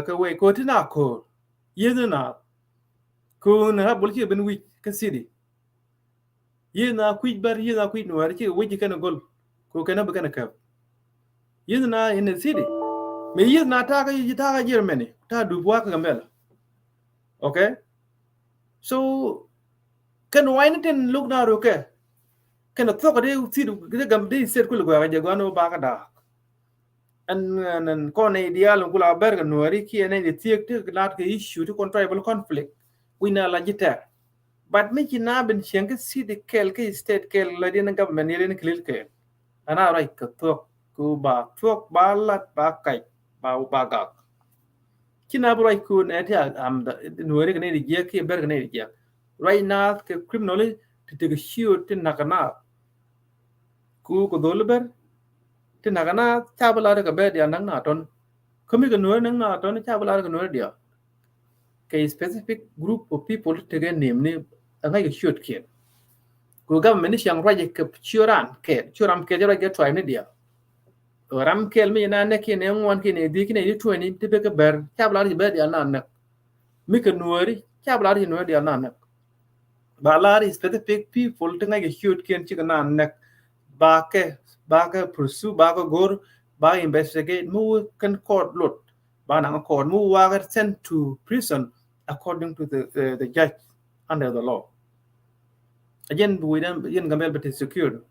ka we ko tina ko yena ko na bol ci ben wi ka sidi yena ku bar yena ku no re ci wi kana gol ko kana ba kana ka yena in the city me yena ta ka Germany ta du bwa ka gambela okay so kan wine ten look na ro ke kan to ka de si de gam de set ku ga je gano ba ka da an ko ne ideal ku la ber no ri ki ne de tiek te lat ke issue to tribal conflict we na la jita but me ki na ben chen ke si de kel ke state kel la de government ne ne klil ke ana right ka to ku ba to ba lat ba kai ba ga kina bro ku ne te am no ri ne de je ki ber ne de je right now ke criminally to take a shoot tin nakana ku ko dolber tin nakana chabala ga be dia nang na ton kami ga no nang na ton chabala ga no dia ke specific group of people to get name ni ngai ga shoot ke ku ga meni siang raje ke churam ke jara ga try ni dia ram kel mi na ne ki ne ngwan ki ne di ki ne di to ni te be ga ber chabala ga be dia na mi ka nuori chabala ga no dia na balari specific people to ngai shoot ken chikana nek ba ke pursue ba ko gor ba investigate mu kan court lot ba na court mu wa get sent to prison according to the judge under the law again we then yen gambel but secure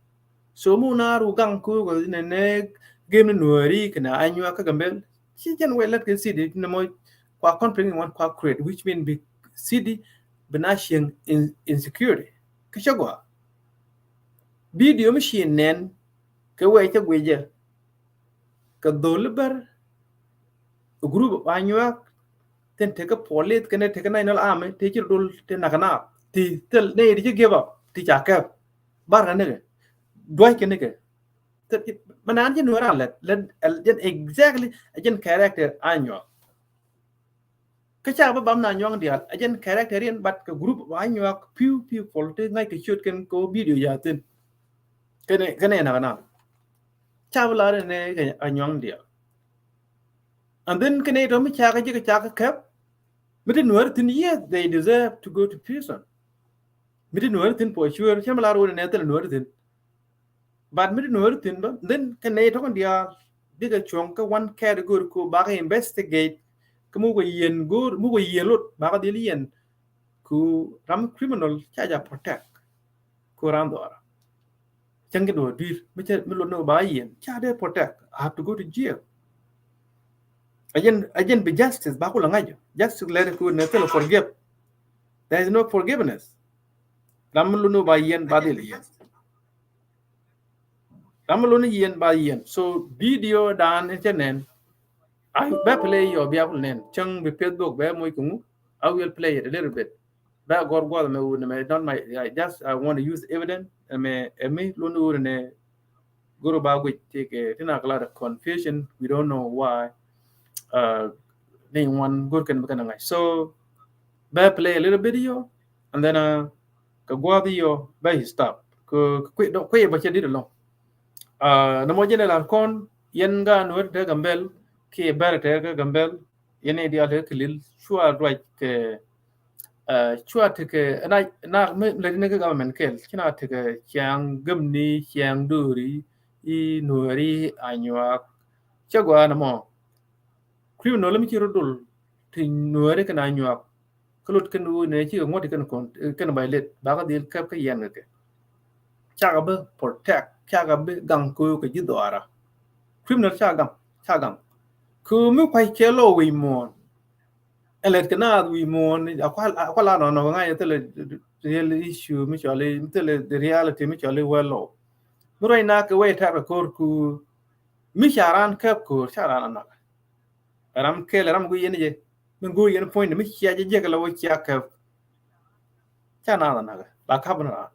so mu na ru gang ku go ne game no ri kana anyu ka gambel chi jan we let ke city no mo kwa conflict one kwa create which mean big city benashing insecurity kishagwa video machine nen ke we ta gweje ka dolbar group anyu ten take a police can take a nine army take your dol ten nakana ti tel ne di give up ti chaka bar ne doy ke ne ke manan je nura let exactly again character anyo cái cha bấm na nhong dia ajen characterian but cái group wa nyok piu folte ngai cái shoot ken ko video ya tin cái này na cha la ne cái nyong dia and then cái này đó mới cha cái kep mới tin nuôi tin yes they deserve to go to prison mới tin nuôi tin for sure cha la ro ne tel nuôi tin but mới tin nuôi tin ba then cái này đó con dia cái chuông cái one category ko ba cái investigate kamu ko yen go mu ko yen lot ba ka dili yen ku ram criminal cha protect ku ram do chẳng cái đồ đi mới chơi mới luôn nó ba yen cha de protect I have to go to jail again be justice ba ko la ngai justice let ku ne tell forgive there is no forgiveness ram luôn nó ba yen ba dili yen ram luôn nó yen ba yen so video dan internet I will play your bible nen chang be facebook be moy ku I will play it a little bit that God me not my I want to use evidence me lunu ne guru ba gwi take tina kala the confusion we don't know why one good can become so ba play a little video and then ka gwa video ba stop ko quit ba che di lo no mo jene la kon yen ga no de gambel ki ber te ga gambel yene dia le klil shua right ke chua thì cái na mới lấy cái government cái na thì cái chiang gum ni chiang duri I nuari anywa chagwa na mo criminal lami chiro dul thì nuari cái anywa kulut kan u ne chi ngoti kan bai let ba ka dil kap ka yan ke chaga be protect chaga be gang ko cái jidora criminal chagam ku mu pai kelo wi mo elet kana we mon akwala no ngai tele real issue mi chale tele the reality mi chale wello murai na ke we ta ko ku mi charan kap ko charan na ram ke ram gu yen je min gu yen point mi cha je ga lo cha ka chana na ba ka bana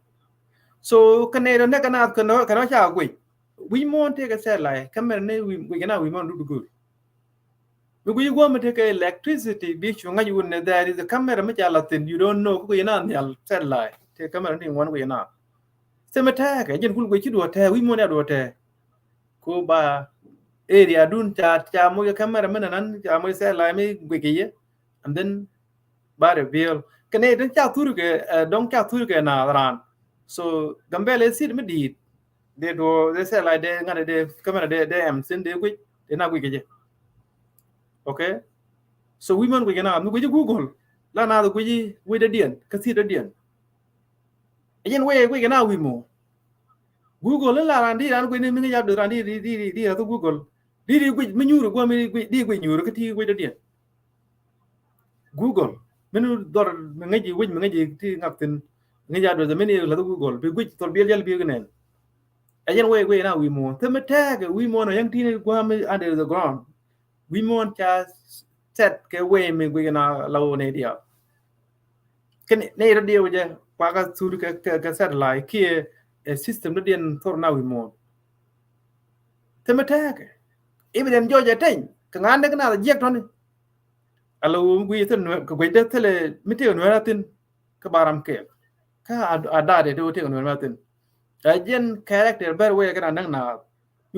so kane ne kana cha gu we mon te ga se lai kamer ne we kana we mon du gu we go me take electricity be chunga you ne there is a camera me chala tin you don't know ko yana nyal satellite te camera ni one ko yana se me ta ka jen kul ko chi do ta we mo ne do ta ko ba area dun cha mo camera me nan cha mo satellite me gwe ke ye and then ba reveal kane den cha turu ke don cha turu ke na ran so gambele sit me di de do de satellite de ngane de camera de am sin de gwe de na gwe ke je okay so women we gana mu go google la na go ji we de dien ka si de dien yen we gana we mo google la ran di ran we ni mi ya de ran di to google di we mi nyuru go mi di we nyuru ka ti we de dien google menu dor ngaji we ngaji ti ngak tin ngi ya do de meni la to google bi we to bi yal bi gnen yen we na we mo te me tag we mo no yang ti ni go mi under the ground we mo cha set cái way mình quy na lâu này đi cái này nó điều chứ qua cái số cái set lại kia system nó điên thôi nào mình thế mà thế cái evidence cho cái cái ngán đấy cái nào là giết thôi alo quy thân cái quy đó thế là mấy tiêu nữa là tin cái baram kia cái ada để đâu tiêu nữa là tin cái gen character better way cái năng nào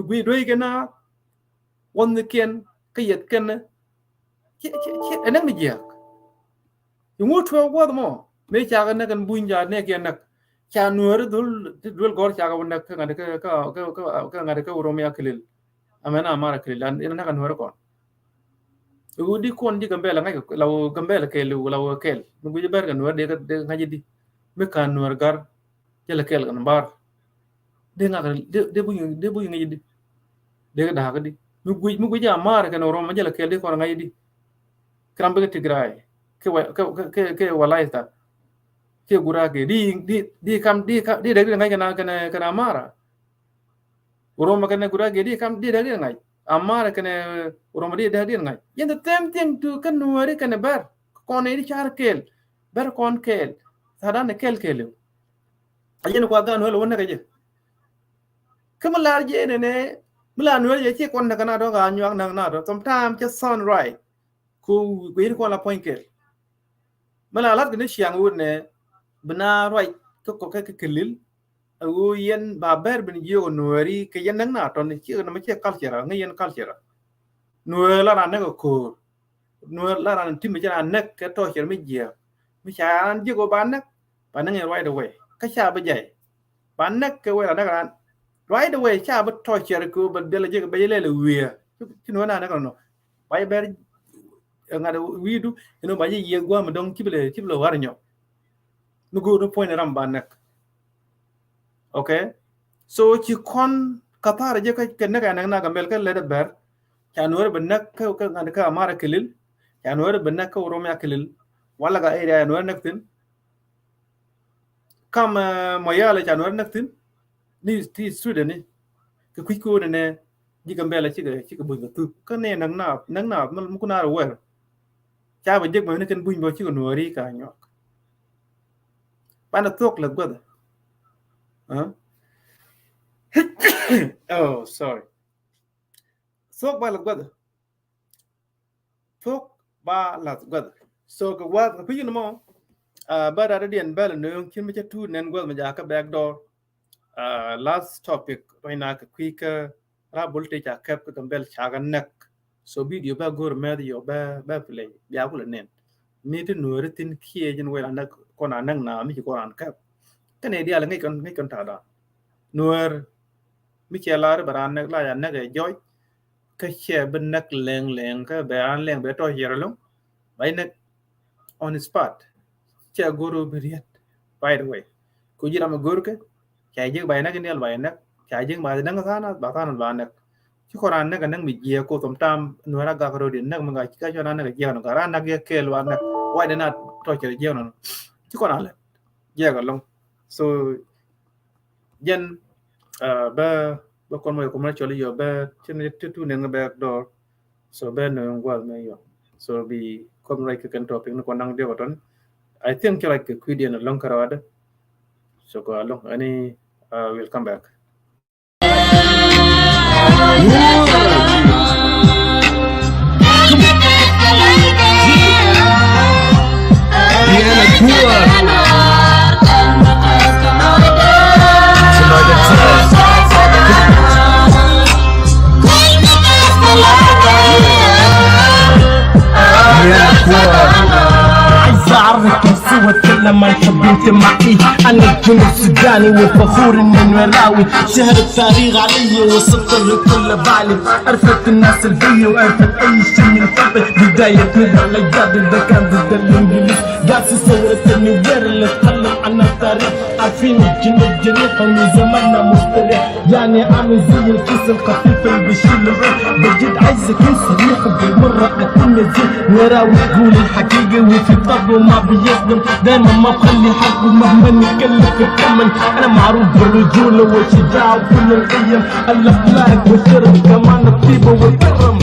quy đôi cái nào one cái giật cái anh em gì yung utwa wad mo me chaga na kan bunja ne ke nak cha nuer dul gor chaga wona ka ngade ka ngade ka uromia kelil amena amara kelil an ina kan nuer ko udi kon di gambela ngai law gambela ke law kel ngu ber kan nuer de ngaji di me kan nuer gar jela kel kan bar de ngaka de bu ngaji di de da ga di mu gu ja amara kan uroma jela kel de ko ngaji di krambe tigray ke walai ta ke gura ke di kam di de ngai kana mara uroma kana gura ke di kam di de ngai amara kana uroma di de ngai yen the same thing to kan nuari kana bar kon e char kel bar kon kel sadan kel kel ayen ko gan holo wona kaje kamalar je ne mula nuari je kon kana do ga nyak na do sometimes just sound right ku quên qua là point kể mà là lát cái siang u nè bena right có cái kelil u yen ba ber ben yo nuari ke yen nang na ton chi na ma chi culture ngai yen culture nuar la ran ko nuar la ran tim ja nek ke to cher mi je mi cha an ji go ban nek ban nang right away ka cha ba jai ban nek ke we la ran right away cha ba to cher ko ba de la je ba le le wi chi nuar na no ba ber ngada wi du ino ba ji ye gwa ma dong chi le war nyo no go no point ram ban nek okay so chi kon katar je ka ken ga nang na ga mel ka le ber cha nuar ban nek ka ngada ka mara kelil cha nuar ban nek ka romya kelil wala ga area nuar nek tin kam moyale cha nuar nek tin ni ti student ni ka ku ko ne ji ga mel chi ga bu ga tu ka ne nang na man ku na wer cha ba je ba ne ken buñ bo chi ko nuari ka nyo ban tok la goda oh sorry sok ba la goda Thok ba la god so ka wa ka pin mo ba da dien ba la no kin me tu nen god ma ja ka back door last topic right now ka quick ra bolte ja kap ka bel cha ga nek so video ba gor me yo ba play ya ku nen mi tin no tin kie jin we na ko na nang na mi ko an kap ka ne dia la ngai kan ta da nuer mi che la ba ran nek la ya nek e joy ka che ben nek leng ka ba an leng be to here lo by nek on the spot cha guru beriat by the way ku jira ma guru ke cha je bay nak ni al bay nak cha je ba nang sana ba sana ba nak chi ko ran nak nang mi je ko tom tam no ra ga ro din nak ma ga ka cho nan nak je no ga ran nak ye ke lo nak why de not to che je no chi ko ran le je ga long so yen ba kon mo ko ma cho li yo ba chen tu ne ga back door so ba no ngwal me yo so bi kom like kan topic no ko nang de waton I think like Quidian long karada. So go along. Any we'll come back. أعرف كيف وأتكلم عن حبيتي معي أنا الجنوب السوداني وفخور إني وراوي شهر التاريخ علي وصلت لكل بالي عرفت الناس البية وعرفت أي شيء من قبل بداية نضال الأجداد إذا كان ضد الإنجليز قاسي صورة النوير اللي تكلم عن التاريخ عارفين الجنوب جريح ومن زماننا مستريح يعني عامل زي الكيس الخفيف اللي بيشيل الروح بجد عايزك صريح بالمرة أكون نزيل وراوي تقول الحقيقة وفي طب وما بيصدم دايما ما بخلي حق ومهما نكلف الثمن انا معروف بالرجولة والشجاعة وكل القيم الاخلاق والشرف كمان الطيبة والكرم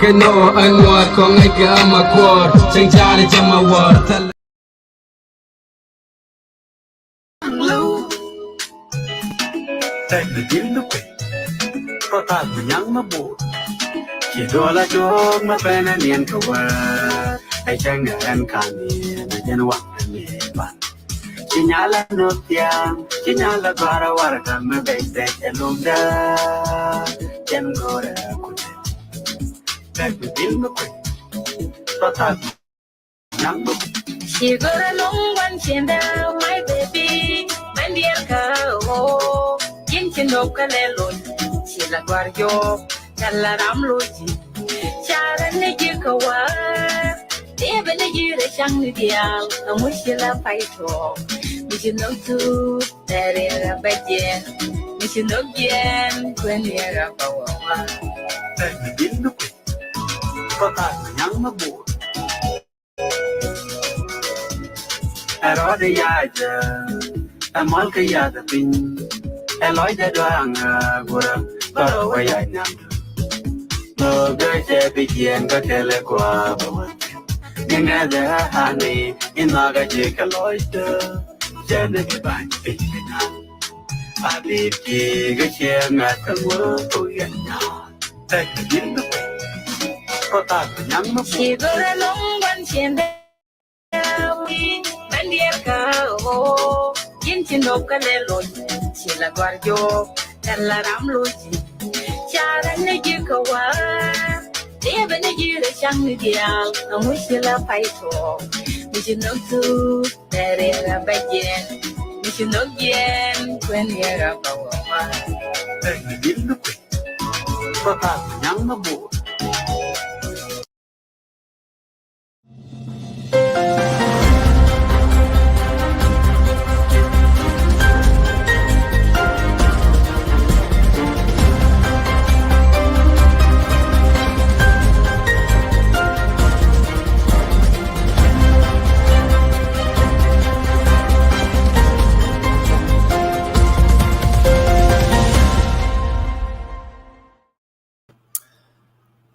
cái nô anh ngồi có ngay cả mà quật chẳng cha để cho mà quật thật Take the deal to pay. Prota yang ma bu. Ki dola jog ma pena nien ka wa. Ai chang an kan ni na jen wa ni ban. Ki nyala no tiang, ki nyala bara war ka me be te elunda. Jen gore ku. Take the deal to pay. Prota yang ma bu. She got a long one, she down, my baby. Man, dear girl, Jinkin no Kalelon, she la Guardio, Kalaram Logi, Charan Nijikawa, even a year a young Nidial, and wish you love fight talk. We should know too, that is a bed, we should know again when you're a power. Take the deal to pay. Prota yang ma bu. Arode yaja, amal ke yada pin, eloy de doanga gura, baro waya nyam. Moga je bigien ga kele kwa bawa. Ninga de hani, inaga je kaloita, jene ke bang pina. Abib ki ga che ngata wo oyana. Tek yin no, kota nyam mo. Siguro nung wansyende awi mandier ka o yin chinop ka lelon sila gwarjo kala ramluji chara ne jikawa Debe ne jire chang ni dial amu sila paito Mishinok tu tere ga bajen Mishinok yen kwen yera bawa Tek yin no, kota nyam mo.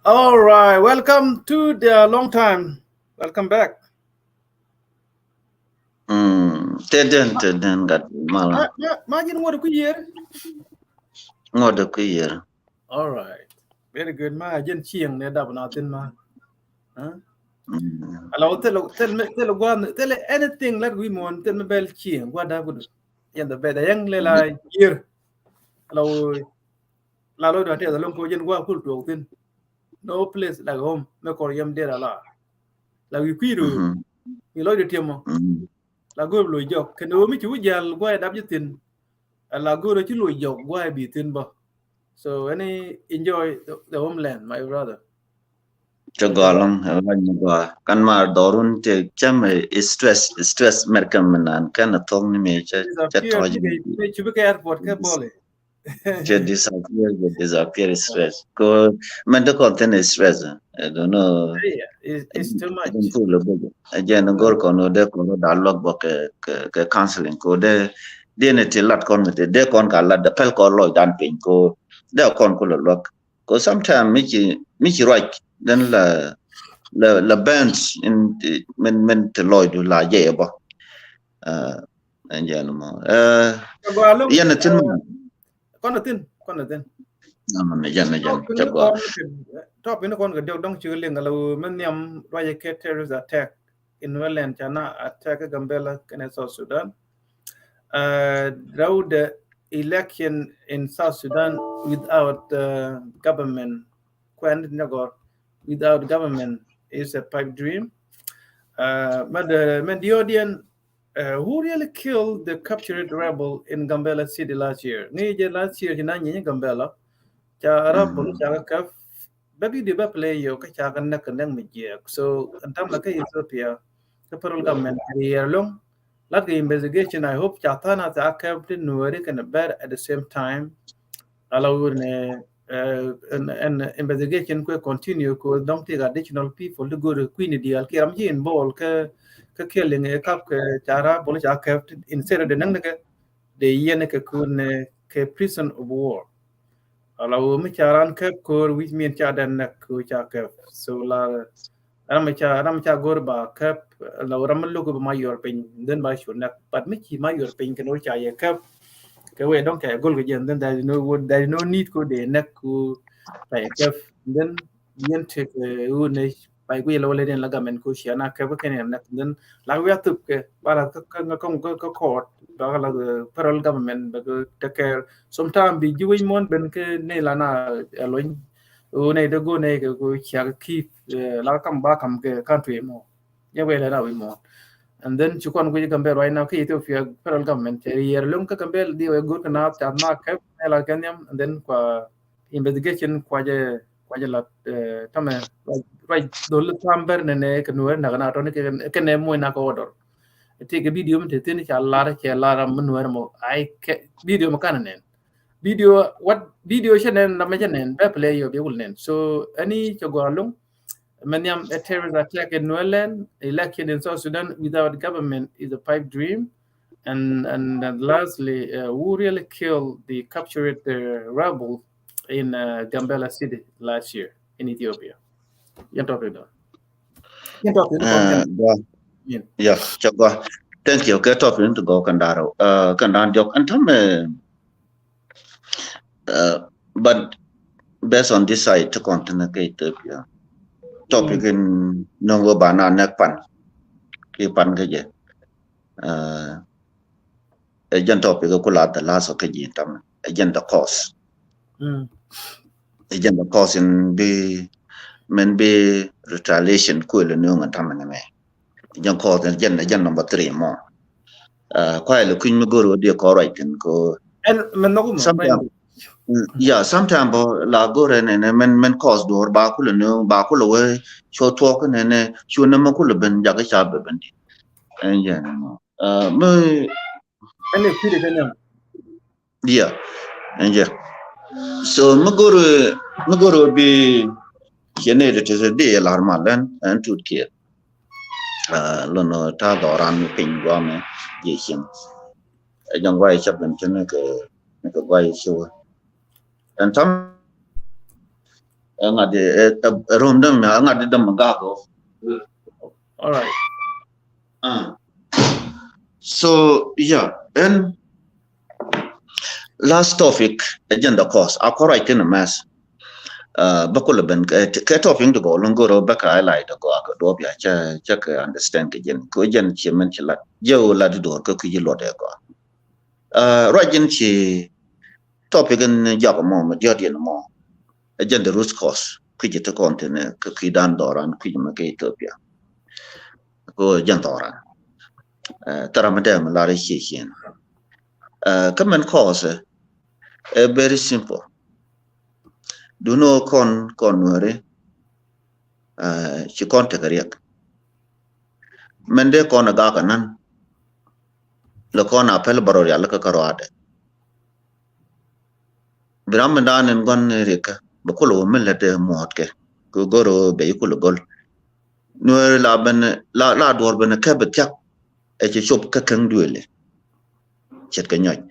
All right, welcome to the long time. Welcome back. Teden gat mala Imagine what a year. ngode ku yer. All right, very good. Ma, jen chiang ne dab na tin ma. Huh? Hello, tell one, tell anything like we want. Tell me bell chiang. What da good? Yeah, the better young lela year. Hello, la lo da te da long ko jen wa kul tu tin. No place like home. Me kor yam de la. La we kwiru. Mi lo de tiamo. La go lo jok. Kendo mi chu jal wa dab jitin. La go ro chu lo jok wa bi tin ba. So any enjoy the homeland, my brother. Chogalong lan gwa kan ma dorun te cham stress merkam nan kan thong ni me cha Disappear. toj Chubuka airport ke bole. che disappear stress ko man de content stress I don't know It's too much. ajin tu lo bo ajin gor ko no de ko dialogue bo ke counseling ko de ne ti lat kon de kon ka lat de pel ko lo dan pin ko de kon ko lo ko sometimes mi right then la bands in men te lo du la ye bo ajin mo yana tin mo Konatin. na jan Top in the con don't you ling allow menium why terrorist attack in Welland China attack Gambela in South Sudan. Round the election in South Sudan without government, without government is a pipe dream. But the audience who really killed the captured rebel in Gambela City last year? Nije last year hinanyi Gambela. Cha Arab bolu cha ka baby di ba play yo ka cha kan nak nang mi so antam la ka Ethiopia the federal government year long lat the investigation I hope cha ta na ta ka tin nuari kan bad at the same time allow an investigation ko continue ko don't take additional people to go to queen deal ki ram jin bol ka killing e kap ka cha bolu cha ka instead de nang ka de yen ka kun ka prison of war kalau bicara ke kur which mean cara nak ku cakap so la ram cha gor ba kap la ram lu ku mayor pin den ba shun nak pat mi chi mayor pin kan o cha ye kap ke we don't care gol ge then there is no need ko de nak ku pa kap then yen te u ne pa ku lo le den la gamen ku sia na kap ke ne nak then la we tup ke ba la ka court ba la federal government ba take care sometimes bi juin mon ben ke ne la na loin u ne de go ne ku sia keep la kam ba kam ke country mo ye we la na we mo and then chukon ko gambe right now ke Ethiopia federal government year long ka gambe di we good na ta na ke la kenyam and then kwa investigation kwa je la tame right dol tamber ne ke no na na to ne ke ne mo na ko odor te ke video mte tin cha la mun wer mo ai ke video mo kan nen video what video chenen na me chenen be play yo be ul nen so ani chogo long Manyam a terrorist attack in Nuerland, election in South Sudan without government is a pipe dream. And then lastly, who really killed the captured rebel in Gambela City last year in Ethiopia? Yan topic do. Yan topic do. Yeah, chakwa. Thank you. Get off into go kandaro. Kandan jok antam. But based on this side to continue Ethiopia. Topic in nongo bana nekpan. Kipan kaje. Agent topic ko la the last of kaje tam. Agent the cause. Agent the cause in be men be retaliation ko le nung tam me. Agent cause agent number 3 more. Quite a queen go de correct and go. And sometimes yeah, sometimes la go and men cause door bakul no bakul away show talk and show number could have been jaga bendi. And yeah, me yeah, and yeah. So Maguru be generated as a day alarmalan and to care. Lono Tadoran ping guame yishim. A young white chaplain to make a white show. And some a room them, I got them magago. All right. So yeah, and last topic agenda course. I correct in a mess. Bakula ben topping to go longoro baka highlight go akadobia check understand again. Kojan chimen chilat. Joe ladidor kuki lodego. Rajin chi topic in Jacamo, majority and more. Agenda root cause, Kijita continent, Kidan Doran, Kijamaka Ethiopia. Go Jantoran. Taramadam, Larishian. Common cause, very simple. Do no conwere, she contact a reak. Mende con a gaganan, Lacona Pelbaroria, like a carade. Brahmadan and Gon Rika, Bakulo Millete Motke, Gogoro Baykulo Gol. Nuer Laban La Dorban a cabot a shop cacang duele. Chetkanyoy.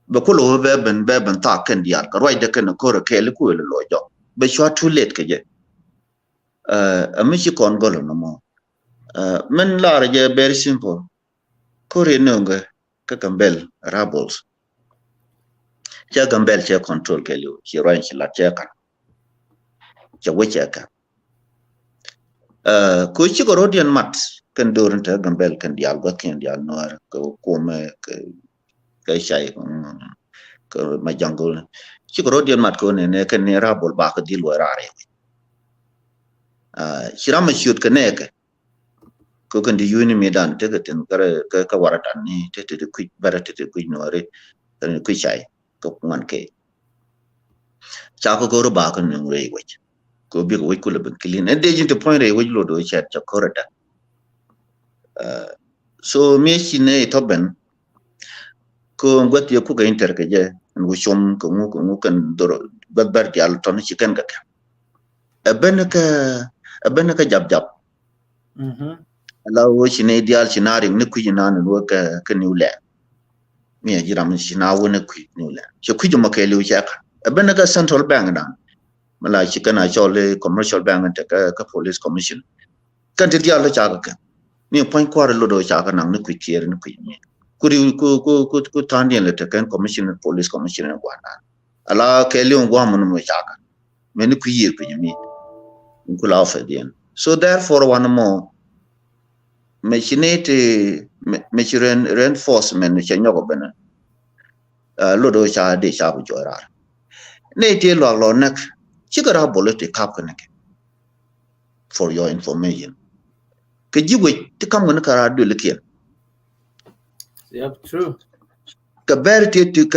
Bakulo Beben Tak and the Ark, right the can a cora calico lojo. But you are too late, Kaje. A Michicon Golo no more. Men large, very simple. Kore Nunga, Kakambel, Rabbles. Gambel chair control Kelly, she runs la checker. Chawichaka. Kuchikorodian mat can do into Gambel can the Algokin, the Alnoir, go come, Kashai, my jungle. Chikorodian mat con and can rabble back a deal where are. Shirama shoot Kaneka. Cook and the Unimedan, take it in Kawaratani, take it a quick better to the quick nore than a quick shy. 1K. Chako go back on railway. Go big we could have been clean. And they to point a way to chat corridor. So me she toben. Go and get your cook intercaje and we show Kumuk and Berti Alton chicken. A Beneca jab. Allow she need the Alchinari, Nikuinan and work a canoe land. Me a jiram she now win a quick new land. So could you make a little jack? A Beneca central bank down. Malay chicken, I saw a commercial bank and take a police commission. Can't the other chaka? Near point quarter lodo chaka and the quick here in the queen. Could you could turn the letter can commission police commission and one. Allow Kelly and woman with chaka. Many queer me. Could offer the end. So therefore one more. Machinate reinforcement Chanyogo Lodo cha de sharp joyra. Native law neck, Chigara bullet capcanic. For your information. Could you wait to come when a car do lick here? Yep, true. Cabarity to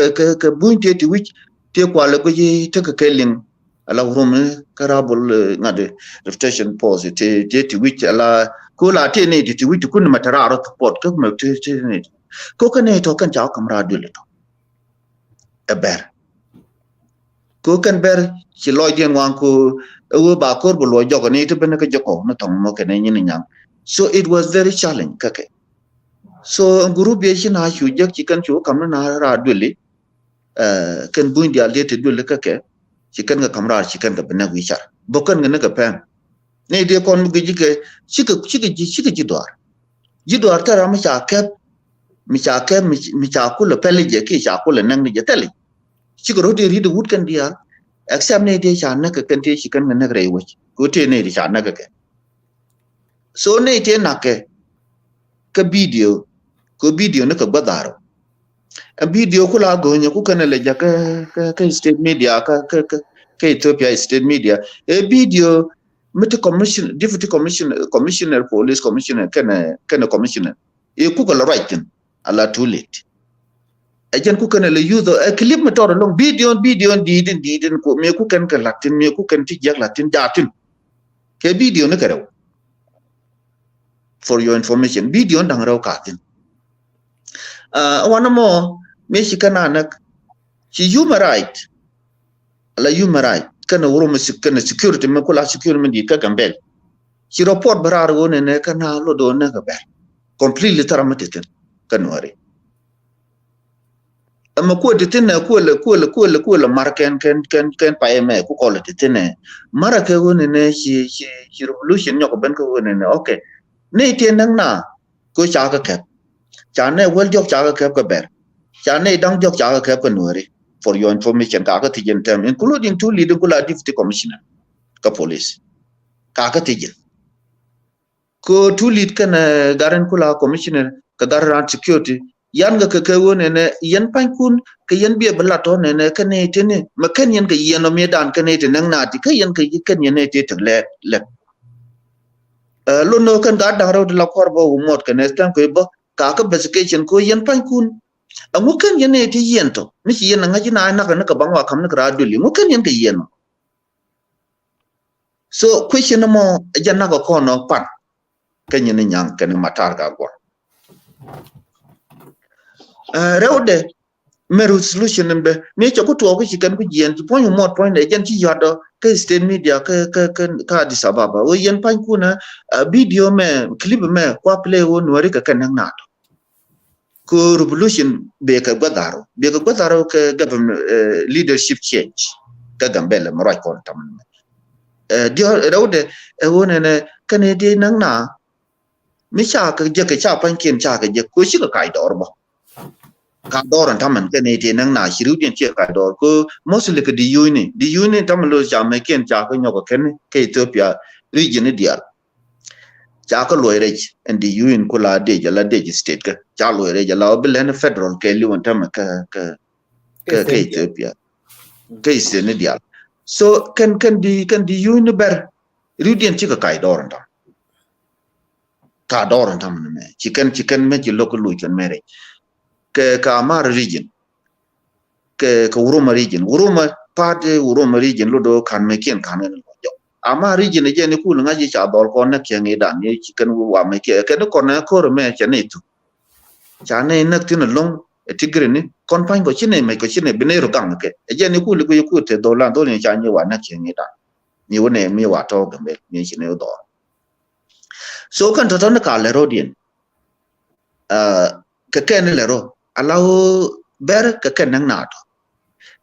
Bunty to which take quality take a killing. Allow room carabble not the reputation positive to which allow. Kula tene to which couldn't matter out of port, coconate, coconate or can talk camera do little. A bear. ko kan ber ci loy den wan ko ba kor bo loy jogo ni to ben ka joko na tong mo ke ne ni nyam. So it was very challenging kake. So group ye shi na shu jak ci kan chu kam na ra duli kan buin dia le te duli kake ci kan ga kamra ci kan ga ben wi char bo kan ga na ga pen ne de kon gi ji ke ci ka ji dor ta ra mi cha ku le pele je ki cha ku le nang ni je tele ci ko ro de ri de wut kan dia exam ne de cha na ka kan te ci kan ga na re wo ko te ne de cha na ga ke so ne te na ke ka video ko video na ka badaro a video kula go nya ku kana le ja ka state media ka Ethiopia state media a video mit commission deputy commissioner police commissioner kana commissioner e ku ka right ala too late ajan ku kana le use a clip motor long video didin ko me ku kan ka latin me ku kan ti jak latin datin ke video na ka for your information video ndang raw ka tin one more me shi kana nak shi human right la human right kana wuro mu kana security me kula security di ka gambel shi report barar wona ne kana lo do na ga completely taramatin kan wari amma ko titin na ko la marken ken pa me ku ko titin mara ke wona ne shi revolution nyoko ben ko wona ne okay ne tin nang na ko cha ka kep cha ne wel jok cha ka kep ka ber cha ne dang jok cha ka kep ka nuari for your information ka ka tijen tem including two leader kula deputy commissioner ka police ka ka tijen ko two lead kana garan kula commissioner ka garan security yan ga ka wona ne yan pan kun ka yan biya bala to ne ka ne tene makan yan ga yan no medan ka ne te nang na ti ka yan ka kan yan ne te le lo no kan ga da ro de la korbo mot kan estan ko bo ka ka bascation ko yan pan kun amu kan yan ne ti yan to mi yan nga ji na ka bangwa kam na ka duli mu kan yan ka yan so question mo jan na ko no pat kan yan nyang kan matar ga go rewde meru solution be me ko to ko chikan ko yen point mo point e jan ci yodo ke state media ka Addis Ababa o yen pan kuna video me clip me ko play won wari ka kan na ko revolution be ka gadaro ka government leadership change ka gambele mo right kon tam dio rewde e wona ne kan e de nang na mi cha ka je ka cha pan ken cha ka je ko shi ka kai dor bo ka doran taman ke ne te nang na shiru din che ka dor ko mostly ke di uni taman lo ja me ken cha ko nyoko ken ke Ethiopia region dia cha ko lo re and di un ko la de la de state ka cha lo re la belen federal ke li won taman ke Ethiopia ke se ne dia so kan di uni ber region che ka kai doran tam ka doran taman me chicken me ji local lu kan mere ke Amar region ke Uruma region lo do kan me kien kan ne jo Amar region je ne ku nga ji cha dol kon na ke ngi dan ni chicken wa me ke ne kon na ko me cha ne tu cha ne nak tin long tigre ni kon pan ko chine me ko chine bine ro gang ke je ne ku ku te do la do ni cha ni wa na ke ngi dan ni wone mi wa to ga me ni chine do so kan to na ka le rodien ke ken le ro allow ber ka kan nang na to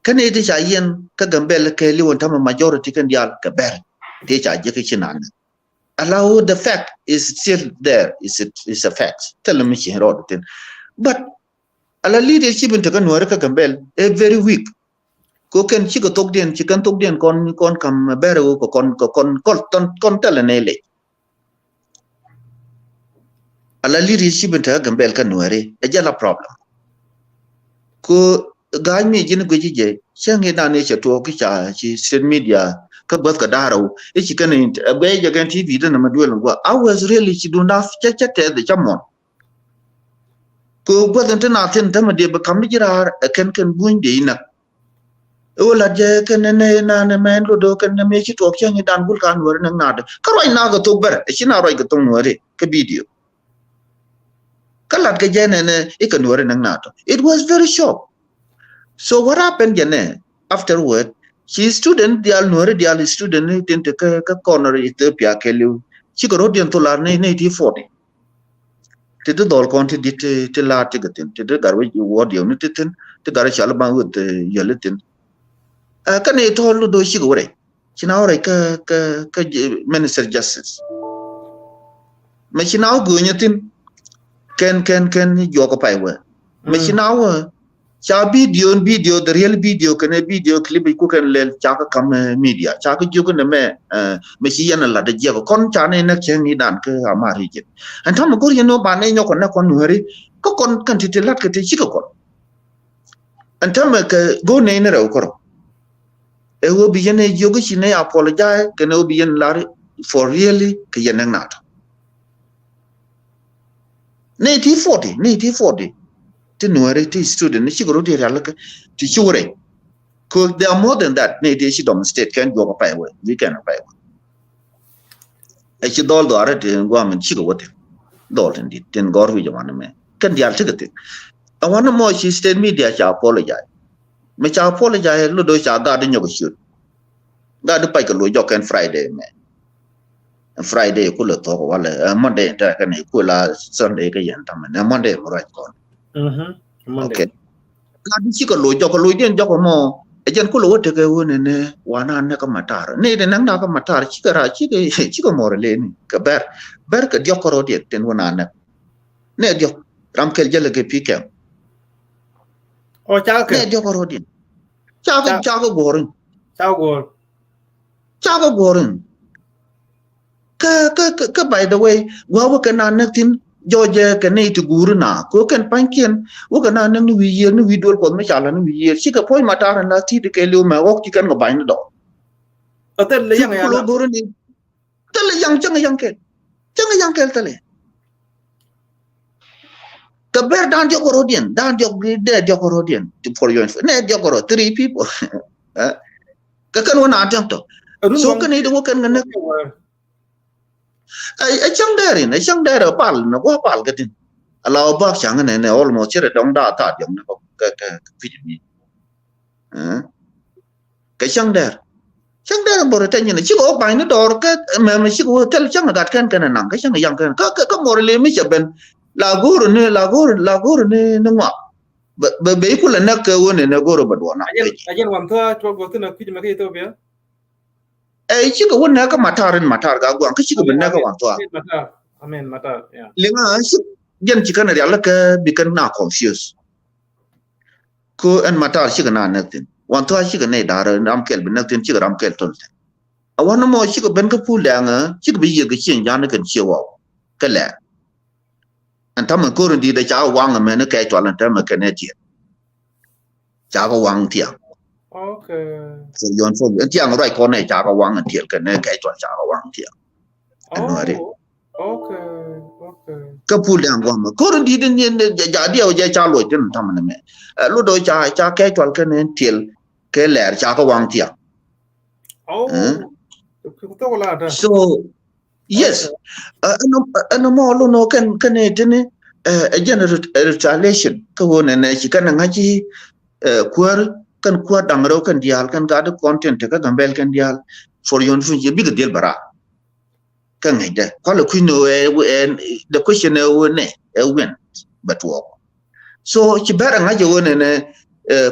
kan e ti cha yen ka gambel ke li won tama majority kan dial ka ber ti cha je ke chinan allow the fact is still there is a fact tell me chi ro tin but ala leadership in ta kan wor ka gambel e very weak ko ken chi ko tok den kon kam ber ko kon tel ne le ala leadership in ta gambel kan wore e jala problem ko ga mi jin go jije change da ne che to ki cha chi state media ka bas ka daro e chi kan be je gan tv da na madwel go I was really chi do na cha te de chamon ko go dan na tin ta ma de ba kam jira kan buin de ina o la je kan ne na ne men lo do kan me chi to change dan gul kan wor nang na ka roi na go to ber e chi na roi go to wore ka video kalat ke jene e kan wore nang na to it was very shock. So what happened jene afterward She student dial nuore dial student ni tinte ka corner Ethiopia kelu. She ko rodian to la ne ti 40. Ti de dol kon ti ti la ti gatin ti de garwe word yo ni titin ti gar chala ba ut yeletin. Ka ne to lu do shi go re. China ore ka minister justice. Ma china go nyatin ken yo ko pai we. Ma china cha video the real video kan video clip ku kan lel cha ka kam media cha ka ju kan me chi yana la de je ko kon cha ne na chen ni dan ka amari je an tham ko ye no ba ne nyoko na kon hori ko kon kan ti lat ka ti chi ko an tham ka go ne ne ro ko e wo bi ye ne yo ko chi ne apologize kan o bi ye la for really ka ye na na ne ti 40 to nuare to student ni chigoro de alaka to chure ko there are more than that ne de shi dom state can go pa we we can pa we e chi dol do are de go am chi go wote dol ten gor wi jaman me kan dial tigate I want more she state media cha apologize me cha apologize lo do cha ga de nyogo shoot ga de pa ko lo jo kan Friday me Friday ko lo to wala Monday ta kan ko la Sunday ka yan tam na Monday mo right kon okay kadi chi ko lo den jo ko mo e jen ko lo te ke wona ne wana ne ka matar ne de nang na ka matar chi ka ra chi ko mo le ni ka ber ka dio ko ro de ten wona ne dio ram kel jele ke pike o cha ke ne dio ko ro de cha ko gorin ka by the way wa ka na ne tin Georgia can need to guru na ko kan pankin wo kana nang wi yer ni wi dol ko me chala ni wi yer chi ka poi matar na ti de ke lu ma wok ti kan go bain do atel le yang ya lo guru ni tele yang chang yang kel tele ka ber dan jo gorodian for your ne jo goro 3 people ka kan wona atang to so kan ni do kan ngana ai chang der pal no ko pal ka tin ala ba chang ne almost chere dong da ta jom ne ko ka fi ka chang der bor ta ni chi ko ba ni dor ka me chi ko tel chang ga kan nang ka chang yang kan ka mor le mi chaben la guru ne ngwa be ku la na ka wona ne guru ba do na ajen wam tha to go tin ki ma ke to be ai chi ko wona ka matar ga gwan ka chi ko ben na ka wan to amen matar ya lenga chi gen chi kana ya la ka bi kan na confuse ko en matar chi kana na tin wan to chi kana da ra ram kel ben na tin chi ram kel tol a wan mo chi ko ben ka pu la nga chi ko bi ye ga chen ya na kan chi wa ka la an ta ma ko rin di da cha wang me na ka to lan ta ma ka ne ti cha ga wang ti okay so yon fo tiang right ko ne cha ga wang an tiel kan ne kai to cha ga wang tiel okay ka pu liang wa ma ko ri din yen ja dia ja cha lo tin tam ne me lu do cha kai to kan ne tiel ke ler cha ga wang tiel so yes no mo lo no kan ne tin a general retaliation ko ne chi kan ngaji kwar kan kuat dangro kan dial kan ga de content ka gambel kan dial for yon fun je big deal bara kan ngade ko le kuino the question ne when but wo so ci bara ngaje wona ne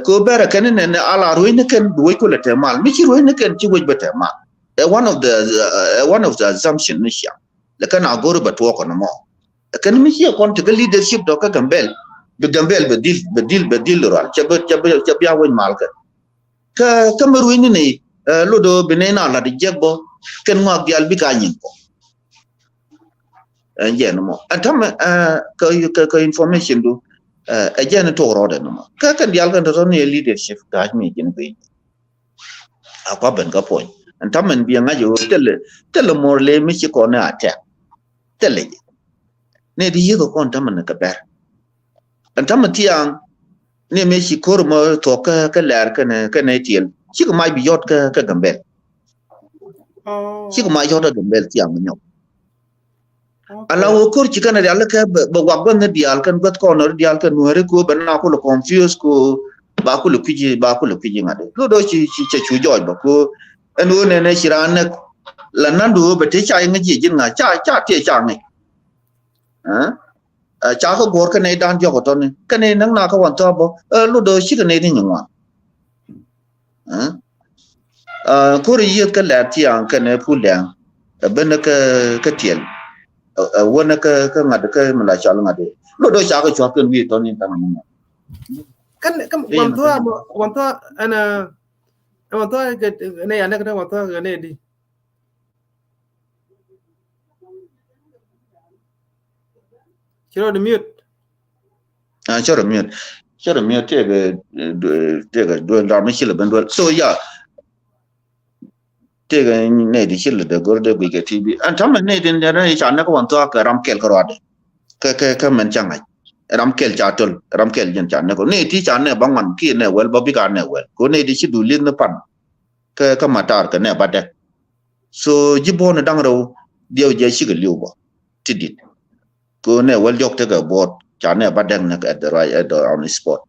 ko bara kan ne ala ruin kan duwe ko le temal mi ci ruin kan ci woj bata ma one of the assumption ni sha le kan agoro but wo ko no mo kan mi ci kon te leadership do ka gambel bedil ral ca ya won mal ka maru ni lodo benena la di jebbo ken ngok dial bi ka nyin ko jen mo atam ka information du jen to rode no ka kan dial kan to ne leadership ga mi jin bi apa ben ka point atam men bi nga yo tele morle mi ci ko na ata tele ne di yo ko tam ne ka ber antam tiang ne me shi kor mo to ka ler ka ne tiel shi ko mai bi yot ka gambel shi ko mai yot ka gambel tiang nyo ala wo kor chi kana dal ka ba wa ban ne dial kan got ko no dial kan no re ko ban na ko confuse ko ba ku lu kiji ngade lo do chi chu joy ba ko enu ne chiran ne la nan du ba te cha ngi jin nga cha te cha ngi cha ko gor ka ne dan jo ko to ne ka ne nang na ka wan to bo lo do chi ka ne ni ngwa ko ri yet ka la ti an ka ne pu lang ben ka tiel wona ka ngade ka mala cha ngade lo do cha ka chwa ken wi to ni ta ni kan wan to ana wan to ne ana ka wan to ne di chiro de mute choro mute te ga do la mi chile ben do so ya te ga ne di chile de gor de bi ga tv an tam ne din da ne cha na ko wan to ka ram kel ko ade ka men changa ram kel cha tol ram kel jen cha ne ko ne ti cha ne bang man ki ne wel ba bi ka ne wel ko ne di chi du lin ne pan ka matar ka ne ba de so jibo ne dang ro dio je chi ga liu bo ti dit ko ne wel yok te ga bot cha ne ba deng ne at the right at the on the spot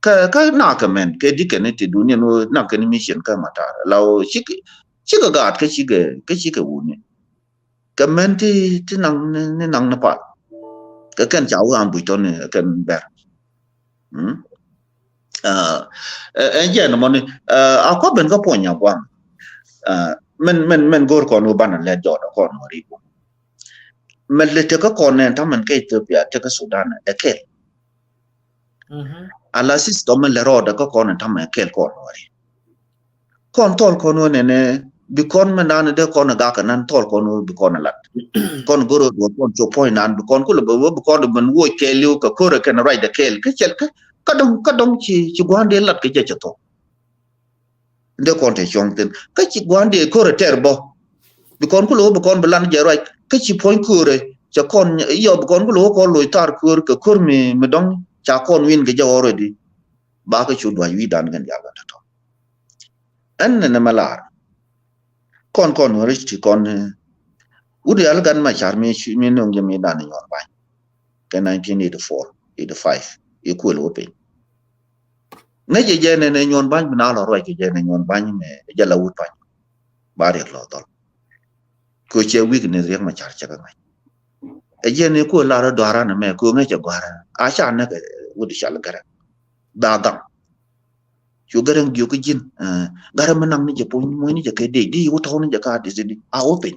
ka na ka men ke di ke ne ti du ne no na ka ni mission ka matar lao chi ga gat ka chi ga wu ne ka men ti nang na pa cái kênh cháu am bụi ton này kênh bè anh giờ nó moni à có bên có point nhà quang mình gor con uban là giọt con mari mình lấy cái con này thằng mình cái Ethiopia cái Sudan cái kẹt ala system mình lấy rồi cái con này thằng mình kẹt con mari con tol con này bị con mình đang để con gà cái nan tol con bị con lật con goro con cho point nan con có là bị con mình vui kêu liu cái cô cái nó right cái chết cái đông chỉ quan đến lật cái chết cho tôi để con thể chọn tên cái chỉ quan đến cô là terrible bị con có lúa bị con bị lăn giờ right cái chỉ point cô rồi cho con giờ bị con có lúa con lùi tar cô cái cô mình đông cha con win cái giờ rồi đi ba cái chuột vài vi đàn gần giờ là thôi anh này mà là con rồi chỉ con udi algan ma char mi nong je mi dan nyor ban ke 1984 85 equal open ne je ne nyon ban na lo roi ke je ne nyon ban me je la ut ban ba re lo tol ko che weakness riek ma char cha ga e je ne ko la ro dara na me ko nge che gwara a cha na ke udi chal gara da gam chu garang gyu ke jin gara manang ni je po mo ni je ke de di u thon ni je ka di a open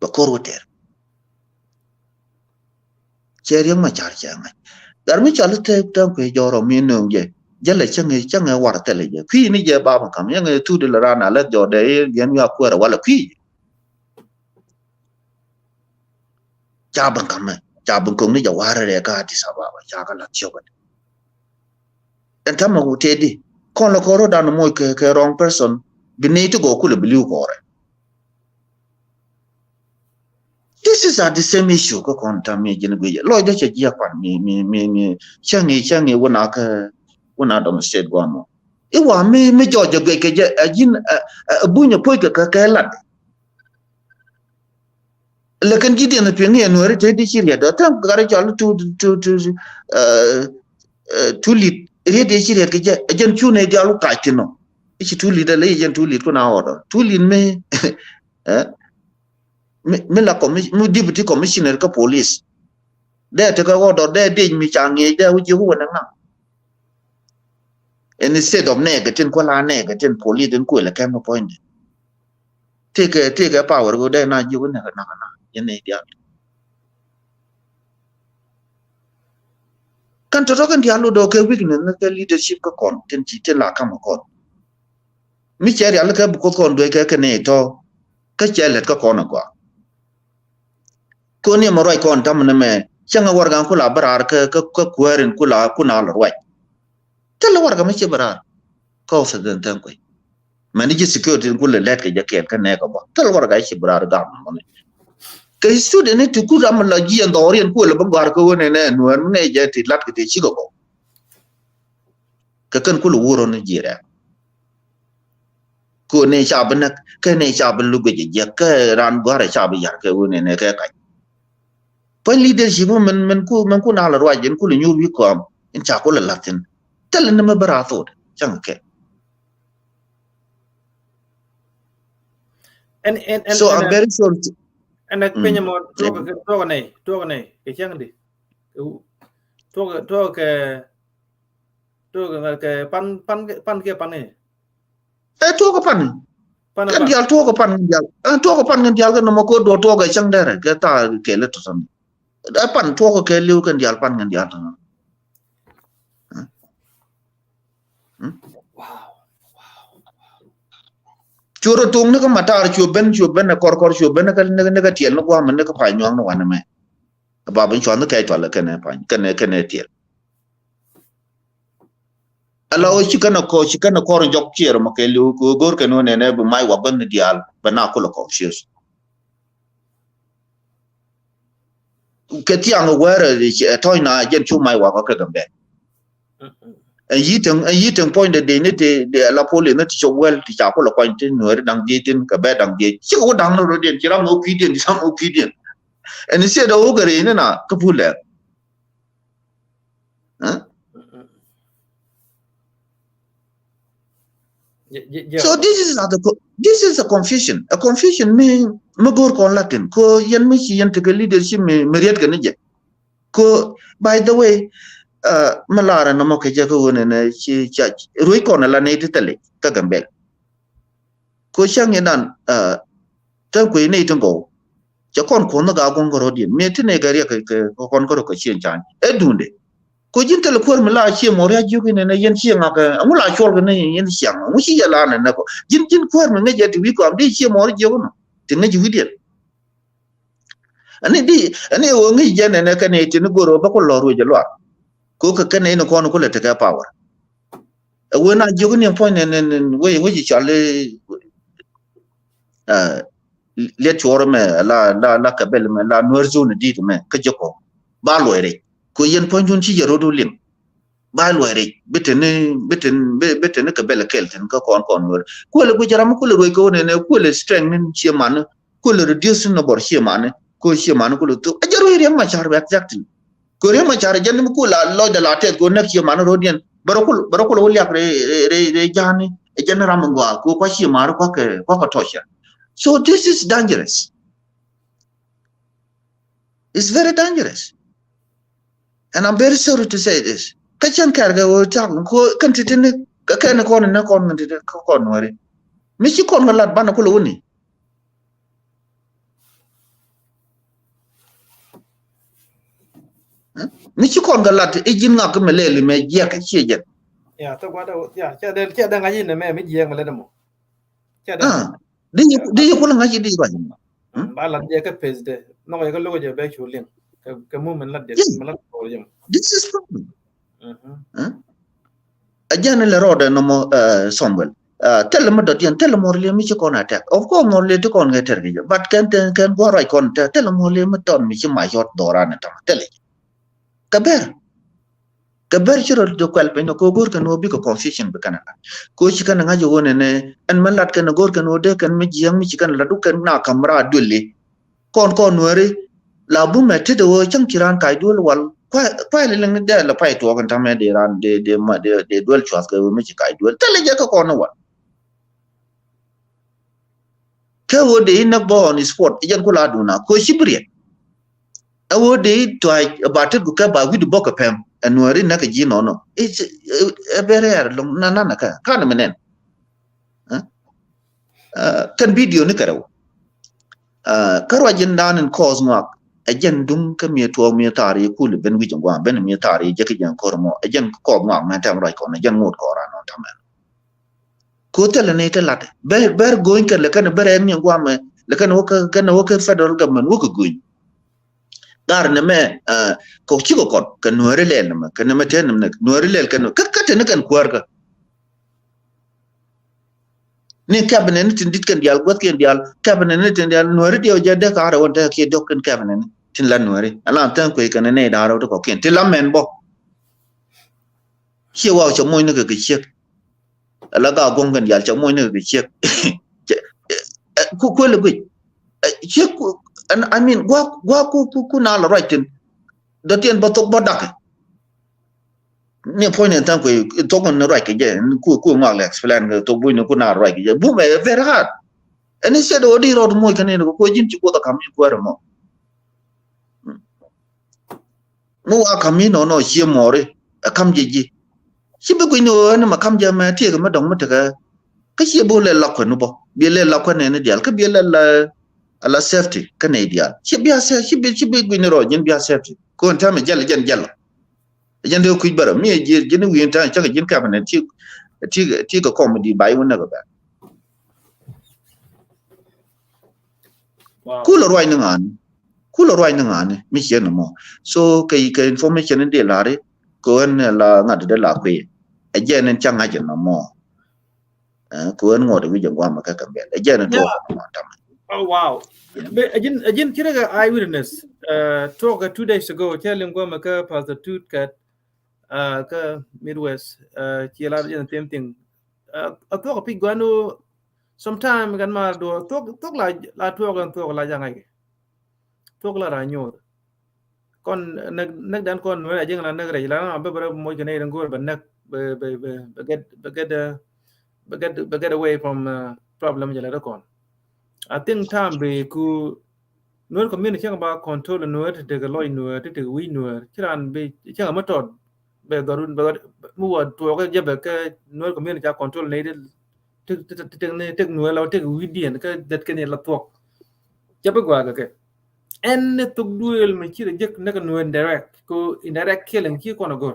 ba korwoter cheriang ma char changa dar mi chal te tam pe joro mi no je jale change war tele je fi ni je ba kam yang tu de la na la jo de yen ya ko wala fi cha ban kam cha ban kong ni ja war re ka ti sa ba cha ka la chyo ba en tam mo te di kon la ko ro dan mo ke wrong person bi to go ku le blue ko re. This is the same issue ko kon ta mi jin gwe lo de che ya kwan mi changi wona do state go mo e wa mi jo gwe ke je ajin bunya poi ka la le kan gi de na pe ni no re te di chiria do tam ga re jol tu lit re de chiria ke je jen chu ne dia lu ka tino ichi tu lit le jen tu lit ko na odo tu lit me me la deputy commissioner ka police de te ka order de mi changi de wi hu na na instead of negative ko la negative police den ko la kam point take a power go de na ju na yene dia kan to kan dia lo do ke weakness na ke leadership ka kon ten ti te la kam kon mi che ya la ka bu ko kon do ke ne to ka che let ka kon ko ko ne mo roi kon tam na me changa warga ko la barar ka kuerin kula kuna la roi te la warga me che barar ko sa den tan ko mani ji security kula let ke jaket ka ne ko ba te la warga che barar ga mo ne ke student ne tu ku ram la ji an dorien ko la bangar ko ne nuar ne je ti lat ke ti chi ko ka kan kula wuro ne jira ko ne cha ban ke ne cha ban lu ge je ka ran gwara cha ba yar ke ne ke ka pa leadership man ku na la roi jen ku lu wi ko in cha ko la latin tel ne ma barato chẳng cái and so I'm very sure and penya mo to này cái chăng đi to cái pan này to cái kan dial to ko pan kan dial kan mo ko do to ga chang dere ke ta ke le to san da pan to ko ke liu kan dial to churo tung ne ko matar chu ben kor chu ben ka ne ka tiel no kwa man ne ka pa nyong no wan me ba ben chon ke to le ke ne pa ke ne tiel ala o chikana ko jok chier mo ke liu ko gor ke no ne bu mai wa ben dial ba na ko lo conscious ke tiang were toy na jen chu mai wa ko ke gambe yiteng point de ne de la pole ne cho wel ti cha ko lo point no dang je tin ka be dang je chi ko dang no den chi ram o pi den sam o pi den en se da o gare ne na ka pule so this is a confusion me gor kon latin ko yen mi ci yen te leadership me riet ga ne je ko by the way malara no mo ke je ko ne ne ci cha roi kon la ne tele ka gambe ko chang yan ta ko ne tungo cha kon no ga gon goro di me tine ga re ko kon ko chen chan edunde ko jin tele ko mi la chi mo ya ju ne yen chi nga ka mu la chol ne yen xiang mu chi ya la ne ko jin ko mi ne je ti wi ko am di chi mo ri jo no ti ne ju wi di ani o ngi je ne ka ne ti ne goro ba ko lo ru je lo ko ka ne no ko le te ka power we na ju ne point ne we ji chale le chor me la ka bel me la nor zone di me ka je ko ba lo re ko yen point jun ci jero do lim ba lo re betene ka bel kelten ka kon wor ko le gujaram ko le roy ko ne ko le strength ci man ko le reduce no bor ci man ko ci man ko le to ajaro re ma char exactly ko re ma char jen ko la lo de la tet ko nak ci man rodien barakul wol yak re jani e jen ram ngwa ko ci man ko tosha so this is dangerous. It's very dangerous. And I'm very sorry to say this. Kachan karga wo chang ko kan titine ka kan ko na ko na titine ko nori. Mi ci kon lat ban ko lo ni. Mi ci kon lat e jin ngak me lele me je ka ci je. Ya to kwa da ya cha da ngaji ne me je me le mo. Cha da. Di ko la ngaji di ba. Ba la je ka pes de. No ko lo je be chu lin. Ka mu men la de me la ko yum. This is problem. Ajana le roda no mo Samuel. Tell me that tell more le mi ci kon attack. Of course more le to kon ngater gi. But can go right kon tell more le mi ton mi ci ma jot dora na tam tell. Kaber chiro do kwal pe no ko gor kan obi ko confusion be kana ko ci kan ngajo wona ne an man lat kan gor kan ode kan mi jiyang mi ci kan la du kan na kamra dulle kon wori la bu mette do chang kiran kai dul wal kwa le ngi de la pai to kan tame de ran de dul chwas ka mi ci kai dul tele je ka kon wal ka wo de na bon sport jan ko la duna ko sibriet awo de to abatet ku ka ba widu boka pem anwari na ka ji no it's a very rare na ka kana menen kan video ni karaw karwa jin danin cause ngak ajen dum ka mi to mi tari ku le ben wijin gwa ben mi tari je ka jan kormo ajen ko ngak ma tam rai ko na jan ngot ko ra no tam ko tele ne te lat ber goin ka le kan ber mi gwa me le kan wo ka federal government wo ko goin dar ne me ko ci ko kon kan nuare le ne kan me ten ne nuare le kan ka te ne kan kuar ka ni cabinet ni tin dit kan dial got kan dial cabinet ni tin dial nuare dio jade ka ra wonta ke dok kan cabinet tin la nuare ala tan ko kan ne da ro ko ken tin la men bo ci wa cho moy ne ka ci ala ga gon kan dial cho moy ne ka ci ko le gui ci I mean, gua ku na la right in. Datian batok badak. ne point in time ko to kon right ke je ku ngak explain to bu ne ku na right ke je bu me very hard and he said odi road mo kan ne ko jin ci ko ta kam ko mo no akamino no chi more akam je chi be ko no na makam je ma tie ma dong ma ta ka chi bo le la ko no bo bi le la ko ne dial ka bi le la safety ka ne dial chi bi ase chi bi ko no jin bi safety ko ta me jal jan de ku bara mi je jin wi ta cha jin ka ne ti ko comedy bai wona ga ba ku lo roi ngan mi che no mo so ka information de la re ko en la ngad de la ku a je ne changa je no mo ko en ngode wi jangwa ma ka ka be a je ne to mo ta Oh wow. But again kira ga eyewitness talk 2 days ago telling go maka pastor tooth cat ka Midwest kila jen same thing a talk pi gwano sometime gan ma do talk la talk la jangai talk la ranyo kon nag dan kon wala jeng la nag la ba ba mo gane dan go ba nag ba get away from problem jala da kon I think time be ku nuôi community chẳng ba control nuôi thì cái lối nuôi thì we nuôi chứ anh bị chẳng mà tròn về garun về mua tua cái giờ về cái nuôi community chẳng control này thì này thì nuôi lâu thì we điền cái đất cái này là thuộc chấp được qua cái en tục duel mà chỉ được nó cái nuôi direct ku indirect killing chỉ còn go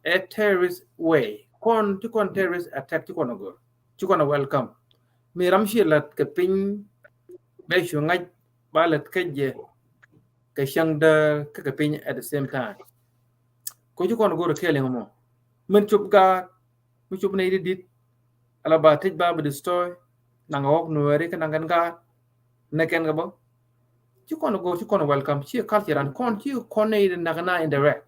a terrorist way con chứ con terrorist attack chứ còn go chứ còn welcome mi ramshi là cái pin bé xuống ngay ba lật cái gì cái sang de cái pin at the same time ko ju kon go ke le mo men chup ga mi chup ne dit ala ba tej ba destroy nang ok no re kan ngan ga ne ken ga bo ju kon welcome chi culture and kon chi kon ne na na indirect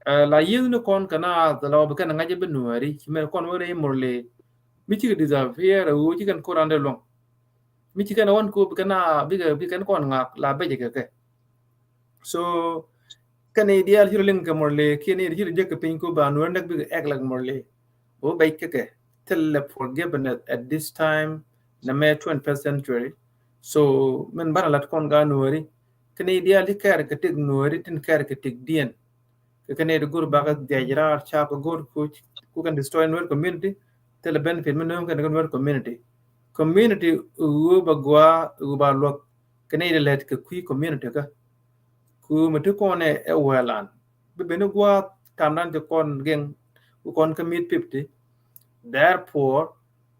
la yin no kon kana da lo ba kan ngaje be no re chi me kon re morle mi chi disappear u chi kan ko rande long mi chi kan won ko kana bi kan kon ngak la be je ke so Canadian hiruling ka morle kini hiru je ka pin ko ba no ndak bi ek lag morle o bay ke tell forgiveness at this time na me 20th century so men bara lat kon ga nori Canadian li kar ka tig nori tin kar ka tig dien ka Canadian gur ba ga jajra cha ko gur ku kan destroy nor community tell benefit men no kan nor community u ba gwa u ba lo Canadian let ka kui community ka ku mà thứ con này ở Ireland bên nước qua tham năng cho con gen con cái mid 50 therefore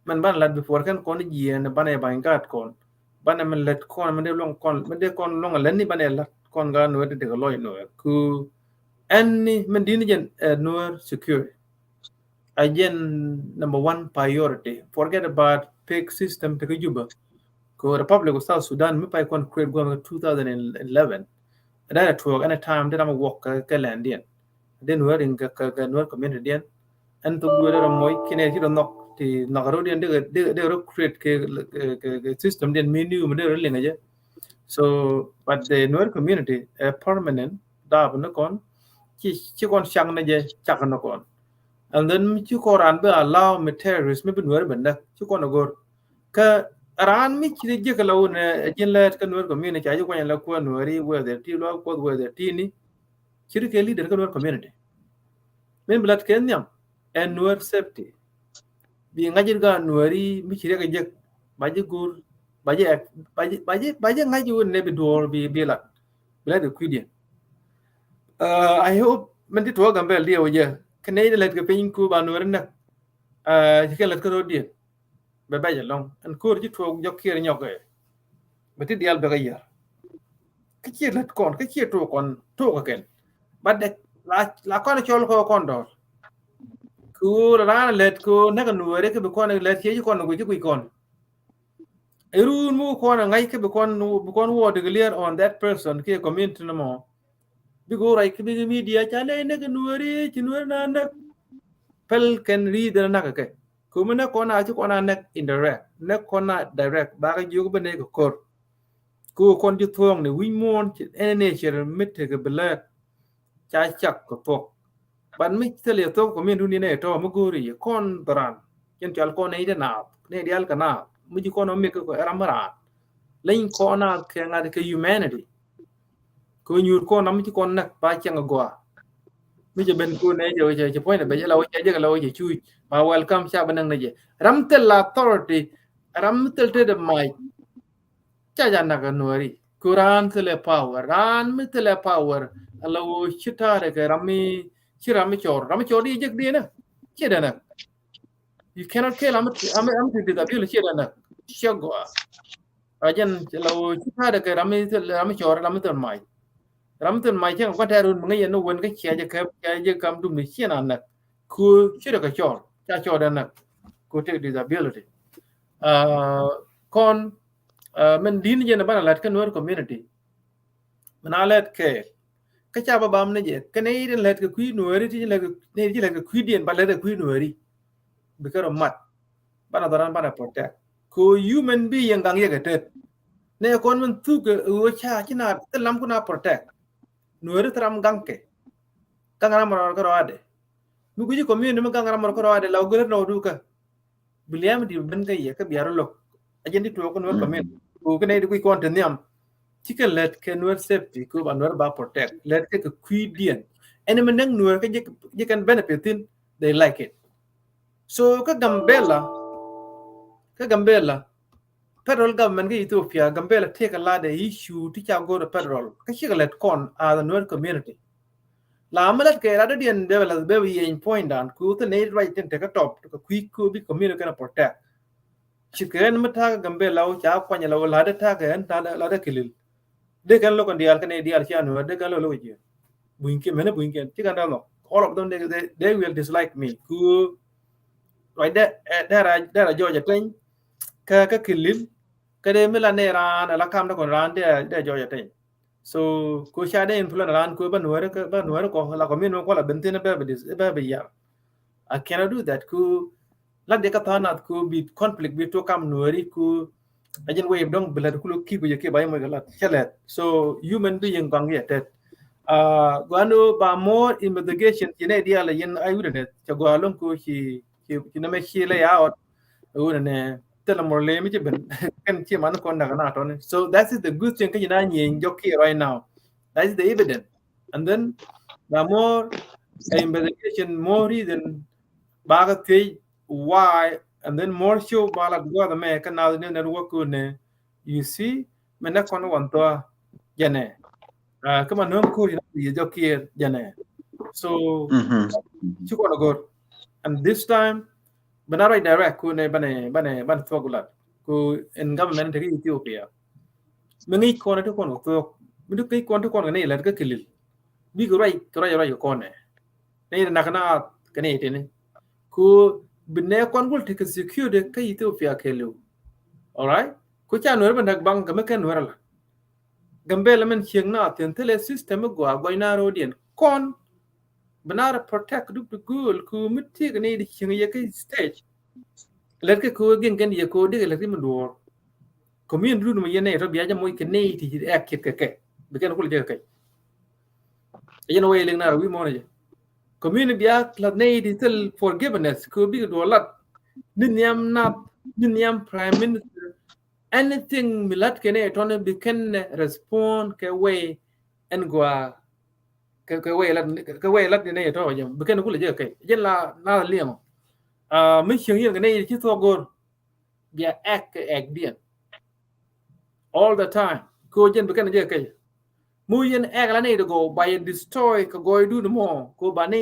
mình ban lật before kan con gì này ban này bằng gạt con ban này mình lật con mình đi long con mình đi con long lần này ban này lật con gan nữa thì cái lối nữa ku any mình đi nên nữa secure again number one priority forget about fake system to cái juba ku Republic of South Sudan mới phải con create government 2011 ได้ถูกอันใน time ที่เรามา work กับแลนด์เดียนเดินหัวเรื่องกับนัว community เดียนอันตัวดูแล้วเราไม่คิดในที่เรานกที่นกเราเดียนเดี๋ยวเรา create กับ system เดียน menu มันเดี๋ยวเราเรียนอะไร so but the นัว community permanent ได้เป็นนักคนที่คนช่างนั่นเองจักรนักคน and then ที่คนรันเพื่อ allow terrorists ไม่เป็นหัวเป็นนักที่คนนักคนก็ aran mi chiri je kala wona jinlet kan wor community ajo ko la ko nori whether ti lo ko whether ti ni chiri ke leader kan wor community men blat ken nyam en wor safety bi ngajir ga nori mi chiri ga je baje gur baje ngaji won ne bi dor bi la bla de kwidien I hope men ti to gambel dio je kanay let ga pin ku ba nor na ke let ko rodien be ba long an kur ji to jo kir nyoke be ti dial be ga ya ke chi let kon ke chi to kon to ka ken ba de la kon chol ko kon do ku la let ko na ga nuere ke be kon let chi kon go ji ku kon erun mu kon ngai ke be kon wo de clear on that person ke community no mo bi go rai ke be media cha le na ga nuere chi nuere na na pel ken read na ka ke kuma na kona ci kona nek indirect nek kona direct ba ga yugo bane ko kor ku kon ju thong ne wi mon ci ene chere mitte ke belet cha chak ko tok ban mi tele to ko min duni ne to mo gori kon bran yen chal ko ne de na ne dial kana mi ji ko no mi ko ramara lain ko na ke ngade ke humanity ko nyur ko nam ci kon nak ba ci nga go mi je ben ko ne je point be je law je law je chu ma welcome sha banang ne je ramtel authority ramtel te de mai cha ja na ga nori quran tele power ran mi tele power law chita de ke rami ci rami chor di je di na ci da na you cannot kill am to the bill ci da na shago ajan law chita de ke rami chor rami tel mai ramten mai chen ko tarun mga yen no wen ka che je kam dum ni chen an nak ku chira ka chor cha chor dan nak ku te disability kon men din je na bana lat kan wer community mana lat ke ka cha ba bam ne je ka ne rin lat ka kui no ri ti lat ne ti lat ka kui dien ba lat ka kui no ri be ka mat bana daran bana protect ku human being yang gang ye ka tet ne kon men tu ka u cha china lam ku na protect nuere tram ganke kangara maro ko ade mu guji community mu kangara maro ko ade law gele no duka biliam di ben kay ka biaro lok ajendi to ko nuer community ko kene di ko konten yam chicken let ke nuer safety ko ban nuer ba protect let ke kuidien ene men nang nuer ke je kan benefit in they like it so ka gambela federal government ke Ethiopia gambela take a lot of issue to go to federal ka shigalet kon a the nuer community la amalat ke rada dien develop be yen point dan ku the need right ten take a top to quick ku bi community kana protect chikren mata gambe law cha kwanya law la da ta ga ta la da kilil de kan lo kon dial kan dial cha no de kan lo ji buinke mena buinke chikan da no all of them they will dislike me ku right there Georgia thing ka kilil ka de mila ne ran la kam da kon ran de Georgia thing so ko sha de influence ran ko ban wore ko la ko min ko la bentene be ya I cannot do that ku la de ka thana ku bi conflict bi to kam nori ku ajin way dong belad ku ki ko ke bay mo galat chalet so human being bang ya tet gano ba more investigation ine dia la yen ay wude ta go alon ko ci na me ci la ya ot wude ne tela morle mi ci ben ken ci man ko ndaga na ton so that is the good thing ka ina nyi joki right now that is the evidence and then the more investigation more reason baga te why and then more show bala go the me kan na ne work ne you see me na kono wanto jane kama non ko ya joki jane so chuko go and this time banara direct ku ne ban fogulat ku in government de Ethiopia mengi kono to kono to mi duk kono to kono ne la ka kilil bi ko rai ko ne na kana kane tene ku binne kon gol take secure ka Ethiopia kelu all right ku cha no ban bang ga mekan wala gambe la men chieng na ten tele system go na rodien kon banara protect duk the goal ku mitti ga ne di chieng ye ka stage let ke ko gen gen ye ko de le ti mdur community du mo yene to biya mo ke ne ti ek ke be ken ko je ke yen way le na wi mo ne community biya la ne di tel forgiveness ko bi do lat ninyam prime minister anything milat kene to ne bi ken respond ke way en gwa ke way lat ne to je be ken ko je ke yen la na liemo mi chieng yen ne ti to gor biya ek bien all the time ko jen be ken je ke mu yen ek la ne to go by destroy ko go do no more ko ba ne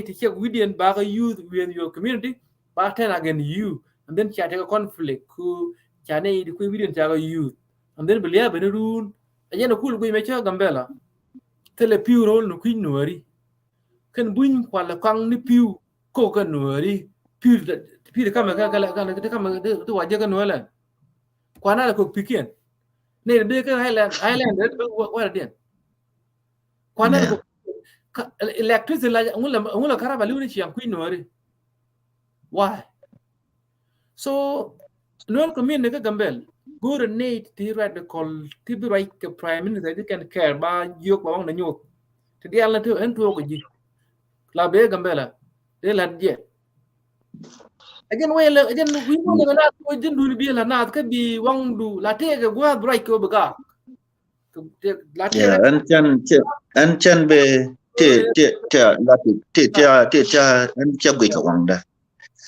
ti check within ba ka youth with your community ba ten again you and then chat a conflict ku chane di ku within ta youth and then belia be run ayen ko lu me cha gambela tele piu rol no kuin nori ken buin kwala kang ni piu ko ka nori piu ka ma to waje ka nola kwana ko pikien ne de ka highland de wa den kwana ko electricity la ngula karaba lu ni chiang kuin nori why so no community ka gambel go to need to radical to be right prime minister they can care ba yok ba na nyot to dia la to en to ko ji la be gambela de la je ajen we le ajen wi mo le na ko jin du bi la na ka bi wang du la te ga gwa break ko baga la te Yeah, and chan be te la te and cha gwi ka wanda.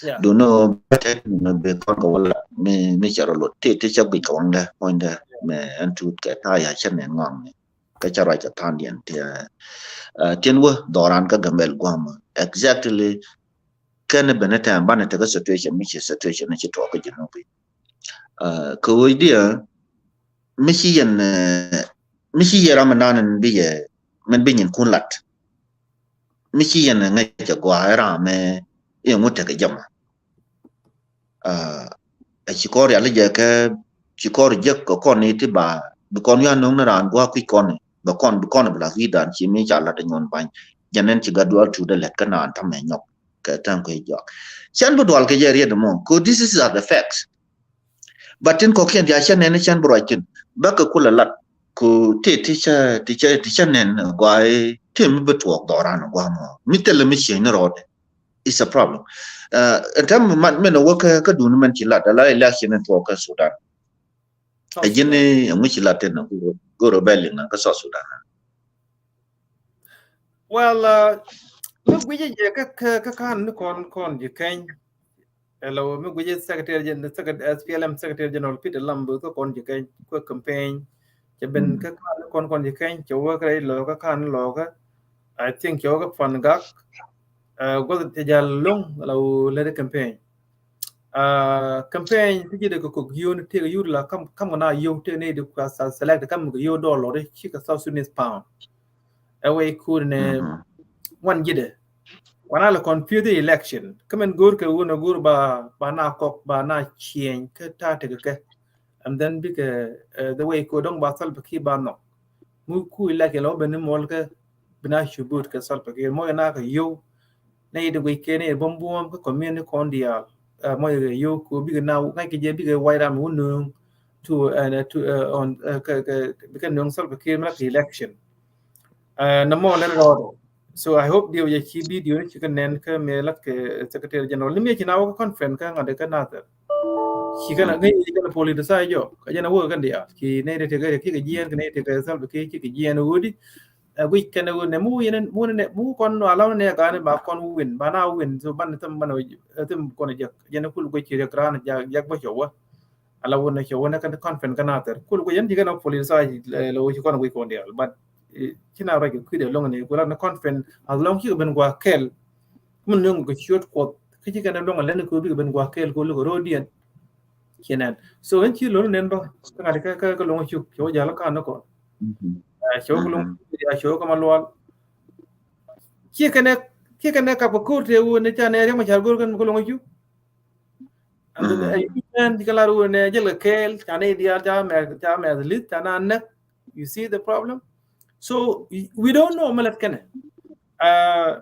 yeah Do no better no be kon ko wala me charo lo te cha gwi ka wanda wanda me an tu ka ta ya chan ne ngong ne ka cha ra cha tan dien te tien wo doran ka gambel gwam exactly kan beneta bana ta ga situation mi ce situation ne ci to ka jinu bi ko wi dia mi ci yera mananan bi ye men bi nyin kun lat mi ci yen ngai ja gwa ra me e ngote ka jama a ci ko ya le je ka ci ko je ko kon ni ti ba bi kon ya no na ran gwa ku kon ba kon bla gi dan ci mi ja la da nyon ban janen ci gadwal tu de let kana ta me nyok ka tan ko jo chan bu dwal ke je re de mo ko this is are the facts but in ko ken ya chan ne chan bro kin ba ka kula lat ko te nen gwa te mi betu do ran gwa mo mi tele mi che ne rode is a problem tam man me no ka ka dun man ci la da la election to ka Sudan a jine mu ci la te no go rebellion na ka Sudan well look we je ka kan kon je ken hello me we secretary general SPLM secretary general Peter Lambo ko kon je ken ko campaignจะเป็นก็คนที่แข่งจะว่าใครหลอกก็คันหลอกก็ I think จะว่าฟันกักก็จะลงเราเล่นแคมเปญแคมเปญที่จะได้ก็ยูนที่ก็ยูละคำกันนะยูที่นี่ดูก็select คำก็ยูดอลลาร์ที่ชิคก็ South Sudanese pound เอาไว้คูณเนี่ยวันยี่เดวันนั้นเรา confuse the election ก็มันกูร์ก็วันกูร์บาหน้ากอกบาหน้าเชียงก็ท่าเทก็and then big the way ko dong ba sal paki ba no mu ku ila ke lo ben mol ka bina shubut ka sal paki mo na ka yo nei de we ke ne bom bom ka commune kon dia mo yo ko big na ngai ke je big wide am nu to on ka nong sal paki ma election na mo le ro so I hope dia ye ki video ni ka nen ka me lat ke secretary general ni me ki na ko conference ka ngade ka na ta khi cái là cái politicize jo cái jana wo kan dia ki ne de te ga ki ga yen ne te ga sal ki ki yen wudi we can ne mu kon ala ne ga ne ba kon win ba na win so ban tam ban tam kon ja jana kul ko ci rekran ja ba jowa ala wona jowa na kan conference kan ater kul ko yen diga na politicize lo ci kon we kon dia but ci na ra ki de long ne ko na conference as long ki ben gwa kel mun nyong ko short ko ki kan long len ko bi ben gwa kel ko lo rodien kenan so en ci lolu nen ba ka longo ci ko jala ka na ko ci ko longo ya ci ko ma lol ki kene ka ko te wo ne ta ne re ma jar gor kan ko longo ci and ay en di kala ru ne jël kel ta ne dia ta me lit ta na nak you see the problem so we don't know malat kene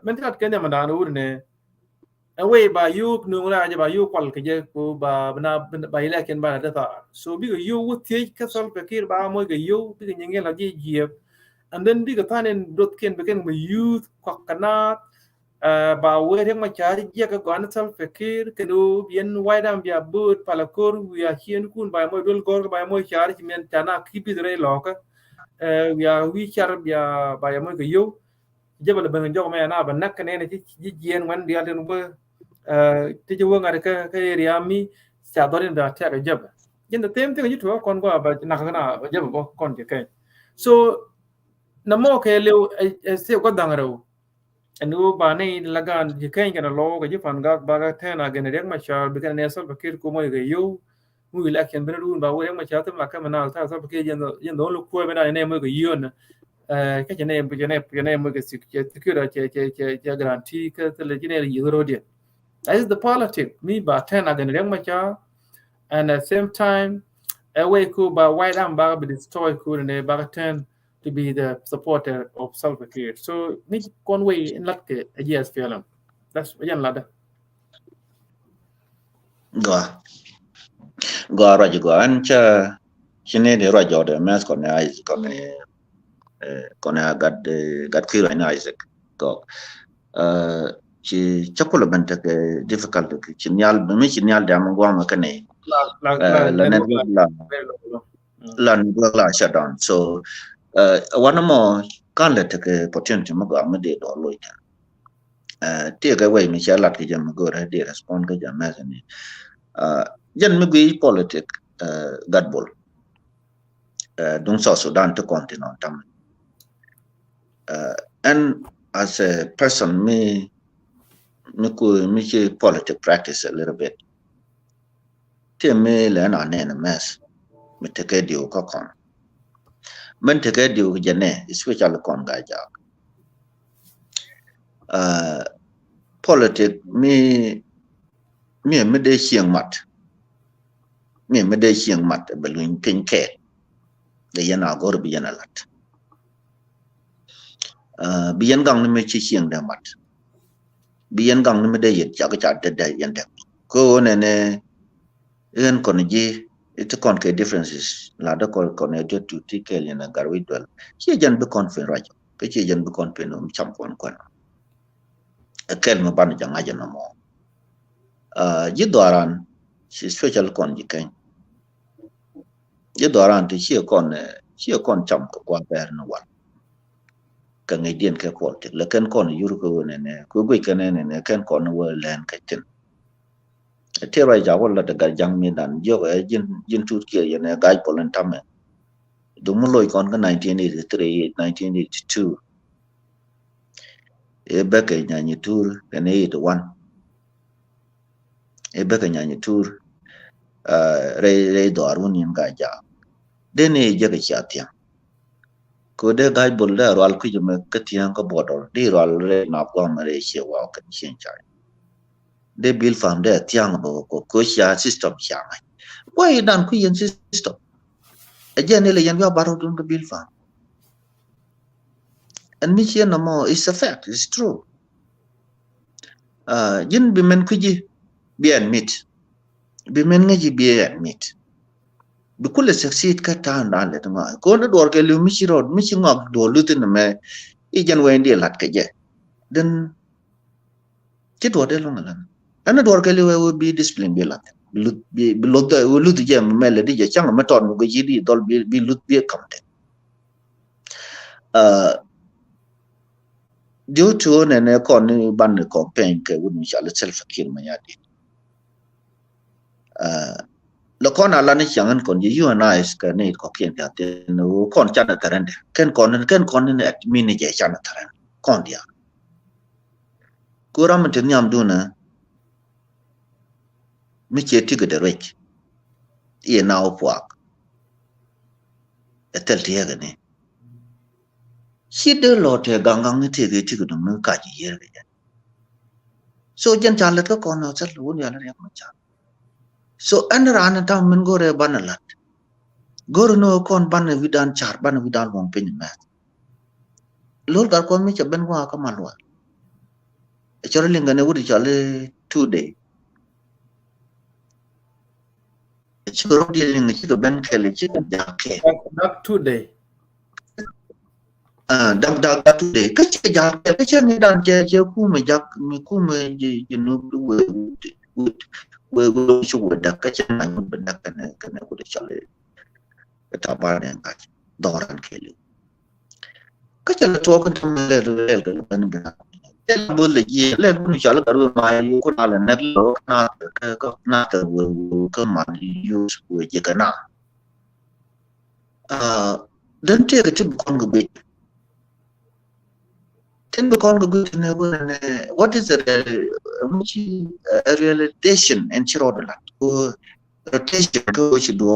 men tat kene ma da ru ne away ba you nu ra ja ba you kwal ke je ko ba ba ila ken ba da ta so bi you would take ka sol pakir ba mo ge you bi nge la ji je and then bi ka tanen dot ken be ken me youth ko kana ba we re ma cha je ka gon sol pakir ke do bien waidam bia but pala kor we are hien kun ba mo dol gor ba mo cha ri men tana ki bi re lo ka we are we char bia ba mo ge you je ba ben jo me na ba nak ne ne ji jien wan dia den ba ti ju nga ka area mi sa do da ta ga jab yin da tem te ga jitu kon go ba na ka na jab bo kon je kai so na mo ke le se ko dang ro anu ba nei lagan je kai ga lo ga ji fan ga ba ga ta na ga ne rek ma sha bi ka ne so ba kir ko mo ga yo mu ila ken ben ru ba wo rek ma sha ta ma ka ma na ta so ba ke yin do lu ko ba na ne mo ga yo na cái chuyện này mới cái sự là cái guarantee cái là cái này là euro điện that is the politics me ba ten again yang macha and at the same time away ko ba white am ba be destroy ko ne ba ten to be the supporter of self-care so me conway in lat ke yes film that's yan lada go ra ji go an cha chine de ra jo de mes kon ai kon gat ki ra na Isaac ko ci chakula banta ke difficult ke chinyal mi chinyal da mangwa makane la net la la shut down so one more kan le ke potential mago amade do loita tie ga way mi chalat ke jam go re di respond ke jam ni jan mi gui politic gadbol dung so Sudan to continent tam and as a person me politic practice a little bit tie me le na ne mess me take dio ko kon men take dio jane especially kon ga ja politic me de chiang mat me de chiang mat balun pinke de yana gor bi yana lat bi yan gang me chi chiang de mat bi yan gang me de yet ja ga de yan de ko ne en kon ji it kon ke differences la da kon de tu ti ke yana garwi dol chi jan bi kon fe rajo ke chi jan bi kon pe no cham kon kel me ban janga jana mo ji doran si special kon ji ken ji doran ti chi kon cham ko kwa ber no wa ka ngai dien ke politik le ken kon yur ko ne ko gwe ken ne ken kon wo len ka tin te ra ja wala daga jang mi dan jo jin tut ke ye ne gai polen tame du mu loy kon ka 1983 1982 e be ke nya ni tur ken e to wan e be ke nya ni tur re do arun yin ga ja de ne je ke chatia ko de gai bol da ral ku me ke tian ko bodor di ral re na ko ma re che wa ka chen cha de bil fam de tiang bo ko sha system sha mai why dan ku yin system again le yan ga baro dun bil fam and mi chen no more it's a fact it's true yin bi men ku ji bi admit bi men nga ji bi admit bi kula succeed ka ta dan le ma ko na dor ke lu mi chi rod mi chi ngok do lu tin me i jan wen di lat ke je den ti do de lo ngala ana dor ke lu bi discipline bi lat bi lo da lu di je me le di je chang ma ton ko ji di dol bi lu bi kam de due to ne kon ni ban ko pen ke wun mi shala self kir ma ya di lo kon ala ni changan kon you and I is ka ne ko kien ta te no kon cha na tarande ken kon ne admin je cha na taran kon dia ko ram te nyam duna mi che ti de rek ye na o puak etel ti ga ne shi de lo te gang ni te ge ti ga no ka ji ye ga so jan cha let ko kon no cha lu ya la ya ma cha so an ran ta min gore banalat gor no kon ban vidan char ban vidan wong pin ma lor gar kon mi cha ben wa ka malwa e chore linga ne wudi chale 2 day e choro di linga chi to ben kele chi to ja ke not 2 day dag 2 day ka chi ja ke ka chi ni dan je ku me jak mi ku me ji no we chu da ka chi na ben da ka ne wudi chale ta ba ne ka doran kele ka chala to kan tam le ka ban ba el bol le ye le bu chala karu ma yu ko na le nak lo na ka na ka wo ka ma yu wo je kana dan te ka tib kon go be tin be kon go be ne wo ne what is the realization and chiro da ko rotation ko chi do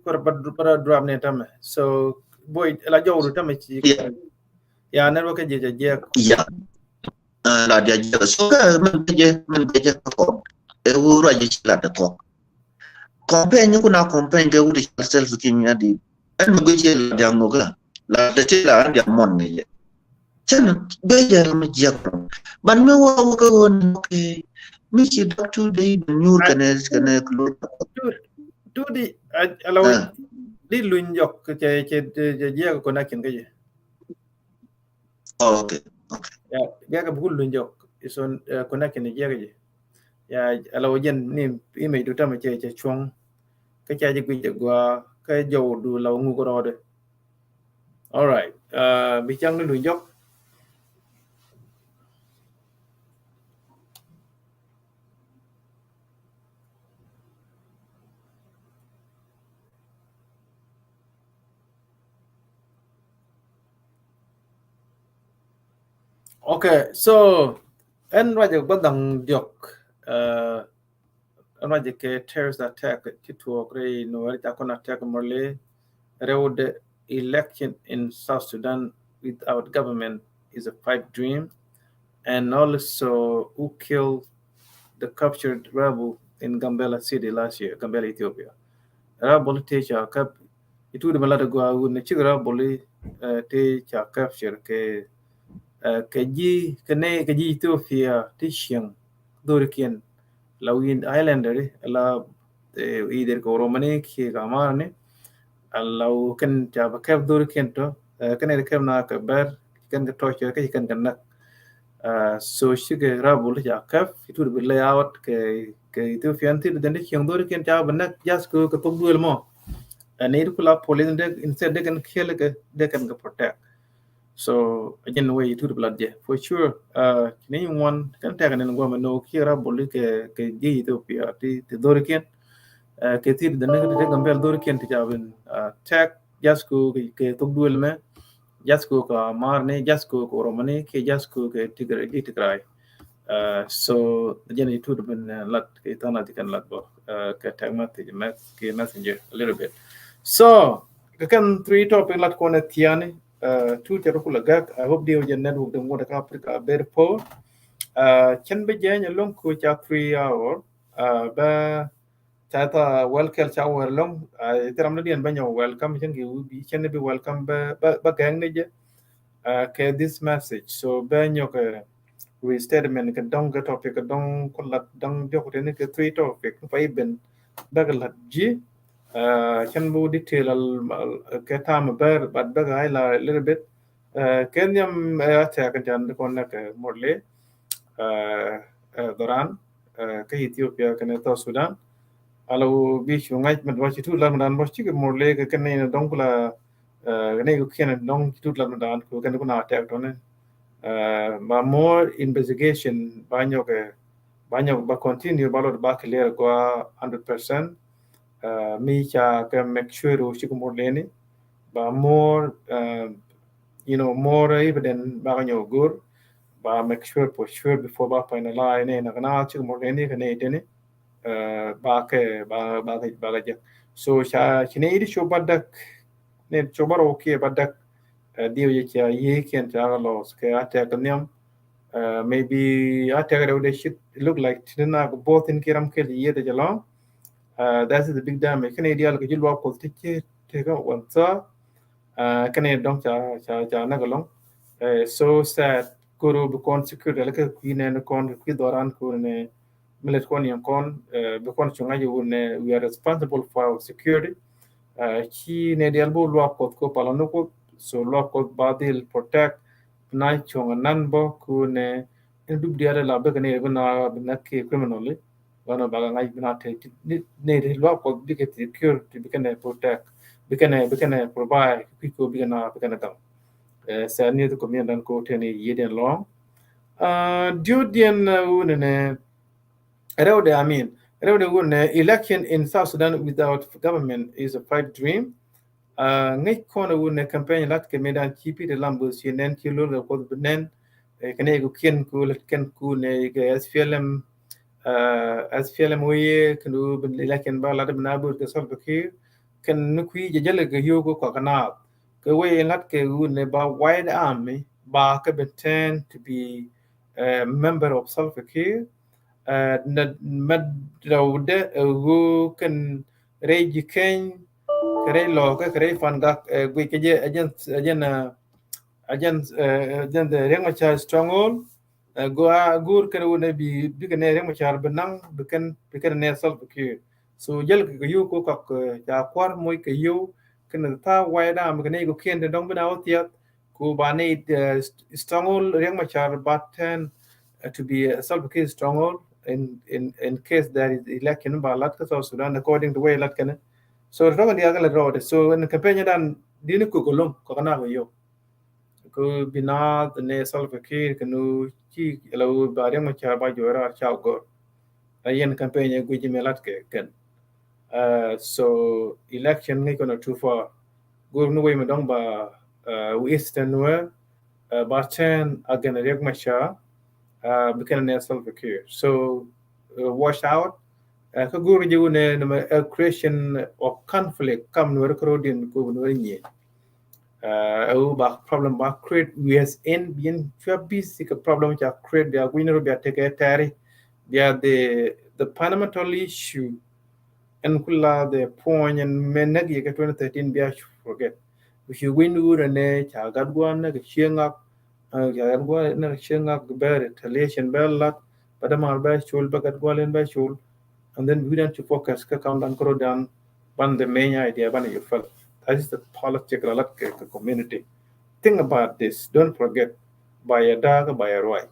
para drum ne tam so boy la jow tam ci ya network je ya la dia so ka man je ko e wo ra je la da ko campaign ko na campaign ke wudi self kimia di en mo je la dia ngo la da ti la dia mon ne chen be je ma je ko ban me wo ko won ke mi ci doctor de nyur kane ko tu di alaw di luñ yok je ko na kin ke je Okay. Ya, ya ka bugul lunjok. Ison connection ni jere. Ya, ala wajen ni ime du tama che chuang. Ka cha ji gwi gwa ka jo du law ngu ko rode. All right. Bi chang ni lunjok. Okay, so en raja badang jok. En raja ke terrorist attack to agree no ta kon attack morle road election in South Sudan without government is a pipe dream, and also who killed the captured rebel in Gambela City last year, Gambela, Ethiopia. Rebel teacher cap itu de malada gua ne chigra boli te cha capture ke ji kene ke ji Ethiopia te shiang dorikian lawin islander la either ko romani ki gamane law kan cha ba kaf dorikian to kene ke na ka ber kan ka to ke kan na so shige rabul ja kaf itu de layout ke Ethiopian ti de shiang dorikian cha ba na jas ko to duel mo need kula police de instead they can kill they can protect. So again way to the blood yeah for sure ni one kan ta kan ngoma no kira boli ke di Ethiopia ti doriken ke ti de ne de gambel doriken ti jaben tag jasku ke to duel me jasku ka marne jasku ko romane ke jasku ke tigre di tigray so again to the ben lat ke tana ti kan lat bo ke tagma ti ke messenger a little bit so kan three topic lat ko na tiani two te ko lagak I hope the ojen network the mo da Africa better po chen be je long ko cha 3 hour ba cha ta welcome cha wer long teram na dien banyo welcome chen gi bi chen be welcome ba gang ne je ke this message so banyo ke restatement ke dong ke topic ke dong ko lat dong jo ko ne ke three topic pa ben ba ga lat ji can bu detail ke tam ber but ba ga la little bit ken yam ta kan jan ko na ke morle doran ke Ethiopia ke to Sudan alo bi shu ngai met wa tu la dan bo chi ke morle ke ne dong la ne ko ken dong tu la dan ko ken ko na ta to ne ma more investigation banyo ba continue ba lo ba clear go 100% me cha can make sure she come more leni but more more evident ba ganyo good ba make sure for sure before ba finalize ne na kana chi more leni kana itene ba ga so cha chine idi show badak ne chobar okay badak dio ye cha ye ken cha los ke ata kanyam maybe ata ga de shit look like tina both in kiram ke ye de jalong that's the big damage kan ideal ke jilwa ko tike te ga wanta kan e dong cha na galong so sad guru be kon secure le ke kine ne kon ki doran ko ne millet kon yan kon be kon chunga ju ne we are responsible for our security ki ne ideal bo lwa ko palano ko so lwa ko badil protect na chunga nan bo ku ne dub diare la be ne na ke criminally wana baga ngai bina te ne de lo ko bi ke secure to bi kana protect bi kana provide people bi kana dam sa ni to komien dan ko te ni yeden long dio dien unene rewde amin rewde wonne election in South Sudan without government is a pipe dream ngai kono wonne campaign lat ke medan chipi de lambo sinen ki lo ko benen kene ko ken ko ken ku ne ke SPLM SPLM we kanu lakin ba la na bu ke sol ke kan nu kui je jale ke yogo ko kana ke we lat ke ne ba wide army ba ke pretend to be a member of self care na madrawde go kan reji ken kare lo ke kare fan ga gwe ke je ajan the remacha stronghold go gur kan wona bi kan remacha benang bikan ne sal ke so jel ke yu ko ka ja kwar moy ke yu kan ta wai da am kan go ken de dong bina otia ku bani stronghold riang machar button to be a self-case stronghold in case there is election ba lat ka South Sudan according to way lat kana so raga dia gala road so in campaign dan dini ku golom ko kana go yo ko bina ne self-case kanu chi lo ba riang machar ba jora cha go ayen campaign gu jimelat ke ken so election ngai kono too far go no way madong ba western wa ba chen again riang machar become a self-care. So wash out. Ka guru ju ne a creation of conflict come no recording ko no ni. Ba problem ba create within being busy ka problem ja create dia winner be take tari dia the fundamental issue and kula the point and menagi ka 2013 be forget. If you win ne cha gadwan na ka chiangak yan gwa na shenga ber retaliation bellat pada mar ba chul bagat gwalen ba chul and then we need to focus ka count and grow down ban the main idea ban you felt that is the political community think about this don't forget by a dark by a right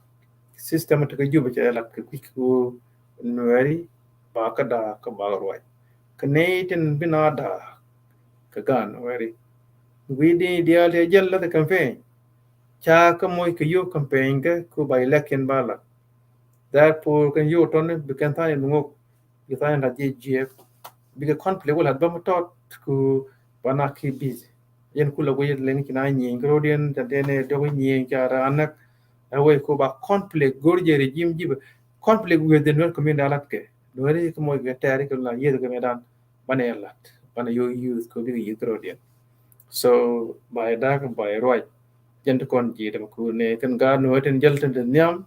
system to ju ba cha lat ku ku nuari ba ka da ka ba right Canadian binada ka gan wari we di dia le jalla the campaign cha ka moy ka yo campaign ka ku by election bala therefore kan yo ton bi kan tan ngok bi tan la je bi ka conflict wala ba tot ku bana ki busy yen ku la go yet len ki na nyi ngrodien ta dene do nyi cha ra anak away ko ba conflict gorje regime jiba conflict with the non community alat ke do re ko moy ga tari ko la yed ga medan bana lat bana yo youth ko bi yi ngrodien so by dark by right gente kon ji dem ku ne kan ga no ten jel ten nyam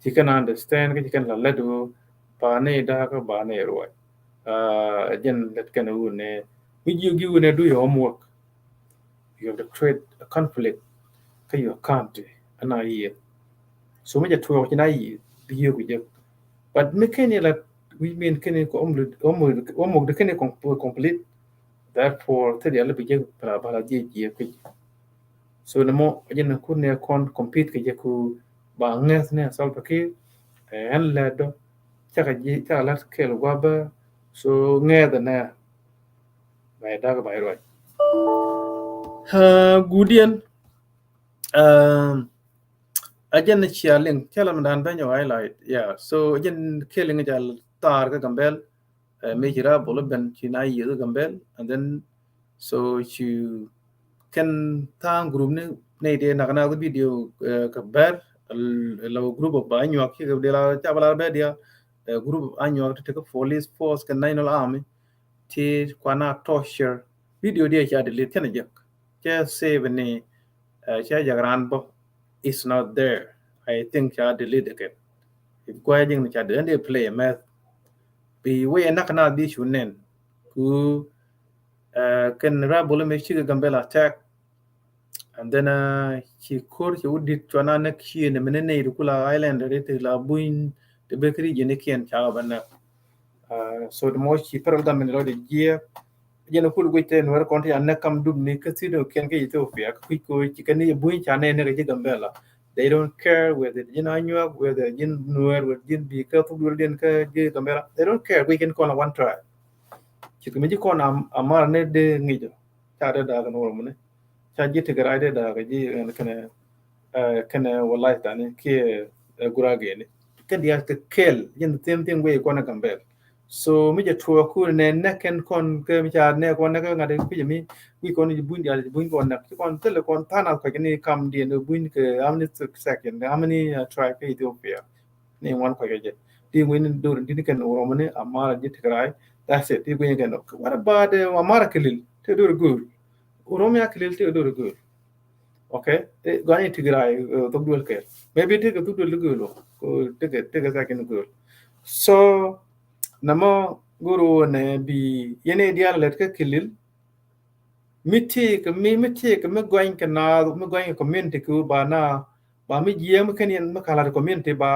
ci kan understand ki kan la ledu pa ne da ka ba ne roi jen let kan u ne you ne do your homework you have to create a conflict ka your country ana yi so me ja to ki na yi bi you je but me ken la we mean ken ko omlu de ken ko complete therefore te ya le bi je para bala je ku so na mo jen ku ne kon compete ke je ku ba nges ne sol pa ki en le do chaka ji chaka lat kel waba so nge da na bai da bai roi gudien ajen chialing chalam dan banyo highlight yeah so ajen killing jal tar ka gambel me jira bolo ben china yi gambel and then so you can tang group ne de na kana video ka ber lo group of banyo ki de la chabala be dia group anyo to take police force kan nine army ti kwana torture video dia cha delete kana jak cha save ni cha jagran bo is not there I think cha delete again if kwa jing cha de play math bi we na kana bi shunen ku kan ra bolo me chi gambela attack and then she court she would dit chwana na ki ne menene rukula island rete la buin de bakery jene kian cha bana so the most cheaper da men lo de year jene kul goite no war konti anna kam dub ni kasino ken ke Ethiopia ko chicken ni buin cha ne ne gambela they don't care whether anyu whether nuer with be ka fu den ka gambela they don't care we can call one tribe chicken mi ko na amar ne de ngijo cha da ga no mo cha ji tigara da ga ji kana wallahi tani ke gurage ne kan dia ka kel yin tem we ko na gambel so mi je tuwa ku ne ken kon ke mi cha ne kon na ka ngade ku mi kon ni bun dia bun kon na kon tele kon tana ka ni kam dia no bun ke amni second amni try ke Ethiopia ne wan ko je ti win do ni kan ro mo ne amara ji tigara that's it ti win kan what about amara kelil te do good Oromia kelil te do good okay gani tigray to dul ke maybe te to dul gulo ko te sa ken gul so namo guru ne bi yene dia let ke kilil miti ke me goin ke na me goin community ku ba mi yem ken yen me kala community ba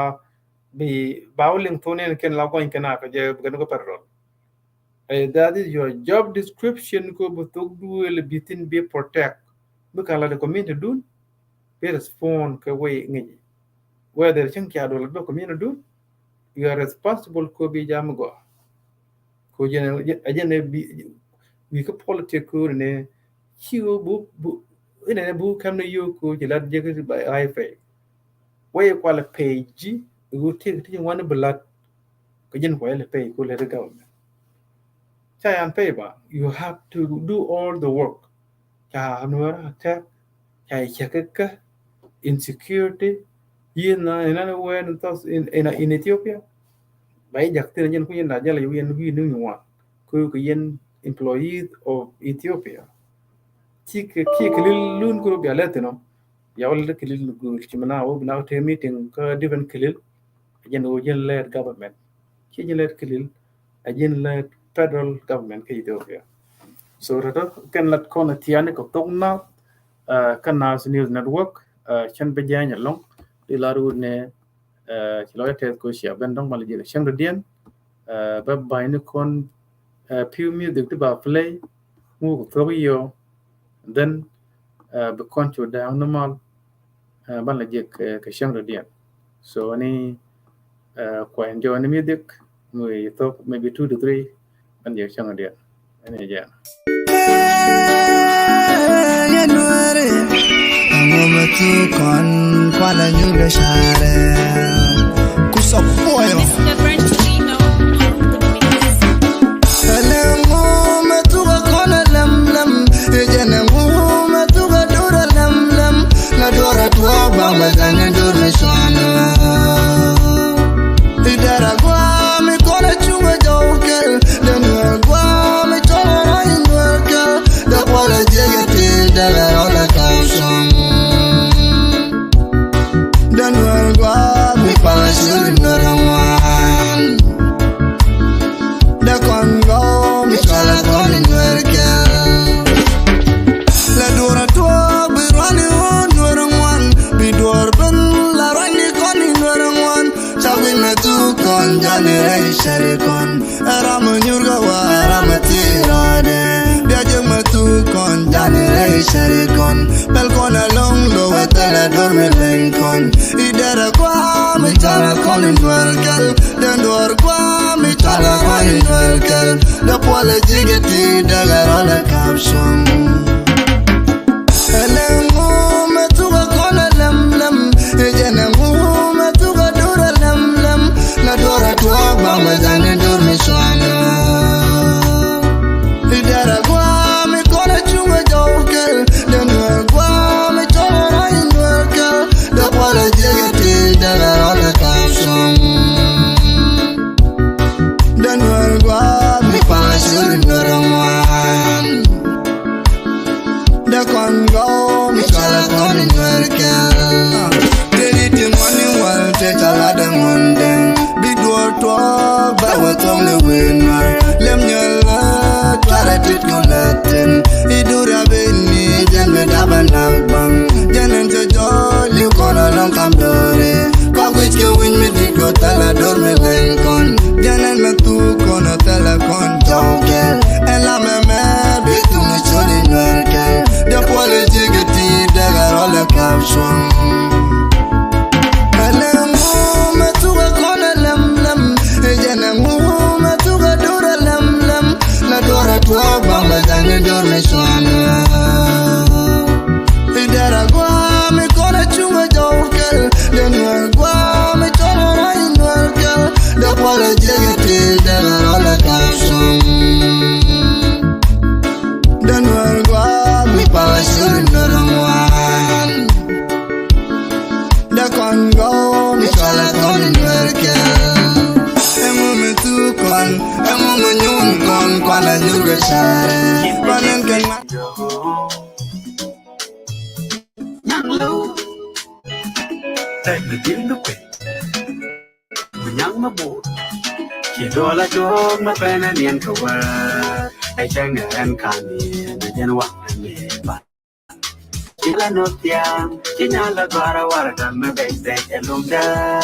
bi bawling to ne ken la goin ke na ka je gan ko perro that is your job description ko bu to dul bitin be protect me kala community dun be respond ka way ngi whether chang kya do do ko mina do you are responsible ko bi jam go ko jene ajene bi ko politique ko ne chiwo bu ina bu kam ne yo ko jela je ko ba ai fe way ko la page go take ti wan blood ko jen ko le pay ko le government chai an pay ba you have to do all the work cha no attack chai check insecurity ina when tos in Ethiopia bai jak tin jen ko yen da jala yen wi nu wa ko yen employees of Ethiopia ki kelil lun ko bi aletino ya wala kelil go chimana o na te meeting ka different kelil jen o jen led government ki jen led kelil a jen led federal government ka Ethiopia so rato kan lat ko na tiane ko tokna kan nas news network chen be janya long di laru ne ci lo te ko sia ben dong mal jere chang dien ba bay ne kon few music to ba play mu ko to yo then be kon to da normal ban la je ke chang dien so ni ko enjoy the music mu to maybe 2 to 3 ban je chang dien ani ja tu con quale nyuga share kusopoyo Salengo metuga kona lam lam ejenengo metuga dura lam lam na dora tua bamba zanya dura shana idara gwa me kona chunga joker denwa gwa me chona inwerka da kwala jegete daga ola kaushon Danwal gwa mi pasul norawan Da kongo mi kala kon werka La dora tua bi rani norawan bi dor ben la rani kon norawan Sawi na tu kon generation kon Arama nyurga wa arama tirade Biaje matu kon generation kon Bel kon along lo wetala dorme lenkon Idara kwa mi tala kon inwerkel Den dor kwa mi tala kon inwerkel Da pole jigeti daga rola kapshon Elengu metuga kona lem lem Ejenengu metuga dura lem lem Na dora tua bamba zane dorme shwana Idara kwa mi kona chunga joker Denwa kwa mi chona inwerkel Da pole jigeti daga rola kapshon Denwa kwa mi pasul norawan Da kongo mi kala kon inwerkel Dedi timoni wal te tala de monden Bidwar to ba watong le winner Lem nyala twara tit kulatin Idura beni jen me daba nagbang Janen te jolly kona long kam dore Kogwich ke win me diko tala dorme lenkon Janen me tu kona tala kon joker Ela me bitu me choli nwerkel De pole jigeti daga rola kapshon Elengu metuga kona lem lem Ejenengu metuga dura lem lem Na dora tua bamba zane dorme shwana Idara gwa mi kona chunga joker Denwa gwa mi chona inwerkel Da pole jigeti daga rola kapshon Denwa gwa mi pasul norawan Da kongo mi kala kon inwerkel Emu me tu kon, emu me nyun kon Kwana nyuga share Kwanen ken ma Nhang lâu Tại người tiếng nó quên Mình nhang mà bụt Chỉ đồ là chốt mà bên anh yên khẩu vợ Hãy chẳng ngờ anh khả niên Anh dân hoàng anh mê bạn Chỉ là nốt tiang Chỉ nhang là góa ra hòa ra Mà bạch dạy em lông đá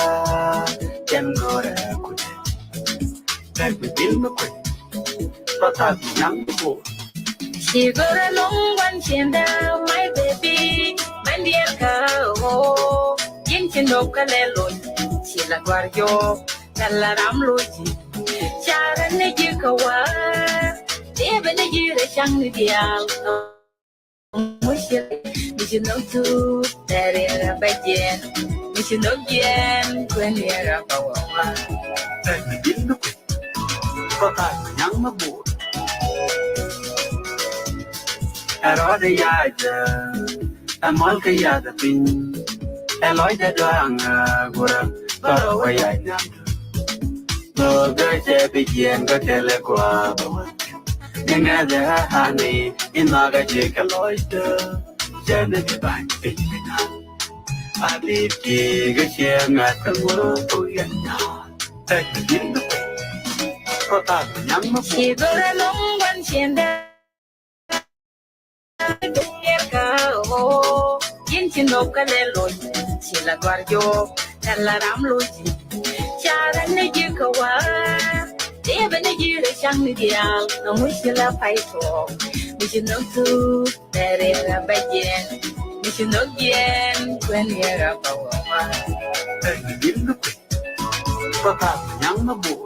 Chân ngô ra quên Tại người tiếng nó quên Có ta bị nhang mà bụt She got a long one chin down, my baby. My mandier ka o yin chindo kalelo chila gwarjo kala ramloji chara ne jikawa debe ne jire chang ni dial mushil mijino tu terera bajen mijino gen kwenera bawa Begin kota yang mabur arode yaja amal ke yada pin eloy de doang gura toro wayanya no gaje begin ga tele kwa ninga de hani inaga je kaloy de jene de bang pina abi ki ga che ngat ko to yanya begin kota yang mabur Shigura long wan shenda ka o yin chindo kalelo chila gwarjo kala ramloji chara ne jikawa debe ne jire chang ni dial no mushila paito mijino tu terera bajen mijino gen kwenera bawa begin kota yang mabur